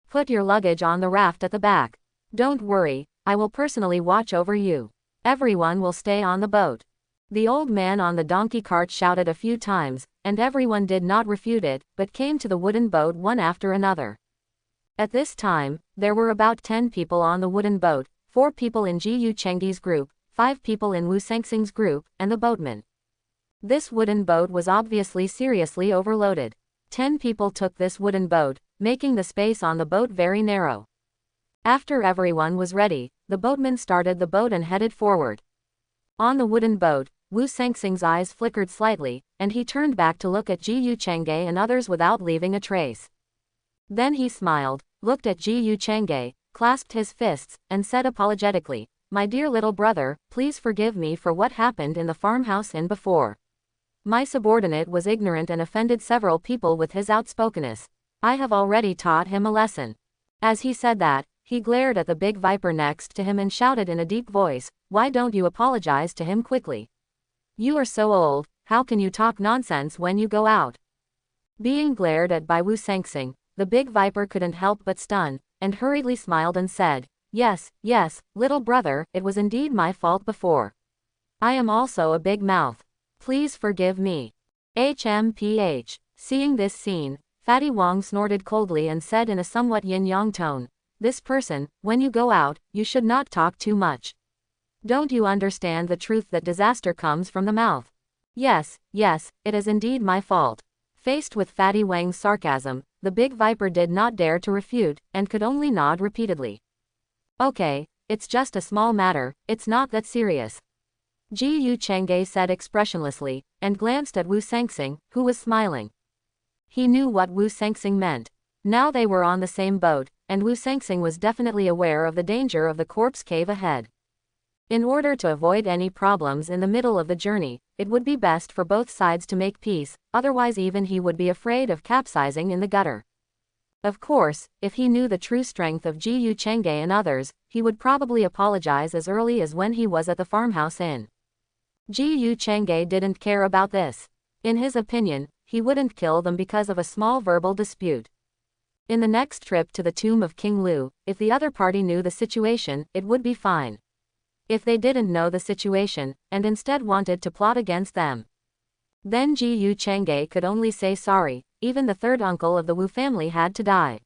Put your luggage on the raft at the back. Don't worry, I will personally watch over you. Everyone will stay on the boat. The old man on the donkey cart shouted a few times, and everyone did not refute it, but came to the wooden boat one after another. At this time, there were about 10 people on the wooden boat, 4 people in Ji Yu Chengge's group, 5 people in Wu Sengxing's group, and the boatman. This wooden boat was obviously seriously overloaded. 10 people took this wooden boat, making the space on the boat very narrow. After everyone was ready, the boatman started the boat and headed forward. On the wooden boat, Wu Sengxing's eyes flickered slightly, and he turned back to look at Ji Yu Chengge and others without leaving a trace. Then he smiled, looked at Ji Yu Chengge, clasped his fists, and said apologetically, "My dear little brother, please forgive me for what happened in the farmhouse inn before. My subordinate was ignorant and offended several people with his outspokenness. I have already taught him a lesson." As he said that, he glared at the big viper next to him and shouted in a deep voice, "Why don't you apologize to him quickly? You are so old, how can you talk nonsense when you go out?" Being glared at by Wu Sengxing, the big viper couldn't help but stun, and hurriedly smiled and said, Yes, little brother, it was indeed my fault before. I am also a big mouth. Please forgive me. HMPH. Seeing this scene, Fatty Wang snorted coldly and said in a somewhat yin-yang tone, "This person, when you go out, you should not talk too much. Don't you understand the truth that disaster comes from the mouth?" Yes, it is indeed my fault." Faced with Fatty Wang's sarcasm, the big viper did not dare to refute, and could only nod repeatedly. "Okay, it's just a small matter, it's not that serious," Ji Yu Chengge said expressionlessly, and glanced at Wu Sengxing, who was smiling. He knew what Wu Sengxing meant. Now they were on the same boat, and Wu Sengxing was definitely aware of the danger of the corpse cave ahead. In order to avoid any problems in the middle of the journey, it would be best for both sides to make peace, otherwise even he would be afraid of capsizing in the gutter. Of course, if he knew the true strength of Ji Yu Chengge and others, he would probably apologize as early as when he was at the farmhouse inn. Ji Yu Chengge didn't care about this. In his opinion, he wouldn't kill them because of a small verbal dispute. In the next trip to the tomb of King Lu, if the other party knew the situation, it would be fine. If they didn't know the situation, and instead wanted to plot against them, then Ji Yu Chengge could only say sorry. Even the third uncle of the Wu family had to die.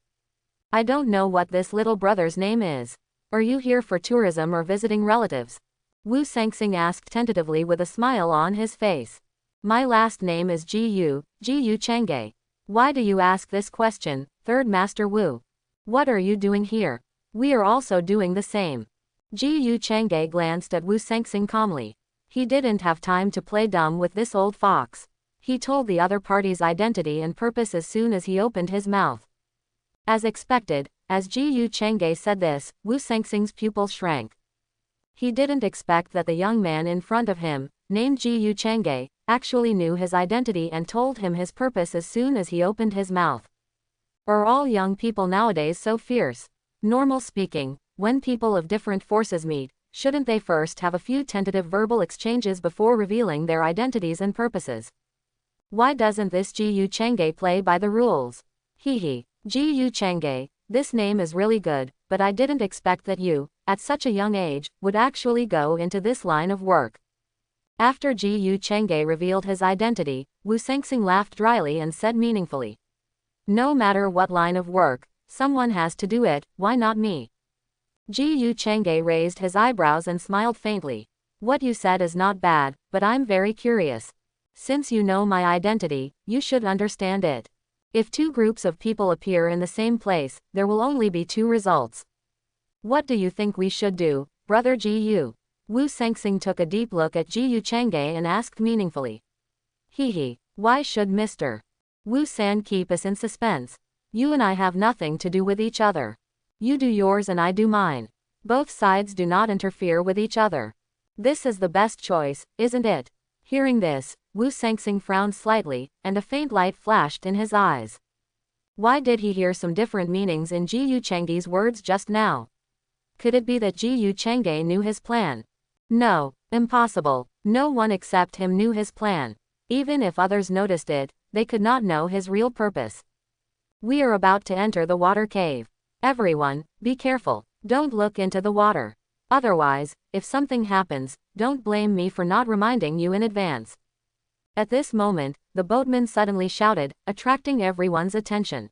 "I don't know what this little brother's name is. Are you here for tourism or visiting relatives?" Wu Sengxing asked tentatively with a smile on his face. "My last name is Ji Yu Chengge. Why do you ask this question, Third Master Wu? What are you doing here? We are also doing the same." Ji Yu Chengge glanced at Wu Sengxing calmly. He didn't have time to play dumb with this old fox. He told the other party's identity and purpose as soon as he opened his mouth. As expected, as Ji Yu Chengge said this, Wu Sengxing's pupils shrank. He didn't expect that the young man in front of him, named Ji Yu Chengge, actually knew his identity and told him his purpose as soon as he opened his mouth. Are all young people nowadays so fierce? Normal speaking, when people of different forces meet, shouldn't they first have a few tentative verbal exchanges before revealing their identities and purposes? Why doesn't this Gu Chang'e play by the rules? Hehe. Gu Chang'e, this name is really good, but I didn't expect that you, at such a young age, would actually go into this line of work. After Gu Chang'e revealed his identity, Wu Sengxing laughed dryly and said meaningfully, "No matter what line of work, someone has to do it, why not me?" Gu Chang'e raised his eyebrows and smiled faintly. "What you said is not bad, but I'm very curious. Since you know my identity, you should understand it. If two groups of people appear in the same place, there will only be two results. What do you think we should do, brother Gu?" Wu Sengxing took a deep look at Gu Chang'e and asked meaningfully. Hehe. Why should Mr. Wu San keep us in suspense? You and I have nothing to do with each other. You do yours and I do mine. Both sides do not interfere with each other. This is the best choice, isn't it? Hearing this, Wu Sengxing frowned slightly, and a faint light flashed in his eyes. Why did he hear some different meanings in Gu Chang'e's words just now? Could it be that Gu Chang'e knew his plan? No, impossible. No one except him knew his plan. Even if others noticed it, they could not know his real purpose. We are about to enter the water cave. Everyone, be careful. Don't look into the water. Otherwise, if something happens, don't blame me for not reminding you in advance. At this moment, the boatman suddenly shouted, attracting everyone's attention.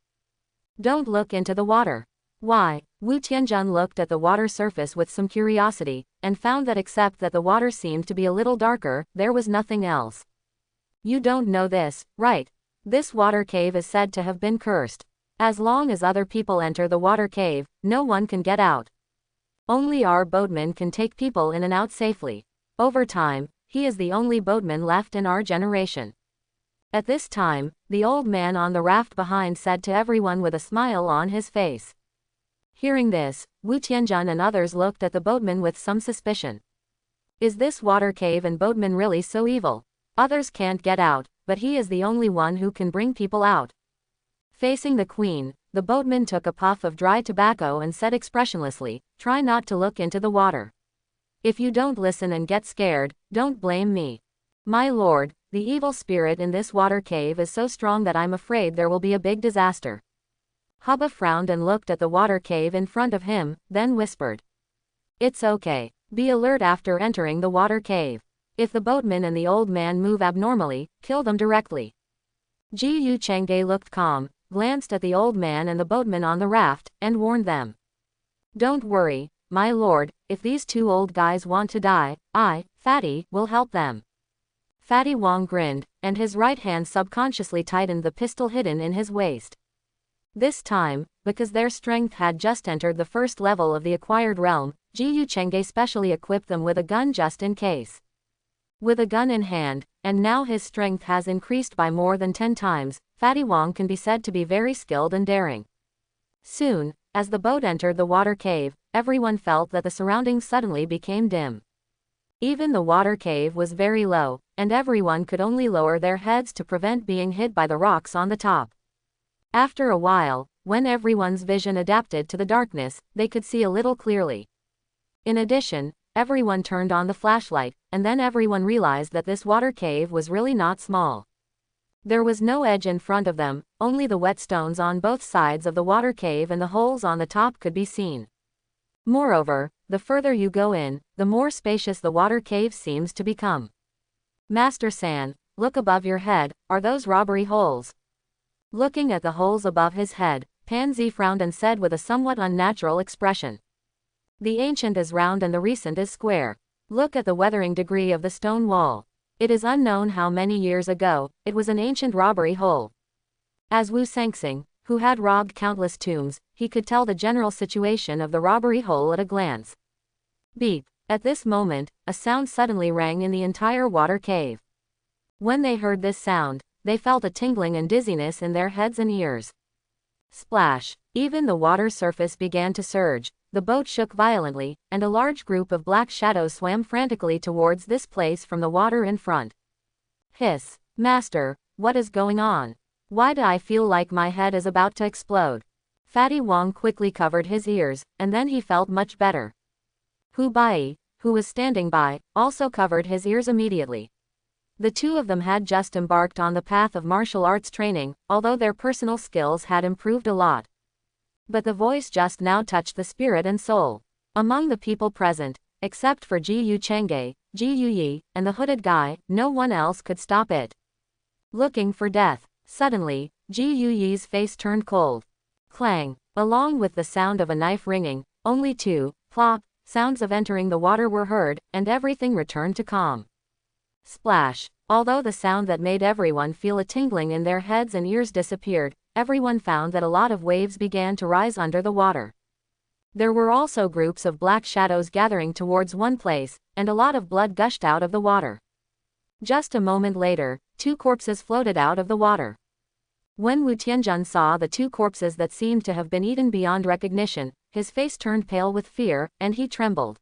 Don't look into the water. Why? Wu Tianjun looked at the water surface with some curiosity, and found that except that the water seemed to be a little darker, there was nothing else. You don't know this, right? This water cave is said to have been cursed. As long as other people enter the water cave, no one can get out. Only our boatman can take people in and out safely. Over time, he is the only boatman left in our generation. At this time, the old man on the raft behind said to everyone with a smile on his face. Hearing this, Wu Tianjun and others looked at the boatman with some suspicion. Is this water cave and boatman really so evil? Others can't get out, but he is the only one who can bring people out. Facing the queen, the boatman took a puff of dry tobacco and said expressionlessly, try not to look into the water. If you don't listen and get scared, don't blame me. My lord, the evil spirit in this water cave is so strong that I'm afraid there will be a big disaster. Hubba frowned and looked at the water cave in front of him, then whispered. It's okay. Be alert after entering the water cave. If the boatman and the old man move abnormally, kill them directly. Gu Chang'e looked calm, glanced at the old man and the boatman on the raft, and warned them. Don't worry, my lord, if these two old guys want to die, I, Fatty, will help them. Fatty Wong grinned, and his right hand subconsciously tightened the pistol hidden in his waist. This time, because their strength had just entered the first level of the acquired realm, Gu Chang'e specially equipped them with a gun just in case. With a gun in hand, and now his strength has increased by more than 10 times, Fatty Wong can be said to be very skilled and daring. Soon, as the boat entered the water cave, everyone felt that the surroundings suddenly became dim. Even the water cave was very low, and everyone could only lower their heads to prevent being hit by the rocks on the top. After a while, when everyone's vision adapted to the darkness, they could see a little clearly. In addition, everyone turned on the flashlight, and then everyone realized that this water cave was really not small. There was no edge in front of them, only the wet stones on both sides of the water cave and the holes on the top could be seen. Moreover, the further you go in, the more spacious the water cave seems to become. Master San, look above your head, are those robbery holes? Looking at the holes above his head, Pansy frowned and said with a somewhat unnatural expression. The ancient is round and the recent is square. Look at the weathering degree of the stone wall. It is unknown how many years ago, it was an ancient robbery hole. As Wu Sengxing, who had robbed countless tombs, he could tell the general situation of the robbery hole at a glance. Beep. At this moment, a sound suddenly rang in the entire water cave. When they heard this sound, they felt a tingling and dizziness in their heads and ears. Splash! Even the water surface began to surge, the boat shook violently, and a large group of black shadows swam frantically towards this place from the water in front. Hiss! Master, what is going on? Why do I feel like my head is about to explode? Fatty Wong quickly covered his ears, and then he felt much better. Hu Bai, who was standing by, also covered his ears immediately. The two of them had just embarked on the path of martial arts training, although their personal skills had improved a lot. But the voice just now touched the spirit and soul. Among the people present, except for Ji Yu Chang'e, Ji Yu Yi, and the hooded guy, no one else could stop it. Looking for death. Suddenly, Ji Yu Yi's face turned cold. Clang. Along with the sound of a knife ringing, only two, plop, sounds of entering the water were heard, and everything returned to calm. Splash. Although the sound that made everyone feel a tingling in their heads and ears disappeared, everyone found that a lot of waves began to rise under the water. There were also groups of black shadows gathering towards one place, and a lot of blood gushed out of the water. Just a moment later, two corpses floated out of the water. When Wu Tianjun saw the two corpses that seemed to have been eaten beyond recognition, his face turned pale with fear, and he trembled.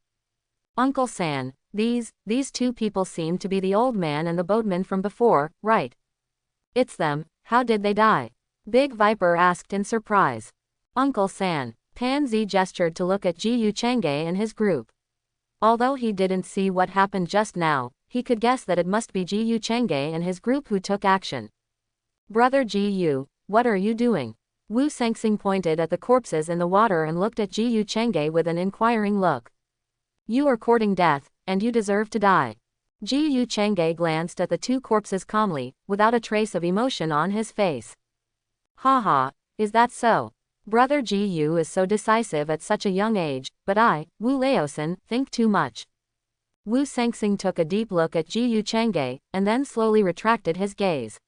Uncle San, these two people seem to be the old man and the boatman from before, right? It's them. How did they die? Big Viper asked in surprise. Uncle San. Pan Zi gestured to look at Ji Yu Chang'e and his group. Although he didn't see what happened just now, he could guess that it must be Ji Yu Chang'e and his group who took action. Brother Ji Yu, what are you doing? Wu Sengxing pointed at the corpses in the water and looked at Ji Yu Chang'e with an inquiring look. You are courting death, and you deserve to die. Ji Yu Chang'e glanced at the two corpses calmly, without a trace of emotion on his face. Ha, is that so? Brother Ji Yu is so decisive at such a young age, but I, Wu Laosan, think too much. Wu Sengxing took a deep look at Ji Yu Chang'e, and then slowly retracted his gaze.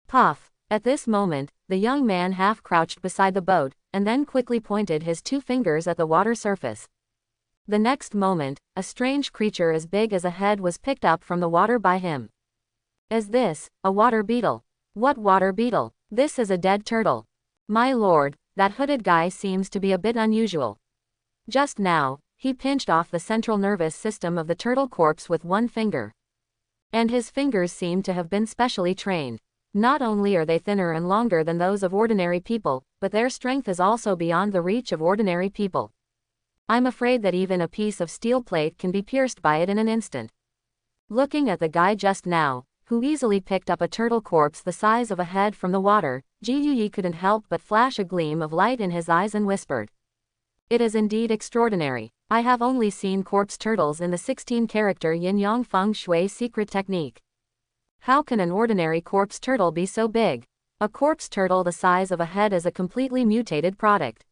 Puff. At this moment, the young man half crouched beside the boat, and then quickly pointed his two fingers at the water surface. The next moment, a strange creature as big as a head was picked up from the water by him. Is this a water beetle? What water beetle? This is a dead turtle. My lord, that hooded guy seems to be a bit unusual. Just now, he pinched off the central nervous system of the turtle corpse with one finger. And his fingers seem to have been specially trained. Not only are they thinner and longer than those of ordinary people, but their strength is also beyond the reach of ordinary people. I'm afraid that even a piece of steel plate can be pierced by it in an instant. Looking at the guy just now, who easily picked up a turtle corpse the size of a head from the water, Ji Yuyi couldn't help but flash a gleam of light in his eyes and whispered. It is indeed extraordinary. I have only seen corpse turtles in the 16-character Yin-Yang Feng Shui secret technique. How can an ordinary corpse turtle be so big? A corpse turtle the size of a head is a completely mutated product.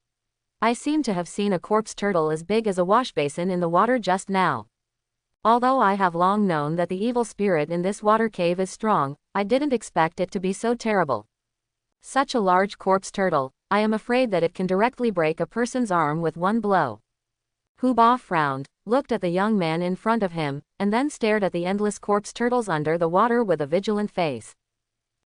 I seem to have seen a corpse turtle as big as a washbasin in the water just now. Although I have long known that the evil spirit in this water cave is strong, I didn't expect it to be so terrible. Such a large corpse turtle, I am afraid that it can directly break a person's arm with one blow. Hu Ba frowned, looked at the young man in front of him, and then stared at the endless corpse turtles under the water with a vigilant face.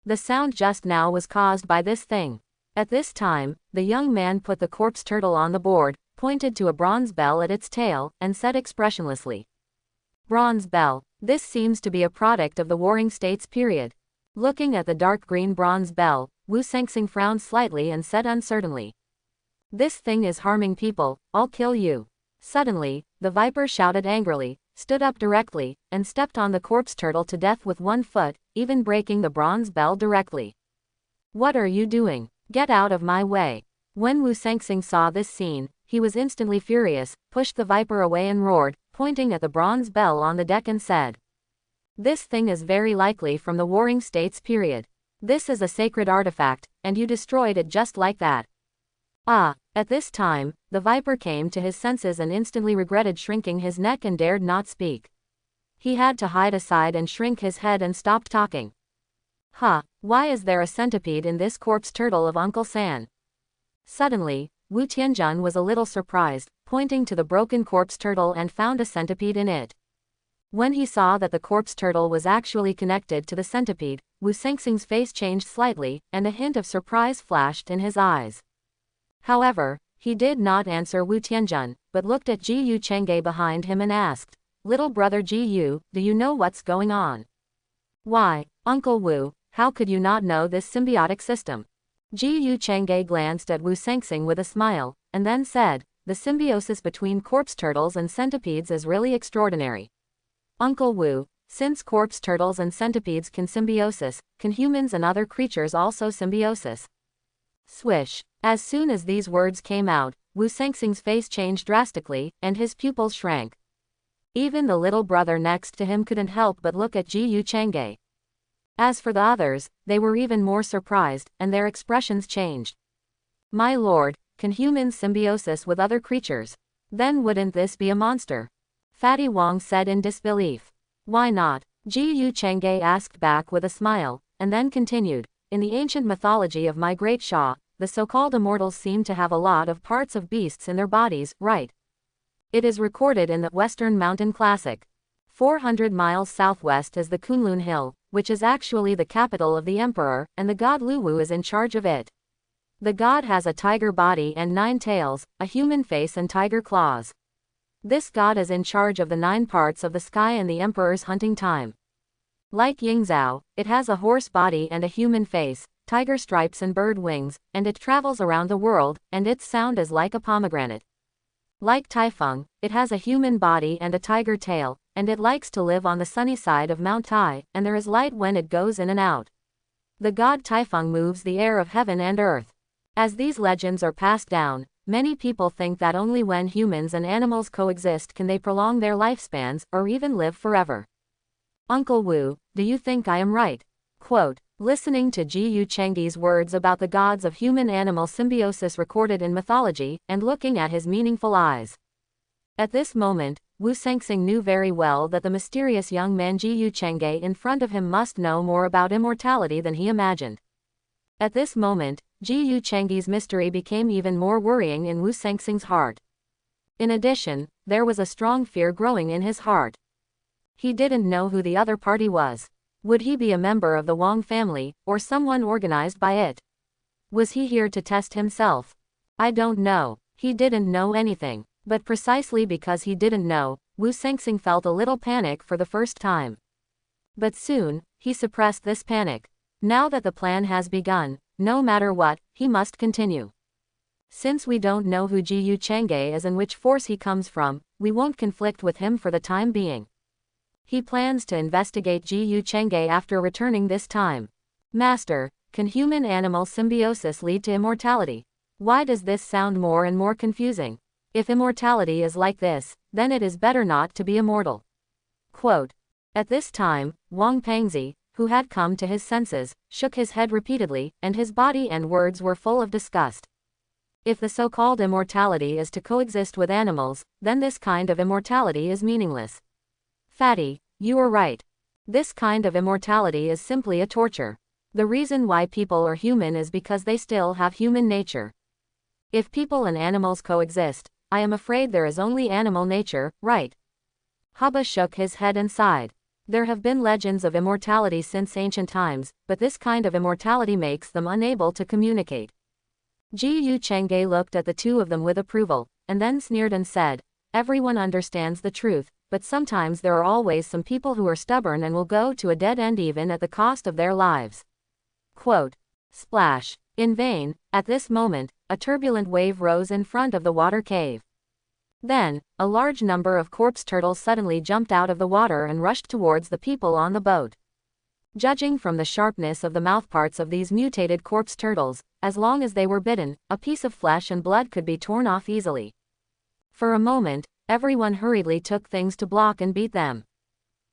The sound just now was caused by this thing. At this time, the young man put the corpse turtle on the board, pointed to a bronze bell at its tail, and said expressionlessly. Bronze bell. This seems to be a product of the Warring States period. Looking at the dark green bronze bell, Wu Sengxing frowned slightly and said uncertainly. This thing is harming people, I'll kill you. Suddenly, the viper shouted angrily, stood up directly, and stepped on the corpse turtle to death with one foot, even breaking the bronze bell directly. What are you doing? Get out of my way. When Wu Sengxing saw this scene, he was instantly furious, pushed the viper away and roared, pointing at the bronze bell on the deck and said. This thing is very likely from the Warring States period. This is a sacred artifact, and you destroyed it just like that. Ah, at this time, the viper came to his senses and instantly regretted shrinking his neck and dared not speak. He had to hide aside and shrink his head and stopped talking. Why is there a centipede in this corpse turtle of Uncle San? Suddenly, Wu Tianjun was a little surprised, pointing to the broken corpse turtle and found a centipede in it. When he saw that the corpse turtle was actually connected to the centipede, Wu Sengxing's face changed slightly, and a hint of surprise flashed in his eyes. However, he did not answer Wu Tianjun, but looked at Ji Yu Chang'e behind him and asked, Little brother Ji Yu, do you know what's going on? Why, Uncle Wu, how could you not know this symbiotic system? Ji Chang'e glanced at Wu Sengsing with a smile, and then said, "The symbiosis between corpse turtles and centipedes is really extraordinary. Uncle Wu, since corpse turtles and centipedes can symbiosis, can humans and other creatures also symbiosis?" Swish. As soon as these words came out, Wu Sengsing's face changed drastically, and his pupils shrank. Even the little brother next to him couldn't help but look at Ji Chang'e. As for the others, they were even more surprised, and their expressions changed. "My lord, can humans symbiosis with other creatures? Then wouldn't this be a monster?" Fatty Wong said in disbelief. "Why not?" Ji Chang'e asked back with a smile, and then continued, "In the ancient mythology of my great Shah, the so-called immortals seem to have a lot of parts of beasts in their bodies, right? It is recorded in the Western Mountain Classic. 400 miles southwest is the Kunlun Hill, which is actually the capital of the emperor, and the god Luwu is in charge of it. The god has a tiger body and 9 tails, a human face and tiger claws. This god is in charge of the 9 parts of the sky and the emperor's hunting time. Like Yingzhou, it has a horse body and a human face, tiger stripes and bird wings, and it travels around the world, and its sound is like a pomegranate. Like Taifeng, it has a human body and a tiger tail, and it likes to live on the sunny side of Mount Tai, and there is light when it goes in and out. The god Taifeng moves the air of heaven and earth. As these legends are passed down, many people think that only when humans and animals coexist can they prolong their lifespans, or even live forever. Uncle Wu, do you think I am right? Quote, listening to Ji Chang'e's words about the gods of human-animal symbiosis recorded in mythology, and looking at his meaningful eyes. At this moment, Wu Sengsing knew very well that the mysterious young man Ji Chang'e in front of him must know more about immortality than he imagined. At this moment, Ji Chang'e's mystery became even more worrying in Wu Sengsing's heart. In addition, there was a strong fear growing in his heart. He didn't know who the other party was. Would he be a member of the Wang family, or someone organized by it? Was he here to test himself? I don't know. He didn't know anything. But precisely because he didn't know, Wu Sengsing felt a little panic for the first time. But soon, he suppressed this panic. Now that the plan has begun, no matter what, he must continue. Since we don't know who Ji Chang'e is and which force he comes from, we won't conflict with him for the time being. He plans to investigate Ji Chang'e after returning this time. Master, can human-animal symbiosis lead to immortality? Why does this sound more and more confusing? If immortality is like this, then it is better not to be immortal. Quote. At this time, Wang Pengzi, who had come to his senses, shook his head repeatedly, and his body and words were full of disgust. If the so-called immortality is to coexist with animals, then this kind of immortality is meaningless. Fatty, you are right. This kind of immortality is simply a torture. The reason why people are human is because they still have human nature. If people and animals coexist, I am afraid there is only animal nature, right? Hubba shook his head and sighed. There have been legends of immortality since ancient times, but this kind of immortality makes them unable to communicate. Ji Chang'e looked at the two of them with approval, and then sneered and said, everyone understands the truth, but sometimes there are always some people who are stubborn and will go to a dead end even at the cost of their lives. Quote. Splash. In vain, at this moment, a turbulent wave rose in front of the water cave. Then, a large number of corpse turtles suddenly jumped out of the water and rushed towards the people on the boat. Judging from the sharpness of the mouthparts of these mutated corpse turtles, as long as they were bitten, a piece of flesh and blood could be torn off easily. For a moment, everyone hurriedly took things to block and beat them.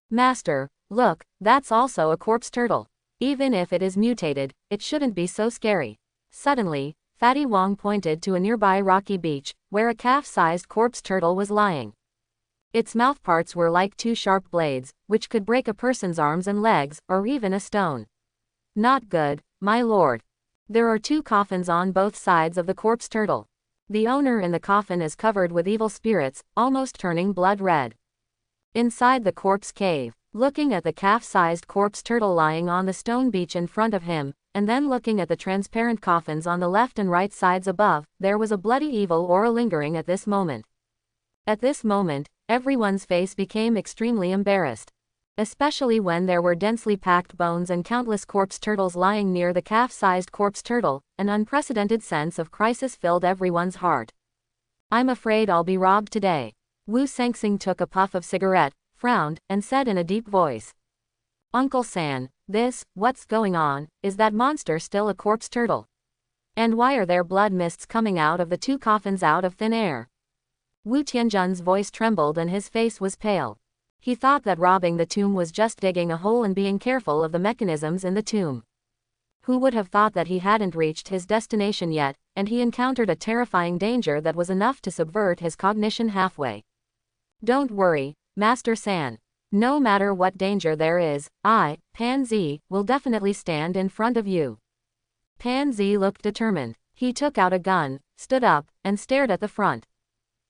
Master, look, that's also a corpse turtle. Even if it is mutated, it shouldn't be so scary. Suddenly, Fatty Wong pointed to a nearby rocky beach, where a calf-sized corpse turtle was lying. Its mouthparts were like 2 sharp blades, which could break a person's arms and legs, or even a stone. Not good, my lord. There are 2 coffins on both sides of the corpse turtle. The owner in the coffin is covered with evil spirits, almost turning blood red. Inside the corpse cave, looking at the calf-sized corpse turtle lying on the stone beach in front of him, and then looking at the transparent coffins on the left and right sides above, there was a bloody evil aura lingering at this moment. At this moment, everyone's face became extremely embarrassed. especially when there were densely packed bones and countless corpse turtles lying near the calf-sized corpse turtle. An unprecedented sense of crisis filled everyone's heart. I'm afraid I'll be robbed today. Wu Sengxing took a puff of cigarette, frowned, and said in a deep voice. Uncle San, what's going on? Is that monster still a corpse turtle? And why are there blood mists coming out of the two coffins out of thin air? Wu Tianjun's voice trembled and his face was pale. He thought that robbing the tomb was just digging a hole and being careful of the mechanisms in the tomb. Who would have thought that he hadn't reached his destination yet, and he encountered a terrifying danger that was enough to subvert his cognition halfway. Don't worry, Master San. No matter what danger there is, I, Pan Zi, will definitely stand in front of you. Pan Zi looked determined. He took out a gun, stood up, and stared at the front.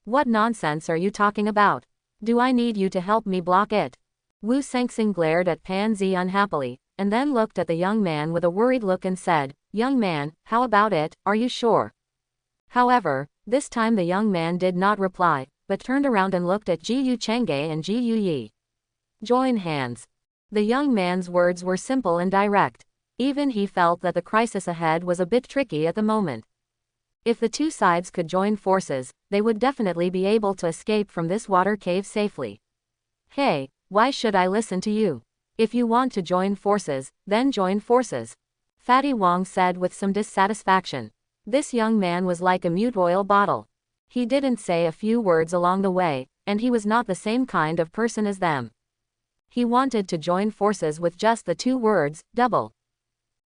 What nonsense are you talking about? Do I need you to help me block it? Wu Sengxing glared at Pan Zi unhappily, and then looked at the young man with a worried look and said, Young man, how about it, are you sure? However, this time the young man did not reply, but turned around and looked at Ji Yu Changge and Ji Yu Yi. Join hands. The young man's words were simple and direct. Even he felt that the crisis ahead was a bit tricky at the moment. If the two sides could join forces, they would definitely be able to escape from this water cave safely. Hey, why should I listen to you? If you want to join forces, then join forces. Fatty Wong said with some dissatisfaction. This young man was like a mute oil bottle. He didn't say a few words along the way, and he was not the same kind of person as them. He wanted to join forces with just the two words, double.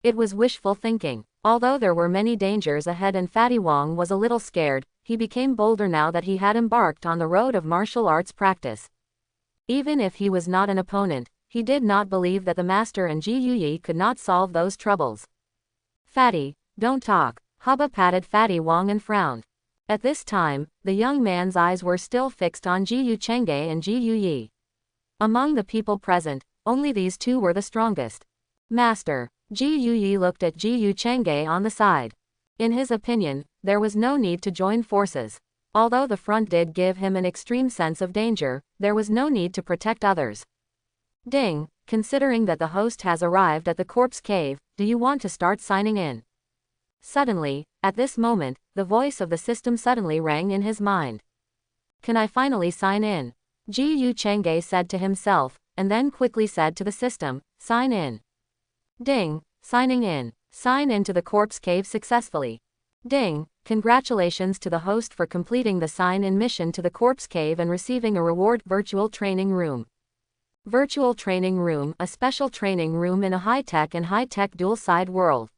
It was wishful thinking. Although there were many dangers ahead and Fatty Wong was a little scared, he became bolder now that he had embarked on the road of martial arts practice. Even if he was not an opponent, he did not believe that the master and Ji Yuyi could not solve those troubles. Fatty, don't talk. Hubba patted Fatty Wong and frowned. At this time, the young man's eyes were still fixed on Ji Yu Chengge and Ji Yuyi. Among the people present, only these two were the strongest. Master. Ji Yuyi looked at Ji Yu Chengge on the side. In his opinion, there was no need to join forces. Although the front did give him an extreme sense of danger, there was no need to protect others. Ding, considering that the host has arrived at the corpse cave, do you want to start signing in? Suddenly, at this moment, the voice of the system suddenly rang in his mind. Can I finally sign in? Ji Yu Chengge said to himself, and then quickly said to the system, sign in. Ding, signing in. Sign into the corpse cave successfully. Ding, congratulations to the host for completing the sign-in mission to the corpse cave and receiving a reward. Virtual training room. Virtual training room, a special training room in a high-tech and high-tech dual-side world.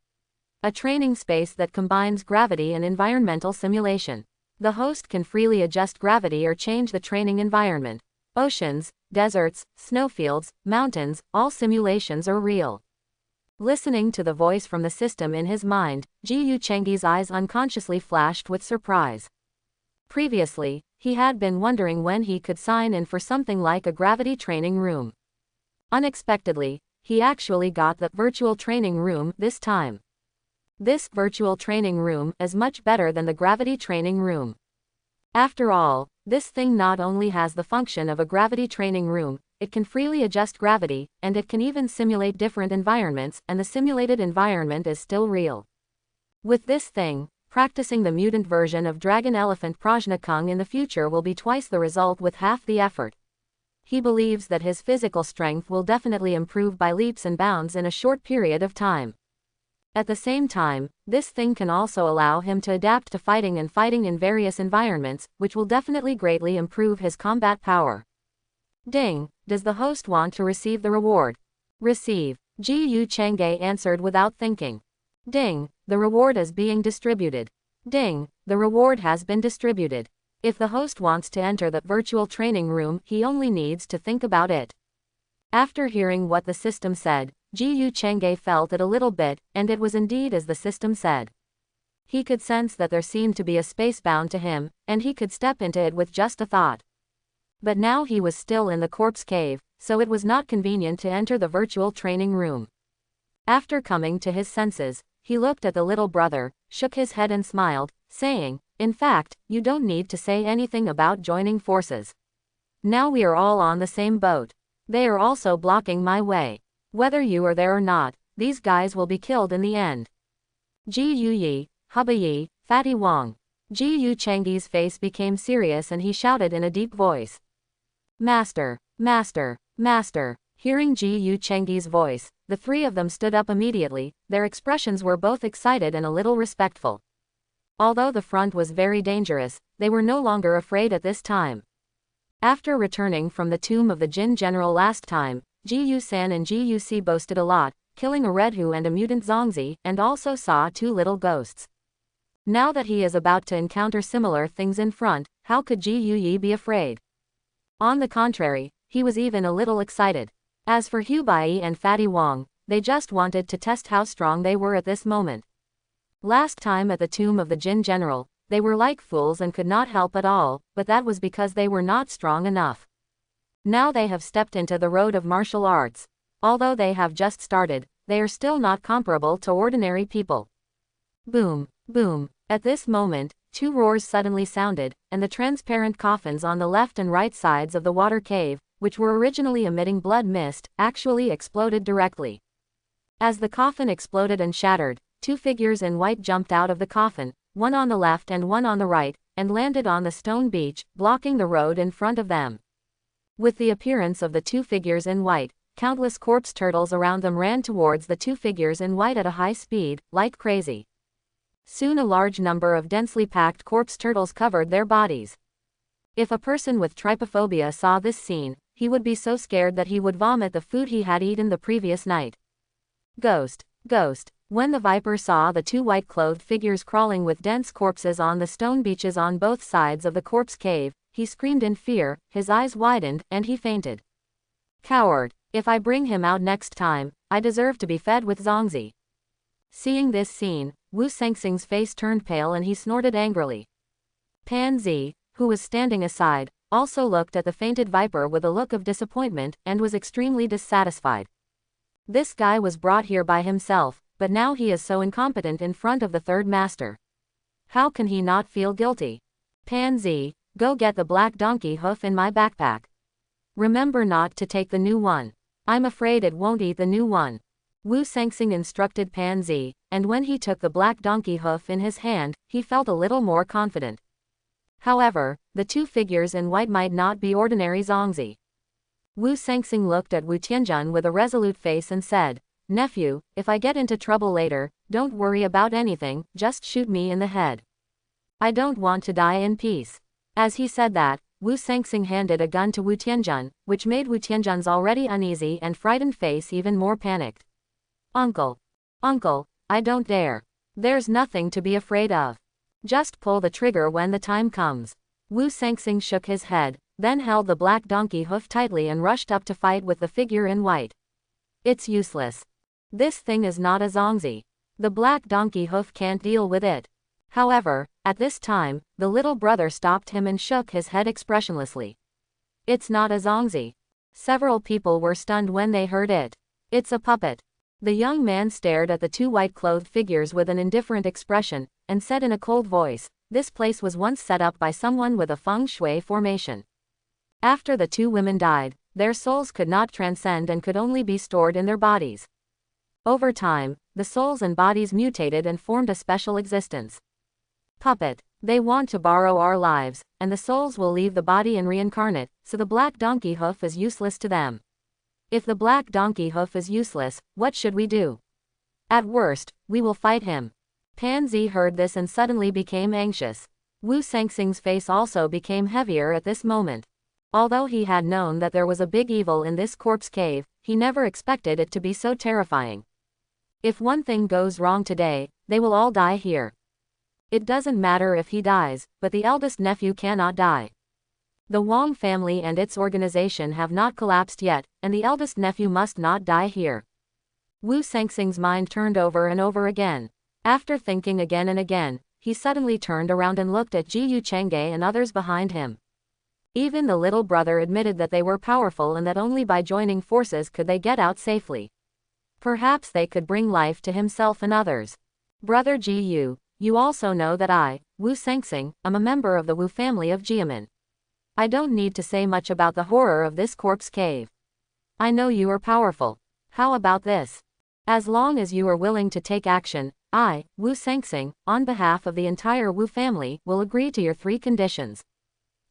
A training space that combines gravity and environmental simulation. The host can freely adjust gravity or change the training environment. Oceans, deserts, snowfields, mountains, all simulations are real. Listening to the voice from the system in his mind, Ji Yu Chengge's eyes unconsciously flashed with surprise. Previously, he had been wondering when he could sign in for something like a gravity training room. Unexpectedly, he actually got the virtual training room this time. This virtual training room is much better than the gravity training room. After all, this thing not only has the function of a gravity training room, it can freely adjust gravity, and it can even simulate different environments, and the simulated environment is still real. With this thing, practicing the mutant version of Dragon Elephant Prajna Kung in the future will be twice the result with half the effort. He believes that his physical strength will definitely improve by leaps and bounds in a short period of time. At the same time, this thing can also allow him to adapt to fighting in various environments, which will definitely greatly improve his combat power. Ding, does the host want to receive the reward? Receive. Ji Yu Chengge answered without thinking. Ding, the reward is being distributed. Ding, the reward has been distributed. If the host wants to enter the virtual training room, he only needs to think about it. After hearing what the system said, Ji Yu Chengge felt it a little bit, and it was indeed as the system said. He could sense that there seemed to be a space bound to him, and he could step into it with just a thought. But now he was still in the corpse cave, so it was not convenient to enter the virtual training room. After coming to his senses, he looked at the little brother, shook his head and smiled, saying, in fact, you don't need to say anything about joining forces. Now we are all on the same boat. They are also blocking my way. Whether you are there or not, these guys will be killed in the end. Ji Yu Yi, Hubba Yi, Fatty Wong. Ji Yu Chang's face became serious and he shouted in a deep voice. Master, Master, Master. Hearing Ji Yu Chang's voice, the three of them stood up immediately. Their expressions were both excited and a little respectful. Although the front was very dangerous, they were no longer afraid at this time. After returning from the tomb of the Jin general last time, Ji Yu San and Ji Yu Si boasted a lot, killing a Red Hu and a mutant Zongzi, and also saw 2 little ghosts. Now that he is about to encounter similar things in front, how could Ji Yu Yi be afraid? On the contrary, he was even a little excited. As for Hu Bai and Fatty Wong, they just wanted to test how strong they were at this moment. Last time at the tomb of the Jin general, they were like fools and could not help at all, but that was because they were not strong enough. Now they have stepped into the road of martial arts. Although they have just started, they are still not comparable to ordinary people. Boom, boom. At this moment, 2 roars suddenly sounded, and the transparent coffins on the left and right sides of the water cave, which were originally emitting blood mist, actually exploded directly. As the coffin exploded and shattered, 2 figures in white jumped out of the coffin, one on the left and one on the right, and landed on the stone beach, blocking the road in front of them. With the appearance of the 2 figures in white, countless corpse turtles around them ran towards the 2 figures in white at a high speed, like crazy. Soon a large number of densely packed corpse turtles covered their bodies. If a person with trypophobia saw this scene, he would be so scared that he would vomit the food he had eaten the previous night. Ghost, ghost. When the Viper saw the 2 white-clothed figures crawling with dense corpses on the stone beaches on both sides of the corpse cave, he screamed in fear, his eyes widened, and he fainted. Coward! If I bring him out next time, I deserve to be fed with Zongzi. Seeing this scene, Wu Sengxing's face turned pale and he snorted angrily. Pan Zi, who was standing aside, also looked at the fainted Viper with a look of disappointment and was extremely dissatisfied. This guy was brought here by himself, but now he is so incompetent in front of the 3rd master. How can he not feel guilty? Pan Zi, go get the black donkey hoof in my backpack. Remember not to take the new one. I'm afraid it won't eat the new one. Wu Sengxing instructed Pan Zi, and when he took the black donkey hoof in his hand, he felt a little more confident. However, the 2 figures in white might not be ordinary Zongzi. Wu Sengxing looked at Wu Tianjun with a resolute face and said, Nephew, if I get into trouble later, don't worry about anything, just shoot me in the head. I don't want to die in peace. As he said that, Wu Sengxing handed a gun to Wu Tianjun, which made Wu Tianjun's already uneasy and frightened face even more panicked. Uncle. Uncle, I don't dare. There's nothing to be afraid of. Just pull the trigger when the time comes. Wu Sengxing shook his head, then held the black donkey hoof tightly and rushed up to fight with the figure in white. It's useless. This thing is not a Zongzi. The black donkey hoof can't deal with it. However, at this time, the little brother stopped him and shook his head expressionlessly. It's not a Zongzi. Several people were stunned when they heard it. It's a puppet. The young man stared at the 2 white-clothed figures with an indifferent expression, and said in a cold voice, this place was once set up by someone with a feng shui formation. After the 2 women died, their souls could not transcend and could only be stored in their bodies. Over time, the souls and bodies mutated and formed a special existence. Puppet, they want to borrow our lives, and the souls will leave the body and reincarnate, so the black donkey hoof is useless to them. If the black donkey hoof is useless, what should we do? At worst, we will fight him. Pan Zi heard this and suddenly became anxious. Wu Sengxing's face also became heavier at this moment. Although he had known that there was a big evil in this corpse cave, he never expected it to be so terrifying. If one thing goes wrong today, they will all die here. It doesn't matter if he dies, but the eldest nephew cannot die. The Wang family and its organization have not collapsed yet, and the eldest nephew must not die here. Wu Sengxing's mind turned over and over again. After thinking again and again, he suddenly turned around and looked at Ji Yu Changge and others behind him. Even the little brother admitted that they were powerful and that only by joining forces could they get out safely. Perhaps they could bring life to himself and others. Brother Ji Yu, you also know that I, Wu Sengxing, am a member of the Wu family of Jiamen. I don't need to say much about the horror of this corpse cave. I know you are powerful. How about this? As long as you are willing to take action, I, Wu Sengsing, on behalf of the entire Wu family, will agree to your 3 conditions.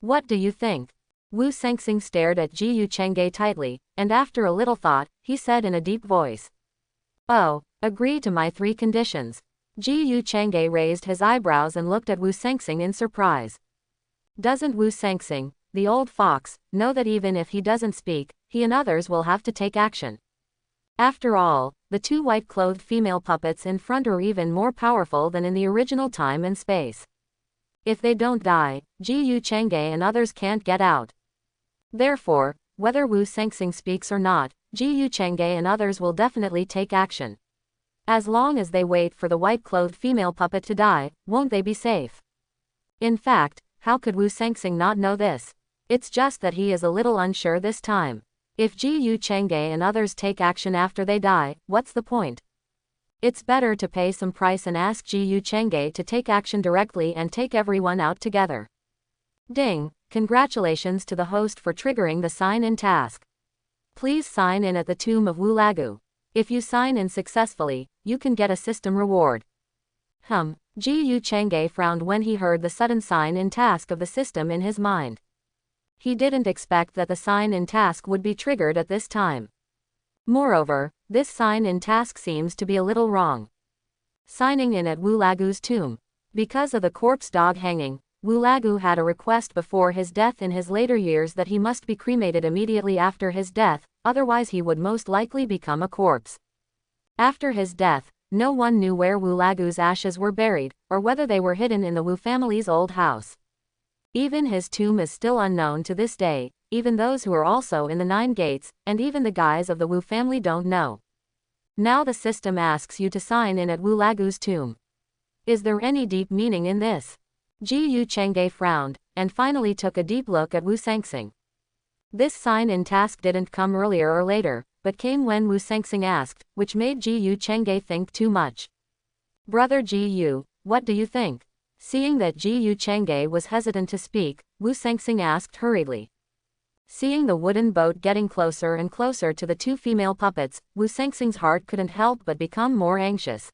What do you think? Wu Sengsing stared at Ji Yu Chengge tightly, and after a little thought, he said in a deep voice. Oh, agree to my 3 conditions. Ji Yu Chengge raised his eyebrows and looked at Wu Sengsing in surprise. Doesn't Wu Sengsing, the old fox, know that even if he doesn't speak, he and others will have to take action? After all, the 2 white-clothed female puppets in front are even more powerful than in the original time and space. If they don't die, Ji Yu Chengge and others can't get out. Therefore, whether Wu Sengsing speaks or not, Ji Yu Chengge and others will definitely take action. As long as they wait for the white-clothed female puppet to die, won't they be safe? In fact, how could Wu Sengsing not know this? It's just that he is a little unsure this time. If Ji Yu Chengge and others take action after they die, what's the point? It's better to pay some price and ask Ji Yu Chengge to take action directly and take everyone out together. Ding! Congratulations to the host for triggering the sign-in task. Please sign in at the tomb of Wu Lagu. If you sign in successfully, you can get a system reward. Ji Yu Chengge frowned when he heard the sudden sign-in task of the system in his mind. He didn't expect that the sign-in task would be triggered at this time. Moreover, this sign-in task seems to be a little wrong. Signing in at Wu Lagu's tomb. Because of the corpse dog hanging, Wu Lagu had a request before his death in his later years that he must be cremated immediately after his death, otherwise he would most likely become a corpse. After his death, no one knew where Wu Lagu's ashes were buried, or whether they were hidden in the Wu family's old house. Even his tomb is still unknown to this day, even those who are also in the 9 gates, and even the guys of the Wu family don't know. Now the system asks you to sign in at Wu Lagu's tomb. Is there any deep meaning in this? Ji Yu Chengge frowned, and finally took a deep look at Wu Sengsing. This sign-in task didn't come earlier or later, but came when Wu Sengsing asked, which made Ji Yu Chengge think too much. Brother Ji Yu, what do you think? Seeing that Ji Yu Chengge was hesitant to speak, Wu Sengsing asked hurriedly. Seeing the wooden boat getting closer and closer to the 2 female puppets, Wu Sengsing's heart couldn't help but become more anxious.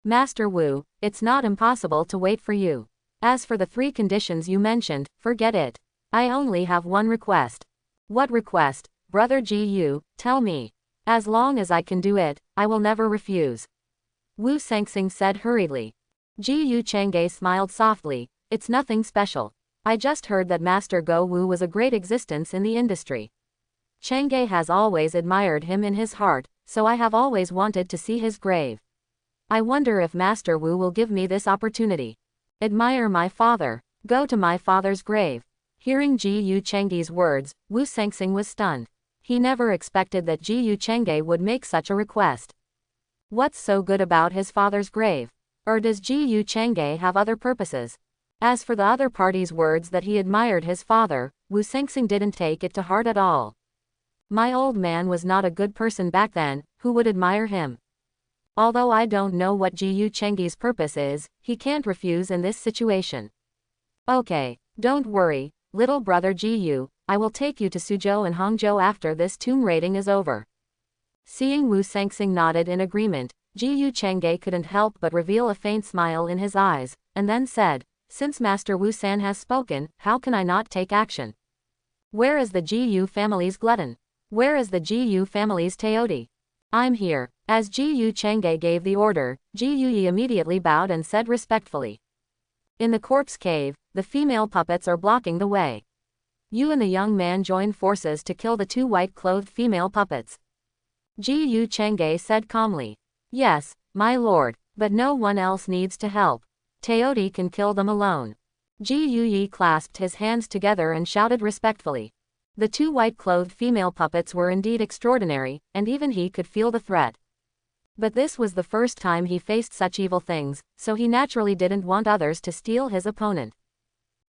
Master Wu, it's not impossible to wait for you. As for the 3 conditions you mentioned, forget it. I only have one request. What request, Brother Ji Yu? Tell me. As long as I can do it, I will never refuse. Wu Sengsing said hurriedly. Ji Yu Chengge smiled softly. It's nothing special. I just heard that Master Go Wu was a great existence in the industry. Chengge has always admired him in his heart, so I have always wanted to see his grave. I wonder if Master Wu will give me this opportunity. Admire my father. Go to my father's grave. Hearing Ji Yu Chengge's words, Wu Sengsing was stunned. He never expected that Ji Yu Chengge would make such a request. What's so good about his father's grave? Or does Ji Yu Chengge have other purposes? As for the other party's words that he admired his father, Wu Sengsing didn't take it to heart at all. My old man was not a good person back then, who would admire him? Although I don't know what Ji Yu Chengge's purpose is, he can't refuse in this situation. Okay, don't worry, little brother Ji Yu, I will take you to Suzhou and Hangzhou after this tomb raiding is over. Seeing Wu Sengsing nodded in agreement, Ji Yu Chengge couldn't help but reveal a faint smile in his eyes, and then said, since Master Wu-san has spoken, how can I not take action? Where is the Ji Yu family's glutton? Where is the Ji Yu family's Teodi? I'm here. As Ji Yu Chengge gave the order, Ji Yuyi immediately bowed and said respectfully. In the corpse cave, the female puppets are blocking the way. You and the young man join forces to kill the 2 white-clothed female puppets. Ji Yu Chengge said calmly. Yes, my lord, but no one else needs to help. Teodi can kill them alone. Ji Yuyi clasped his hands together and shouted respectfully. The 2 white-clothed female puppets were indeed extraordinary, and even he could feel the threat. But this was the first time he faced such evil things, so he naturally didn't want others to steal his opponent.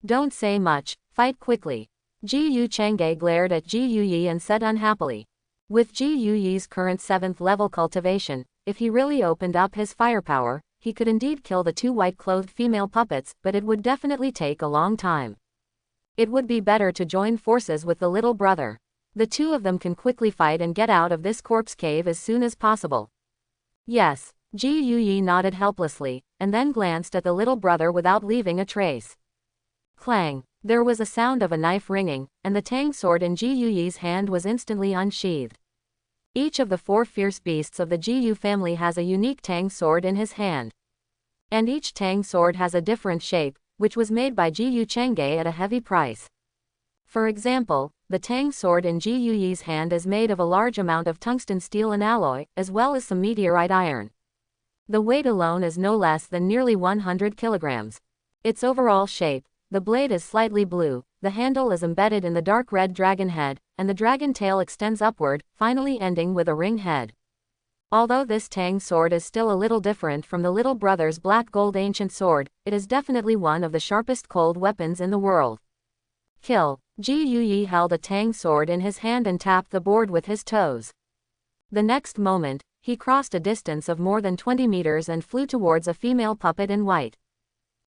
Don't say much, fight quickly. Ji Yu Chengge glared at Ji Yuyi and said unhappily. With Ji Yuyi's current 7th level cultivation, if he really opened up his firepower, he could indeed kill the 2 white-clothed female puppets, but it would definitely take a long time. It would be better to join forces with the little brother. The two of them can quickly fight and get out of this corpse cave as soon as possible. Yes, Ji Yuyi nodded helplessly, and then glanced at the little brother without leaving a trace. Clang! There was a sound of a knife ringing, and the tang sword in Ji Yuyi's hand was instantly unsheathed. Each of the 4 fierce beasts of the Jiyu family has a unique tang sword in his hand. And each tang sword has a different shape, which was made by Jiyu Chang'e at a heavy price. For example, the tang sword in Ji Yuyi's hand is made of a large amount of tungsten steel and alloy, as well as some meteorite iron. The weight alone is no less than nearly 100 kilograms. Its overall shape, the blade is slightly blue, the handle is embedded in the dark red dragon head, and the dragon tail extends upward, finally ending with a ring head. Although this tang sword is still a little different from the little brother's black gold ancient sword, it is definitely one of the sharpest cold weapons in the world. Kill! Ji Yuyi held a tang sword in his hand and tapped the board with his toes. The next moment, he crossed a distance of more than 20 meters and flew towards a female puppet in white.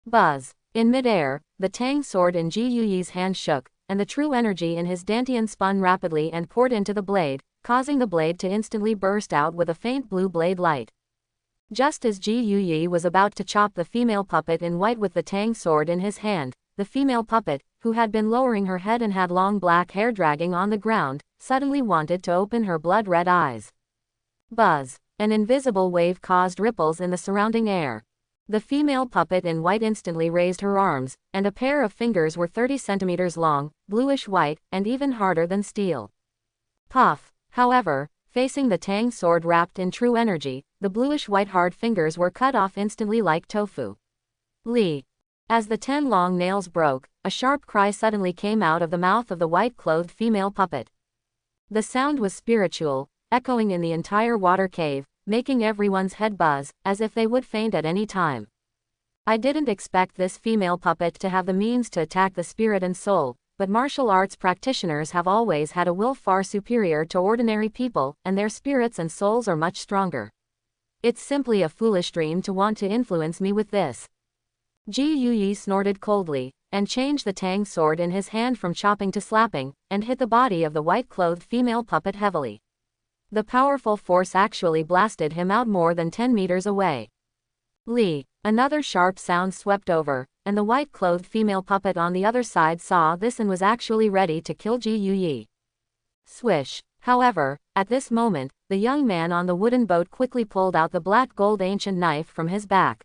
Buzz! In midair, the tang sword in Ji Yuyi's hand shook, and the true energy in his dantian spun rapidly and poured into the blade, causing the blade to instantly burst out with a faint blue blade light. Just as Ji Yuyi was about to chop the female puppet in white with the tang sword in his hand, the female puppet, who had been lowering her head and had long black hair dragging on the ground, suddenly wanted to open her blood-red eyes. Buzz! An invisible wave caused ripples in the surrounding air. The female puppet in white instantly raised her arms, and a pair of fingers were 30 centimeters long, bluish-white, and even harder than steel. Puff! However, facing the tang sword wrapped in true energy, the bluish-white hard fingers were cut off instantly like tofu. Li! As the 10 long nails broke, a sharp cry suddenly came out of the mouth of the white-clothed female puppet. The sound was spiritual, echoing in the entire water cave, making everyone's head buzz, as if they would faint at any time. I didn't expect this female puppet to have the means to attack the spirit and soul, but martial arts practitioners have always had a will far superior to ordinary people, and their spirits and souls are much stronger. It's simply a foolish dream to want to influence me with this. Ji Yuyi snorted coldly, and changed the tang sword in his hand from chopping to slapping, and hit the body of the white-clothed female puppet heavily. The powerful force actually blasted him out more than 10 meters away. Li! Another sharp sound swept over, and the white-clothed female puppet on the other side saw this and was actually ready to kill Ji Yuyi. Swish! However, at this moment, the young man on the wooden boat quickly pulled out the black gold ancient knife from his back.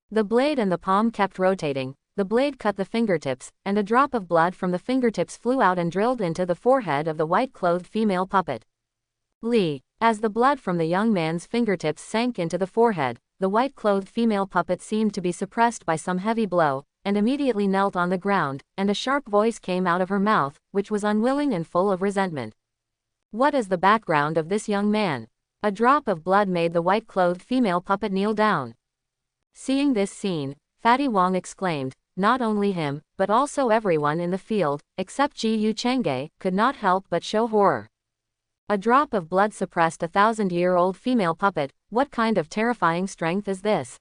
The blade and the palm kept rotating, the blade cut the fingertips, and a drop of blood from the fingertips flew out and drilled into the forehead of the white-clothed female puppet. Li! As the blood from the young man's fingertips sank into the forehead, the white-clothed female puppet seemed to be suppressed by some heavy blow, and immediately knelt on the ground, and a sharp voice came out of her mouth, which was unwilling and full of resentment. What is the background of this young man? A drop of blood made the white-clothed female puppet kneel down. Seeing this scene, Fatty Wong exclaimed, not only him, but also everyone in the field, except Jiyu Chang'e, could not help but show horror. A drop of blood suppressed a 1,000-year-old female puppet, what kind of terrifying strength is this?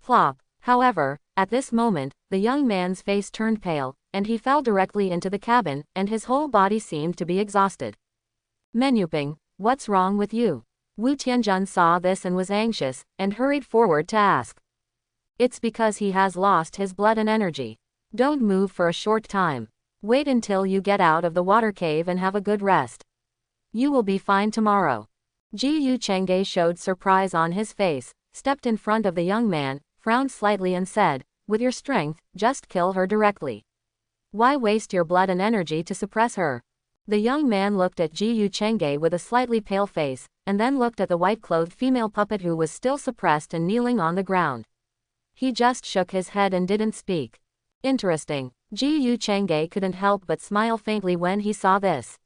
Plop! However, at this moment, the young man's face turned pale, and he fell directly into the cabin, and his whole body seemed to be exhausted. Menuping, what's wrong with you? Wu Tianjun saw this and was anxious, and hurried forward to ask. It's because he has lost his blood and energy. Don't move for a short time. Wait until you get out of the water cave and have a good rest. You will be fine tomorrow. Jiyu Chang'e showed surprise on his face, stepped in front of the young man, frowned slightly and said, with your strength, just kill her directly. Why waste your blood and energy to suppress her? The young man looked at Jiyu Chang'e with a slightly pale face, and then looked at the white-clothed female puppet who was still suppressed and kneeling on the ground. He just shook his head and didn't speak. Interesting. Jiyu Chang'e couldn't help but smile faintly when he saw this.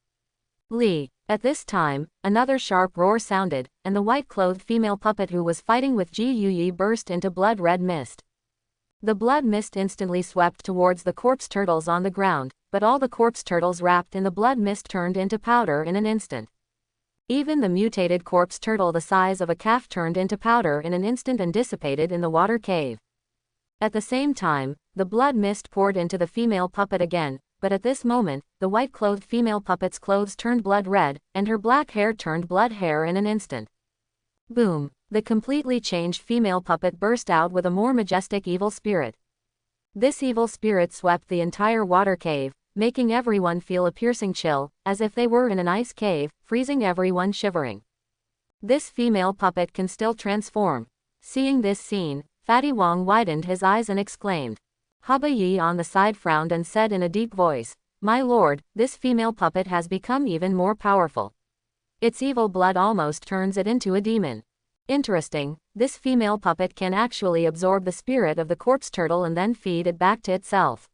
Li! At this time, another sharp roar sounded, and the white-clothed female puppet who was fighting with Ji Yuyi burst into blood-red mist. The blood mist instantly swept towards the corpse turtles on the ground, but all the corpse turtles wrapped in the blood mist turned into powder in an instant. Even the mutated corpse turtle the size of a calf turned into powder in an instant and dissipated in the water cave. At the same time, the blood mist poured into the female puppet again, but at this moment, the white-clothed female puppet's clothes turned blood red, and her black hair turned blood hair in an instant. Boom! The completely changed female puppet burst out with a more majestic evil spirit. This evil spirit swept the entire water cave, making everyone feel a piercing chill, as if they were in an ice cave, freezing everyone shivering. This female puppet can still transform. Seeing this scene, Fatty Wong widened his eyes and exclaimed. Hubba Yi on the side frowned and said in a deep voice, "My lord, this female puppet has become even more powerful. Its evil blood almost turns it into a demon. Interesting, this female puppet can actually absorb the spirit of the corpse turtle and then feed it back to itself."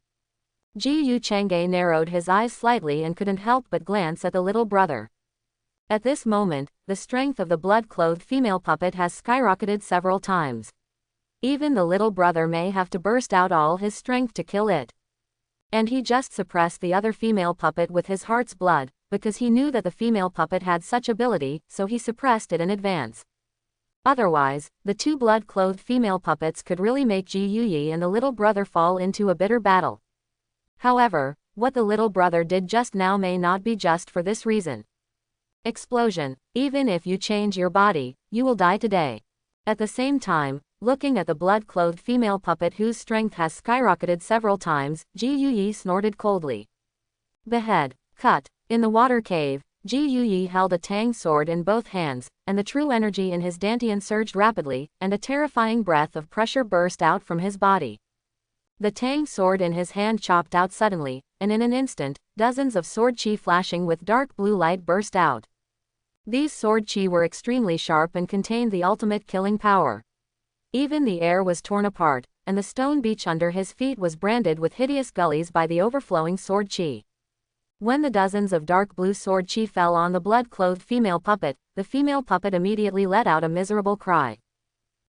Ji Yu Chang'e narrowed his eyes slightly and couldn't help but glance at the little brother. At this moment, the strength of the blood-clothed female puppet has skyrocketed several times. Even the little brother may have to burst out all his strength to kill it. And he just suppressed the other female puppet with his heart's blood, because he knew that the female puppet had such ability, so he suppressed it in advance. Otherwise, the two blood-clothed female puppets could really make Ji Yuyi and the little brother fall into a bitter battle. However, what the little brother did just now may not be just for this reason. Explosion. Even if you change your body, you will die today. At the same time, looking at the blood-clothed female puppet whose strength has skyrocketed several times, Ji Yuyi snorted coldly. Behead. Cut. In the water cave, Ji Yuyi held a tang sword in both hands, and the true energy in his dantian surged rapidly, and a terrifying breath of pressure burst out from his body. The tang sword in his hand chopped out suddenly, and in an instant, dozens of sword chi flashing with dark blue light burst out. These sword chi were extremely sharp and contained the ultimate killing power. Even the air was torn apart, and the stone beach under his feet was branded with hideous gullies by the overflowing sword chi. When the dozens of dark blue sword chi fell on the blood-clothed female puppet, the female puppet immediately let out a miserable cry.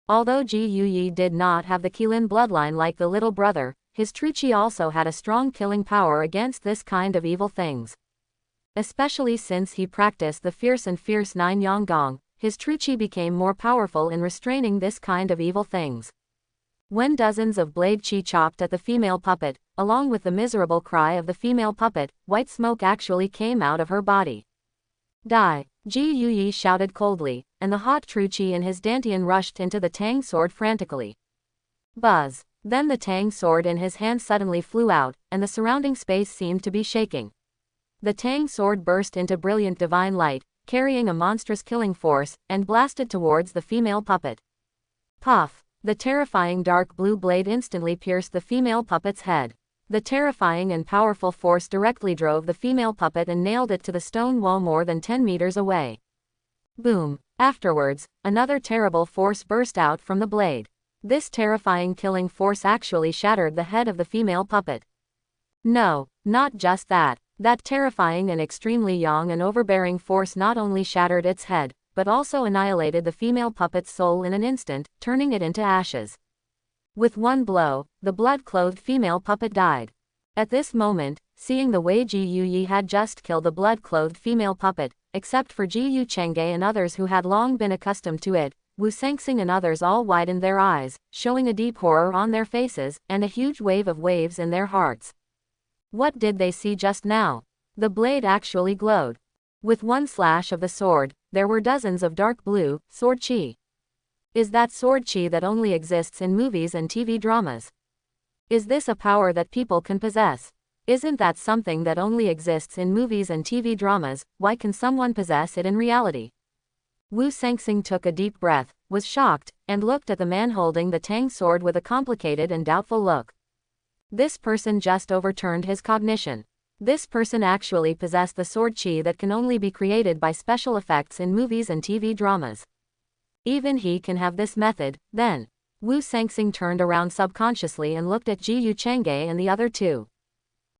Although Ji Yuyi did not have the Qilin bloodline like the little brother, his true chi also had a strong killing power against this kind of evil things. Especially since he practiced the fierce Nine Yang Gong, his true chi became more powerful in restraining this kind of evil things. When dozens of blade chi chopped at the female puppet, along with the miserable cry of the female puppet, white smoke actually came out of her body. Die! Ji Yuyi shouted coldly, and the hot true chi in his dantian rushed into the tang sword frantically. Buzz! Then the tang sword in his hand suddenly flew out, and the surrounding space seemed to be shaking. The tang sword burst into brilliant divine light, carrying a monstrous killing force, and blasted towards the female puppet. Puff! The terrifying dark blue blade instantly pierced the female puppet's head. The terrifying and powerful force directly drove the female puppet and nailed it to the stone wall more than 10 meters away. Boom! Afterwards, another terrible force burst out from the blade. This terrifying killing force actually shattered the head of the female puppet. No, not just that. That terrifying and extremely young and overbearing force not only shattered its head, but also annihilated the female puppet's soul in an instant, turning it into ashes. With one blow, the blood-clothed female puppet died. At this moment, seeing the way Ji Yuyi had just killed the blood-clothed female puppet, except for Ji Yu Chengge and others who had long been accustomed to it, Wu Sengxing and others all widened their eyes, showing a deep horror on their faces, and a huge wave of waves in their hearts. What did they see just now? The blade actually glowed. With one slash of the sword, there were dozens of dark blue sword chi. Is that sword chi that only exists in movies and TV dramas? Is this a power that people can possess? Isn't that something that only exists in movies and TV dramas? Why can someone possess it in reality? Wu Sengxing took a deep breath, was shocked, and looked at the man holding the tang sword with a complicated and doubtful look. This person just overturned his cognition. This person actually possessed the sword chi that can only be created by special effects in movies and TV dramas. Even he can have this method, then. Wu Sengxing turned around subconsciously and looked at Ji Yu Chengge and the other two.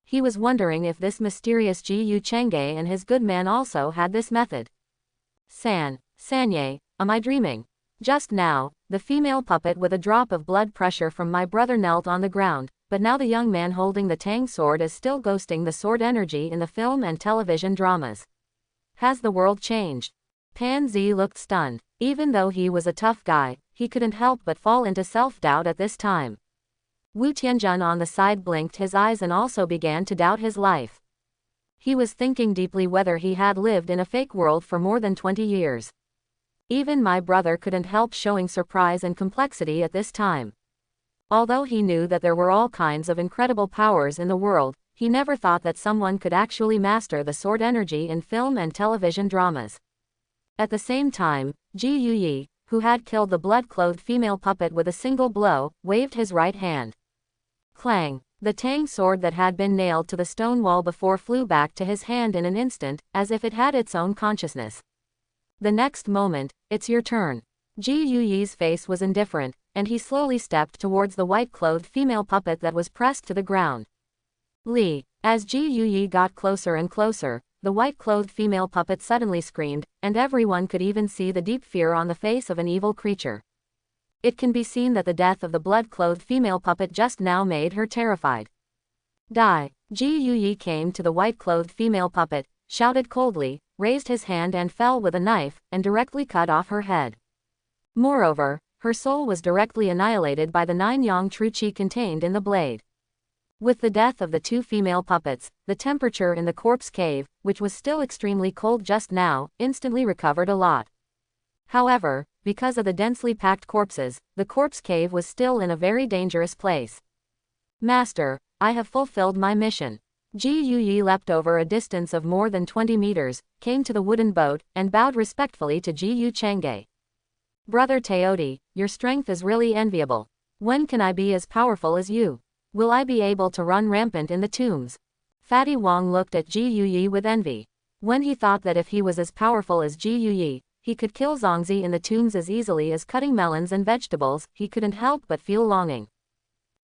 He was wondering if this mysterious Ji Yu Chengge and his good man also had this method. Sanye, am I dreaming? Just now, the female puppet with a drop of blood pressure from my brother knelt on the ground, but now the young man holding the tang sword is still ghosting the sword energy in the film and television dramas. Has the world changed? Pan Zi looked stunned. Even though he was a tough guy, he couldn't help but fall into self-doubt at this time. Wu Tianjun on the side blinked his eyes and also began to doubt his life. He was thinking deeply whether he had lived in a fake world for more than 20 years. Even my brother couldn't help showing surprise and complexity at this time. Although he knew that there were all kinds of incredible powers in the world, he never thought that someone could actually master the sword energy in film and television dramas. At the same time, Ji Yuyi, who had killed the blood-clothed female puppet with a single blow, waved his right hand. Clang! The tang sword that had been nailed to the stone wall before flew back to his hand in an instant, as if it had its own consciousness. The next moment, it's your turn. Ji Yuyi's face was indifferent, and he slowly stepped towards the white-clothed female puppet that was pressed to the ground. Li. As Ji Yuyi got closer and closer, the white-clothed female puppet suddenly screamed, and everyone could even see the deep fear on the face of an evil creature. It can be seen that the death of the blood-clothed female puppet just now made her terrified. Die! Ji Yuyi came to the white-clothed female puppet, shouted coldly, raised his hand and fell with a knife, and directly cut off her head. Moreover, her soul was directly annihilated by the 9 yang true qi contained in the blade. With the death of the 2 female puppets, the temperature in the corpse cave, which was still extremely cold just now, instantly recovered a lot. However, because of the densely packed corpses, the corpse cave was still in a very dangerous place. Master, I have fulfilled my mission. Ji Yuyi leapt over a distance of more than 20 meters, came to the wooden boat, and bowed respectfully to Ji Yu Changge. Brother Teodi, your strength is really enviable. When can I be as powerful as you? Will I be able to run rampant in the tombs? Fatty Wang looked at Ji Yuyi with envy. When he thought that if he was as powerful as Ji Yuyi, he could kill Zongzi in the tombs as easily as cutting melons and vegetables, he couldn't help but feel longing.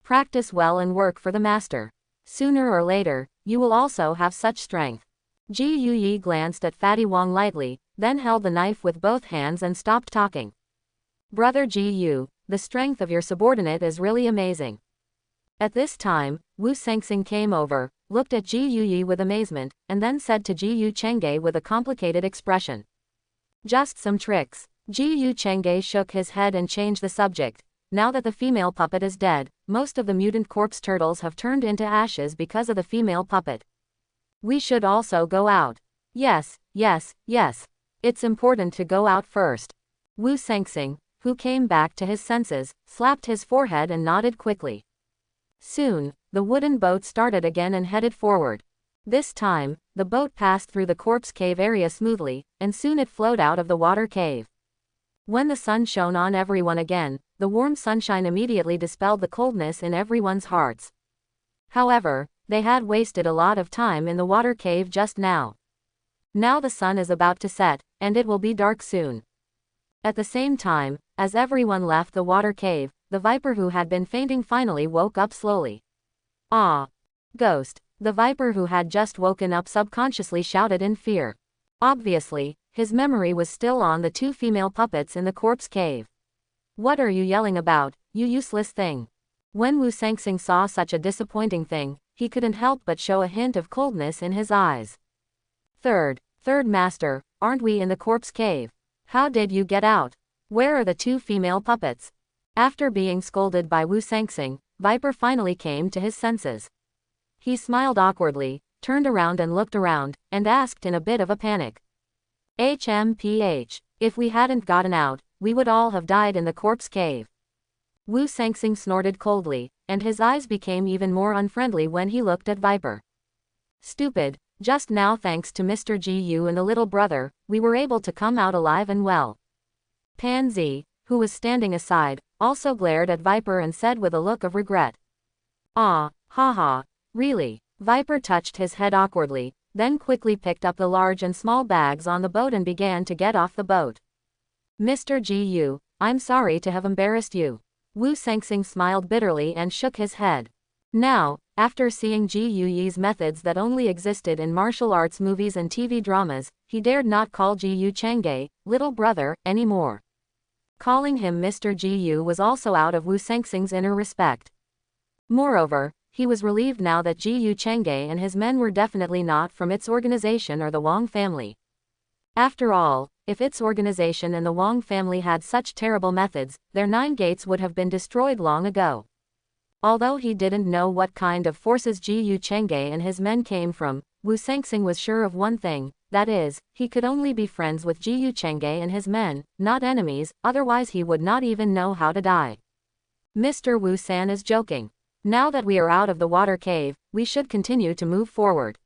Practice well and work for the master. Sooner or later, you will also have such strength. Ji Yuyi glanced at Fatty Wang lightly, then held the knife with both hands and stopped talking. Brother Ji Yu, the strength of your subordinate is really amazing. At this time, Wu Sengxing came over, looked at Ji Yuyi with amazement, and then said to Ji Yu Chengge with a complicated expression. Just some tricks. Ji Yu Chengge shook his head and changed the subject. Now that the female puppet is dead, most of the mutant corpse turtles have turned into ashes because of the female puppet. We should also go out. Yes, yes, yes. It's important to go out first. Wu Sengxing, who came back to his senses, slapped his forehead and nodded quickly. Soon, the wooden boat started again and headed forward. This time, the boat passed through the corpse cave area smoothly, and soon it flowed out of the water cave. When the sun shone on everyone again, the warm sunshine immediately dispelled the coldness in everyone's hearts. However, they had wasted a lot of time in the water cave just now. Now the sun is about to set, and it will be dark soon. At the same time, as everyone left the water cave, the viper who had been fainting finally woke up slowly. Ah! Ghost! The viper who had just woken up subconsciously shouted in fear. Obviously, his memory was still on the 2 female puppets in the corpse cave. What are you yelling about, you useless thing? When Wu Sengxing saw such a disappointing thing, he couldn't help but show a hint of coldness in his eyes. Third master, aren't we in the corpse cave? How did you get out? Where are the 2 female puppets? After being scolded by Wu Sengxing, Viper finally came to his senses. He smiled awkwardly, turned around and looked around, and asked in a bit of a panic. HMPH, if we hadn't gotten out, we would all have died in the corpse cave. Wu Sengxing snorted coldly, and his eyes became even more unfriendly when he looked at Viper. Stupid, just now thanks to Mr. Ji Yu and the little brother, we were able to come out alive and well. Pan Zi, who was standing aside, also glared at Viper and said with a look of regret. Ah, haha, really? Viper touched his head awkwardly, then quickly picked up the large and small bags on the boat and began to get off the boat. Mr. Ji Yu, I'm sorry to have embarrassed you. Wu Sengxing smiled bitterly and shook his head. Now, after seeing Ji Yuyi's methods that only existed in martial arts movies and TV dramas, he dared not call Ji Yu Changge, little brother, anymore. Calling him Mr. Ji Yu was also out of Wu Sengxing's inner respect. Moreover, he was relieved now that Ji Yu Changge and his men were definitely not from its organization or the Wang family. After all, if its organization and the Wang family had such terrible methods, their 9 gates would have been destroyed long ago. Although he didn't know what kind of forces Ji Chengge and his men came from, Wu Sengxing was sure of one thing, that is, he could only be friends with Ji Chengge and his men, not enemies, otherwise he would not even know how to die. Mr. Wu San is joking. Now that we are out of the water cave, we should continue to move forward.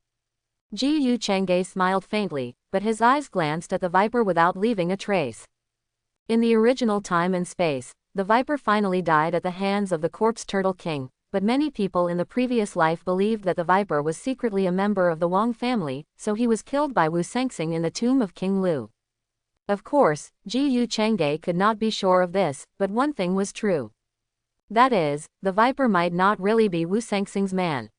Ji Chengge smiled faintly, but his eyes glanced at the viper without leaving a trace. In the original time and space, the viper finally died at the hands of the corpse turtle king, but many people in the previous life believed that the viper was secretly a member of the Wang family, so he was killed by Wu Sengxing in the tomb of King Lu. Of course, Ji Chengge could not be sure of this, but one thing was true. That is, the viper might not really be Wu Sengxing's man.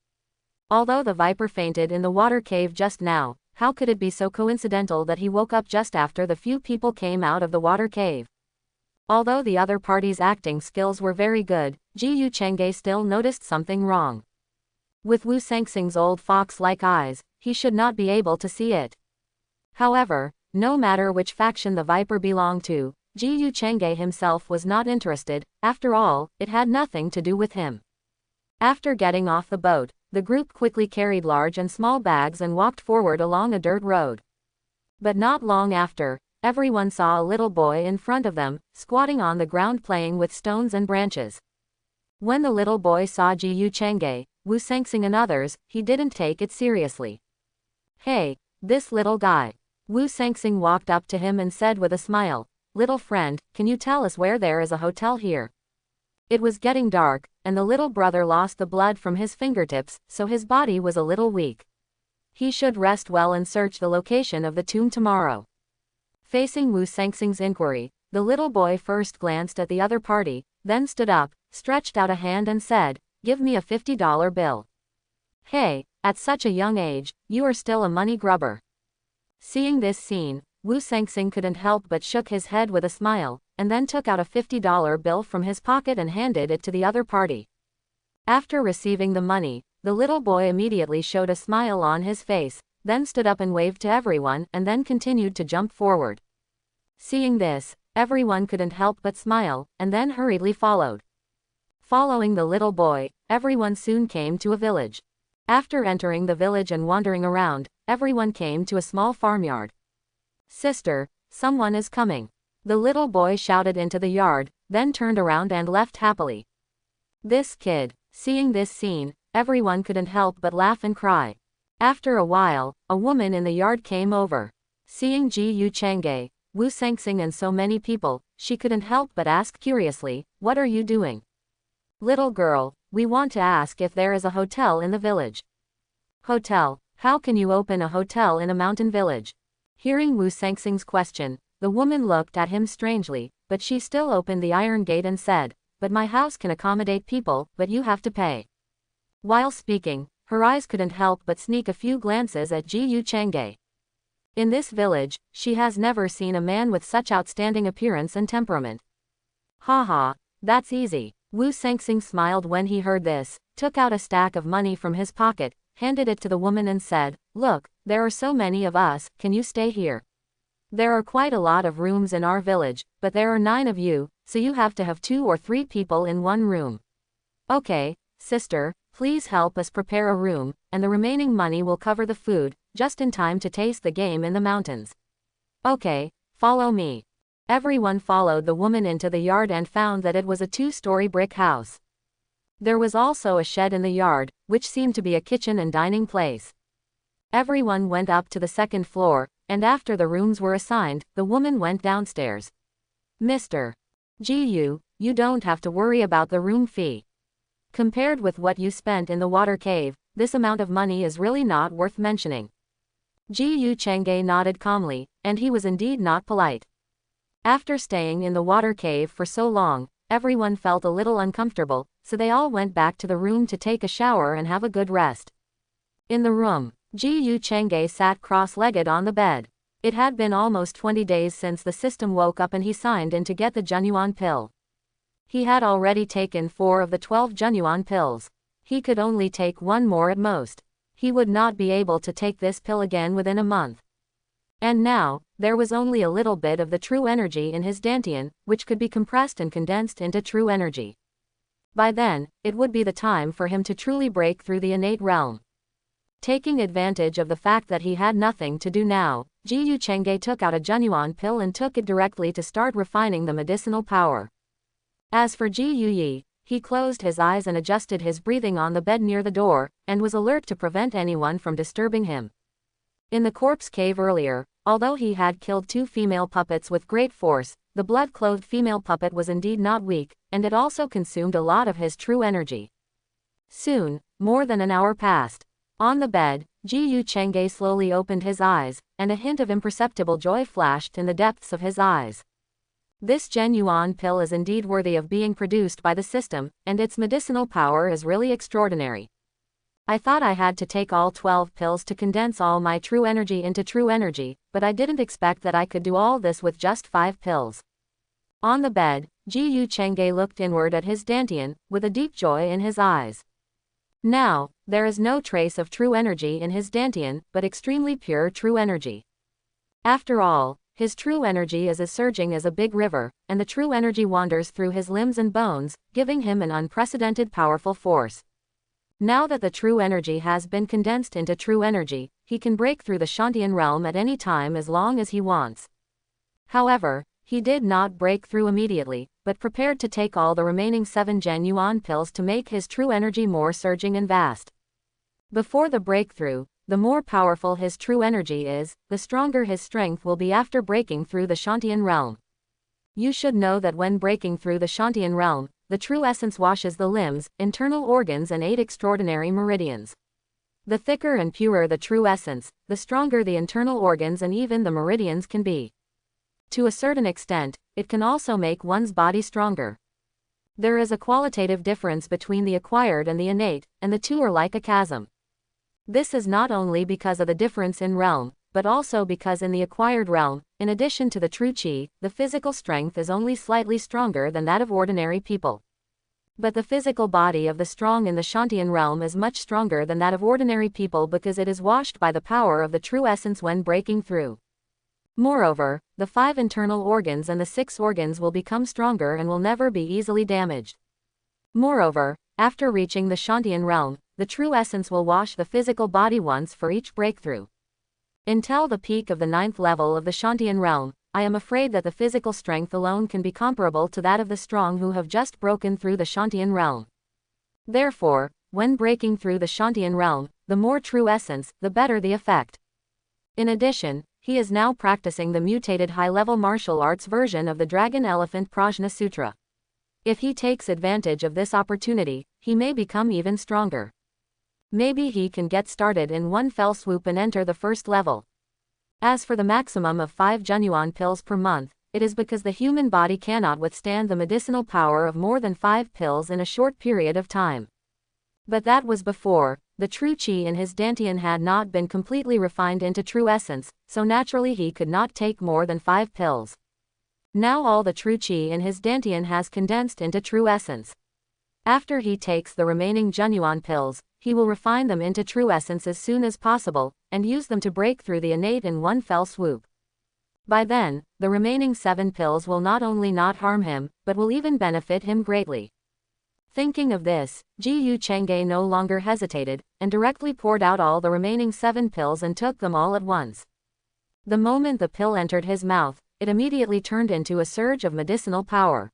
Although the viper fainted in the water cave just now, how could it be so coincidental that he woke up just after the few people came out of the water cave? Although the other party's acting skills were very good, Ji Chengge still noticed something wrong. With Wu Sengxing's old fox-like eyes, he should not be able to see it. However, no matter which faction the viper belonged to, Ji Chengge himself was not interested. After all, it had nothing to do with him. After getting off the boat, the group quickly carried large and small bags and walked forward along a dirt road. But not long after, everyone saw a little boy in front of them, squatting on the ground playing with stones and branches. When the little boy saw Ji Chengge, Wu Sengxing and others, he didn't take it seriously. "Hey, this little guy." Wu Sengxing walked up to him and said with a smile, "Little friend, can you tell us where there is a hotel here?" It was getting dark, and the little brother lost the blood from his fingertips, so his body was a little weak. He should rest well and search the location of the tomb tomorrow. Facing Wu Sengxing's inquiry, the little boy first glanced at the other party, then stood up, stretched out a hand and said, "Give me a $50 bill. Hey, at such a young age, you are still a money grubber." Seeing this scene, Wu Sengxing couldn't help but shook his head with a smile, and then took out a $50 bill from his pocket and handed it to the other party. After receiving the money, the little boy immediately showed a smile on his face, then stood up and waved to everyone and then continued to jump forward. Seeing this, everyone couldn't help but smile, and then hurriedly followed. Following the little boy, everyone soon came to a village. After entering the village and wandering around, everyone came to a small farmyard. "Sister, someone is coming." The little boy shouted into the yard, then turned around and left happily. This kid. Seeing this scene, everyone couldn't help but laugh and cry. After a while, a woman in the yard came over. Seeing Ji Chengge, Wu Sengxing and so many people, she couldn't help but ask curiously, "What are you doing?" "Little girl, we want to ask if there is a hotel in the village." "Hotel? How can you open a hotel in a mountain village?" Hearing Wu Sengxing's question, the woman looked at him strangely, but she still opened the iron gate and said, "But my house can accommodate people, but you have to pay." While speaking, her eyes couldn't help but sneak a few glances at Ji Chengge. In this village, she has never seen a man with such outstanding appearance and temperament. "Haha, that's easy." Wu Sengxing smiled when he heard this, took out a stack of money from his pocket, handed it to the woman and said, "Look, there are so many of us, can you stay here? There are quite a lot of rooms in our village, but there are 9 of you, so you have to have 2 or 3 people in one room. Okay, sister, please help us prepare a room, and the remaining money will cover the food, just in time to taste the game in the mountains. Okay, follow me." Everyone followed the woman into the yard and found that it was a 2-story brick house. There was also a shed in the yard, which seemed to be a kitchen and dining place. Everyone went up to the 2nd floor, and after the rooms were assigned, the woman went downstairs. "Mr. Ji, you don't have to worry about the room fee. Compared with what you spent in the water cave, this amount of money is really not worth mentioning." Ji Chengge nodded calmly, and he was indeed not polite. After staying in the water cave for so long, everyone felt a little uncomfortable, so they all went back to the room to take a shower and have a good rest. In the room, Ji Chengge sat cross-legged on the bed. It had been almost 20 days since the system woke up and he signed in to get the Junyuan pill. He had already taken 4 of the 12 Junyuan pills. He could only take 1 more at most. He would not be able to take this pill again within a month. And now, there was only a little bit of the true energy in his dantian, which could be compressed and condensed into true energy. By then, it would be the time for him to truly break through the innate realm. Taking advantage of the fact that he had nothing to do now, Jiyu Chengge took out a Junyuan pill and took it directly to start refining the medicinal power. As for Ji Yuyi, he closed his eyes and adjusted his breathing on the bed near the door, and was alert to prevent anyone from disturbing him. In the corpse cave earlier, although he had killed 2 female puppets with great force, the blood-clothed female puppet was indeed not weak, and it also consumed a lot of his true energy. Soon, more than an hour passed. On the bed, Jiyu Chengge slowly opened his eyes, and a hint of imperceptible joy flashed in the depths of his eyes. This Junyuan pill is indeed worthy of being produced by the system, and its medicinal power is really extraordinary. I thought I had to take all 12 pills to condense all my true energy into true energy, but I didn't expect that I could do all this with just 5 pills. On the bed, Jiyu Chengge looked inward at his dantian, with a deep joy in his eyes. Now, there is no trace of true energy in his dantian, but extremely pure true energy. After all, his true energy is as surging as a big river, and the true energy wanders through his limbs and bones, giving him an unprecedented powerful force. Now that the true energy has been condensed into true energy, he can break through the Shantian realm at any time as long as he wants. However, he did not break through immediately, but prepared to take all the remaining 7 Junyuan pills to make his true energy more surging and vast. Before the breakthrough, the more powerful his true energy is, the stronger his strength will be after breaking through the Shantian realm. You should know that when breaking through the Shantian realm, the true essence washes the limbs, internal organs and 8 extraordinary meridians. The thicker and purer the true essence, the stronger the internal organs and even the meridians can be. To a certain extent, it can also make one's body stronger. There is a qualitative difference between the acquired and the innate, and the two are like a chasm. This is not only because of the difference in realm, but also because in the acquired realm, in addition to the true qi, the physical strength is only slightly stronger than that of ordinary people. But the physical body of the strong in the Shantian realm is much stronger than that of ordinary people because it is washed by the power of the true essence when breaking through. Moreover, the 5 internal organs and the 6 organs will become stronger and will never be easily damaged. Moreover, after reaching the Shantian realm, the true essence will wash the physical body once for each breakthrough. Until the peak of the 9th level of the Shantian realm, I am afraid that the physical strength alone can be comparable to that of the strong who have just broken through the Shantian realm. Therefore, when breaking through the Shantian realm, the more true essence, the better the effect. In addition, he is now practicing the mutated high-level martial arts version of the Dragon Elephant Prajna Sutra. If he takes advantage of this opportunity, he may become even stronger. Maybe he can get started in one fell swoop and enter the 1st level. As for the maximum of 5 Junyuan pills per month, it is because the human body cannot withstand the medicinal power of more than 5 pills in a short period of time. But that was before the true qi in his dantian had not been completely refined into true essence, so naturally he could not take more than 5 pills. Now all the true qi in his dantian has condensed into true essence. After he takes the remaining Junyuan pills, he will refine them into true essence as soon as possible, and use them to break through the innate in one fell swoop. By then, the remaining 7 pills will not only not harm him, but will even benefit him greatly. Thinking of this, Jiyu Chengge no longer hesitated, and directly poured out all the remaining 7 pills and took them all at once. The moment the pill entered his mouth, it immediately turned into a surge of medicinal power.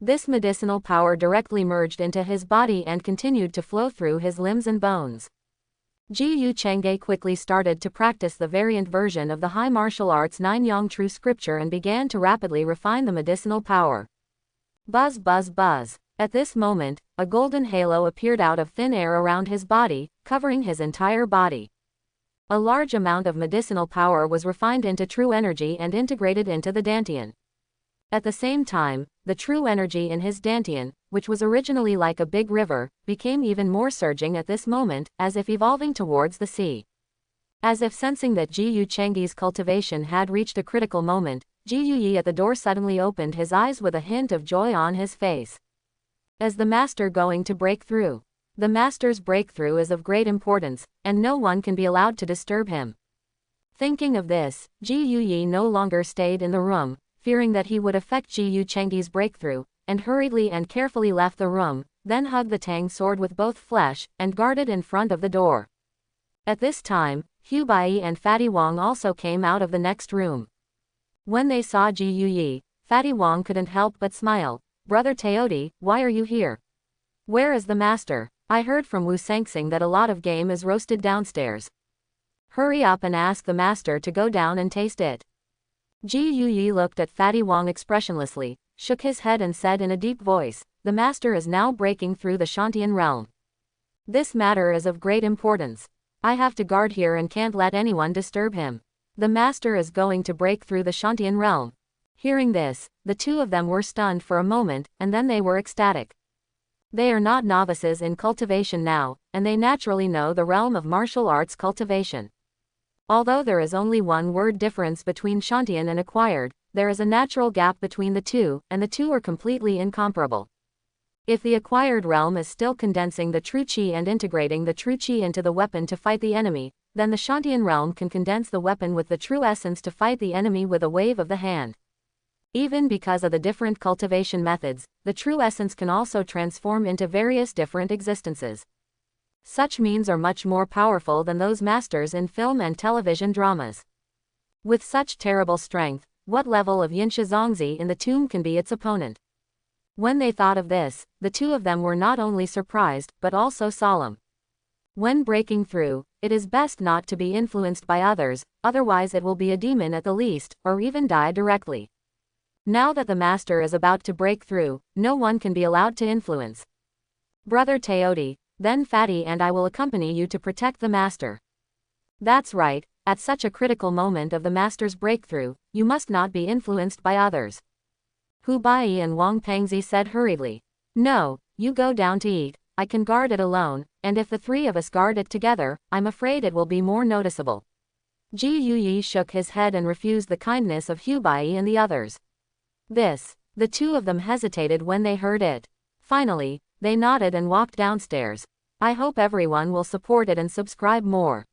This medicinal power directly merged into his body and continued to flow through his limbs and bones. Jiyu Chengge quickly started to practice the variant version of the high martial arts 9 yang true scripture and began to rapidly refine the medicinal power. Buzz buzz buzz. At this moment, a golden halo appeared out of thin air around his body, covering his entire body. A large amount of medicinal power was refined into true energy and integrated into the dantian. At the same time, the true energy in his dantian, which was originally like a big river, became even more surging at this moment, as if evolving towards the sea. As if sensing that Jiyu Chengge's cultivation had reached a critical moment, Jiyu Yi at the door suddenly opened his eyes with a hint of joy on his face. Is the master going to break through? The master's breakthrough is of great importance, and no one can be allowed to disturb him. Thinking of this, Jiyu Yi no longer stayed in the room, fearing that he would affect Jiyu Chengge's breakthrough, and hurriedly and carefully left the room, then hugged the Tang sword with both flesh, and guarded in front of the door. At this time, Hu Bai and Fatty Wong also came out of the next room. When they saw Ji Yuyi, Fatty Wong couldn't help but smile. Brother Teodi, why are you here? Where is the master? I heard from Wu Sangsing that a lot of game is roasted downstairs. Hurry up and ask the master to go down and taste it. Ji Yuyi looked at Fatty Wong expressionlessly, shook his head and said in a deep voice, the master is now breaking through the Shantian realm. This matter is of great importance. I have to guard here and can't let anyone disturb him. The master is going to break through the Shantian realm. Hearing this, the two of them were stunned for a moment, and then they were ecstatic. They are not novices in cultivation now, and they naturally know the realm of martial arts cultivation. Although there is only one word difference between Shantian and acquired, there is a natural gap between the two, and the two are completely incomparable. If the acquired realm is still condensing the true chi and integrating the true chi into the weapon to fight the enemy, then the Shantian realm can condense the weapon with the true essence to fight the enemy with a wave of the hand. Even because of the different cultivation methods, the true essence can also transform into various different existences. Such means are much more powerful than those masters in film and television dramas. With such terrible strength, what level of Yin Shizongzi in the tomb can be its opponent? When they thought of this, the two of them were not only surprised, but also solemn. When breaking through, it is best not to be influenced by others, otherwise it will be a demon at the least, or even die directly. Now that the master is about to break through, no one can be allowed to influence. Brother Teodi, then Fatty and I will accompany you to protect the master. That's right, at such a critical moment of the master's breakthrough, you must not be influenced by others. Hu Bai and Wang Pengzi said hurriedly. No, you go down to eat, I can guard it alone, and if the three of us guard it together, I'm afraid it will be more noticeable. Ji Yuyi shook his head and refused the kindness of Hu Bai and the others. The two of them hesitated when they heard it. Finally, they nodded and walked downstairs. I hope everyone will support it and subscribe more.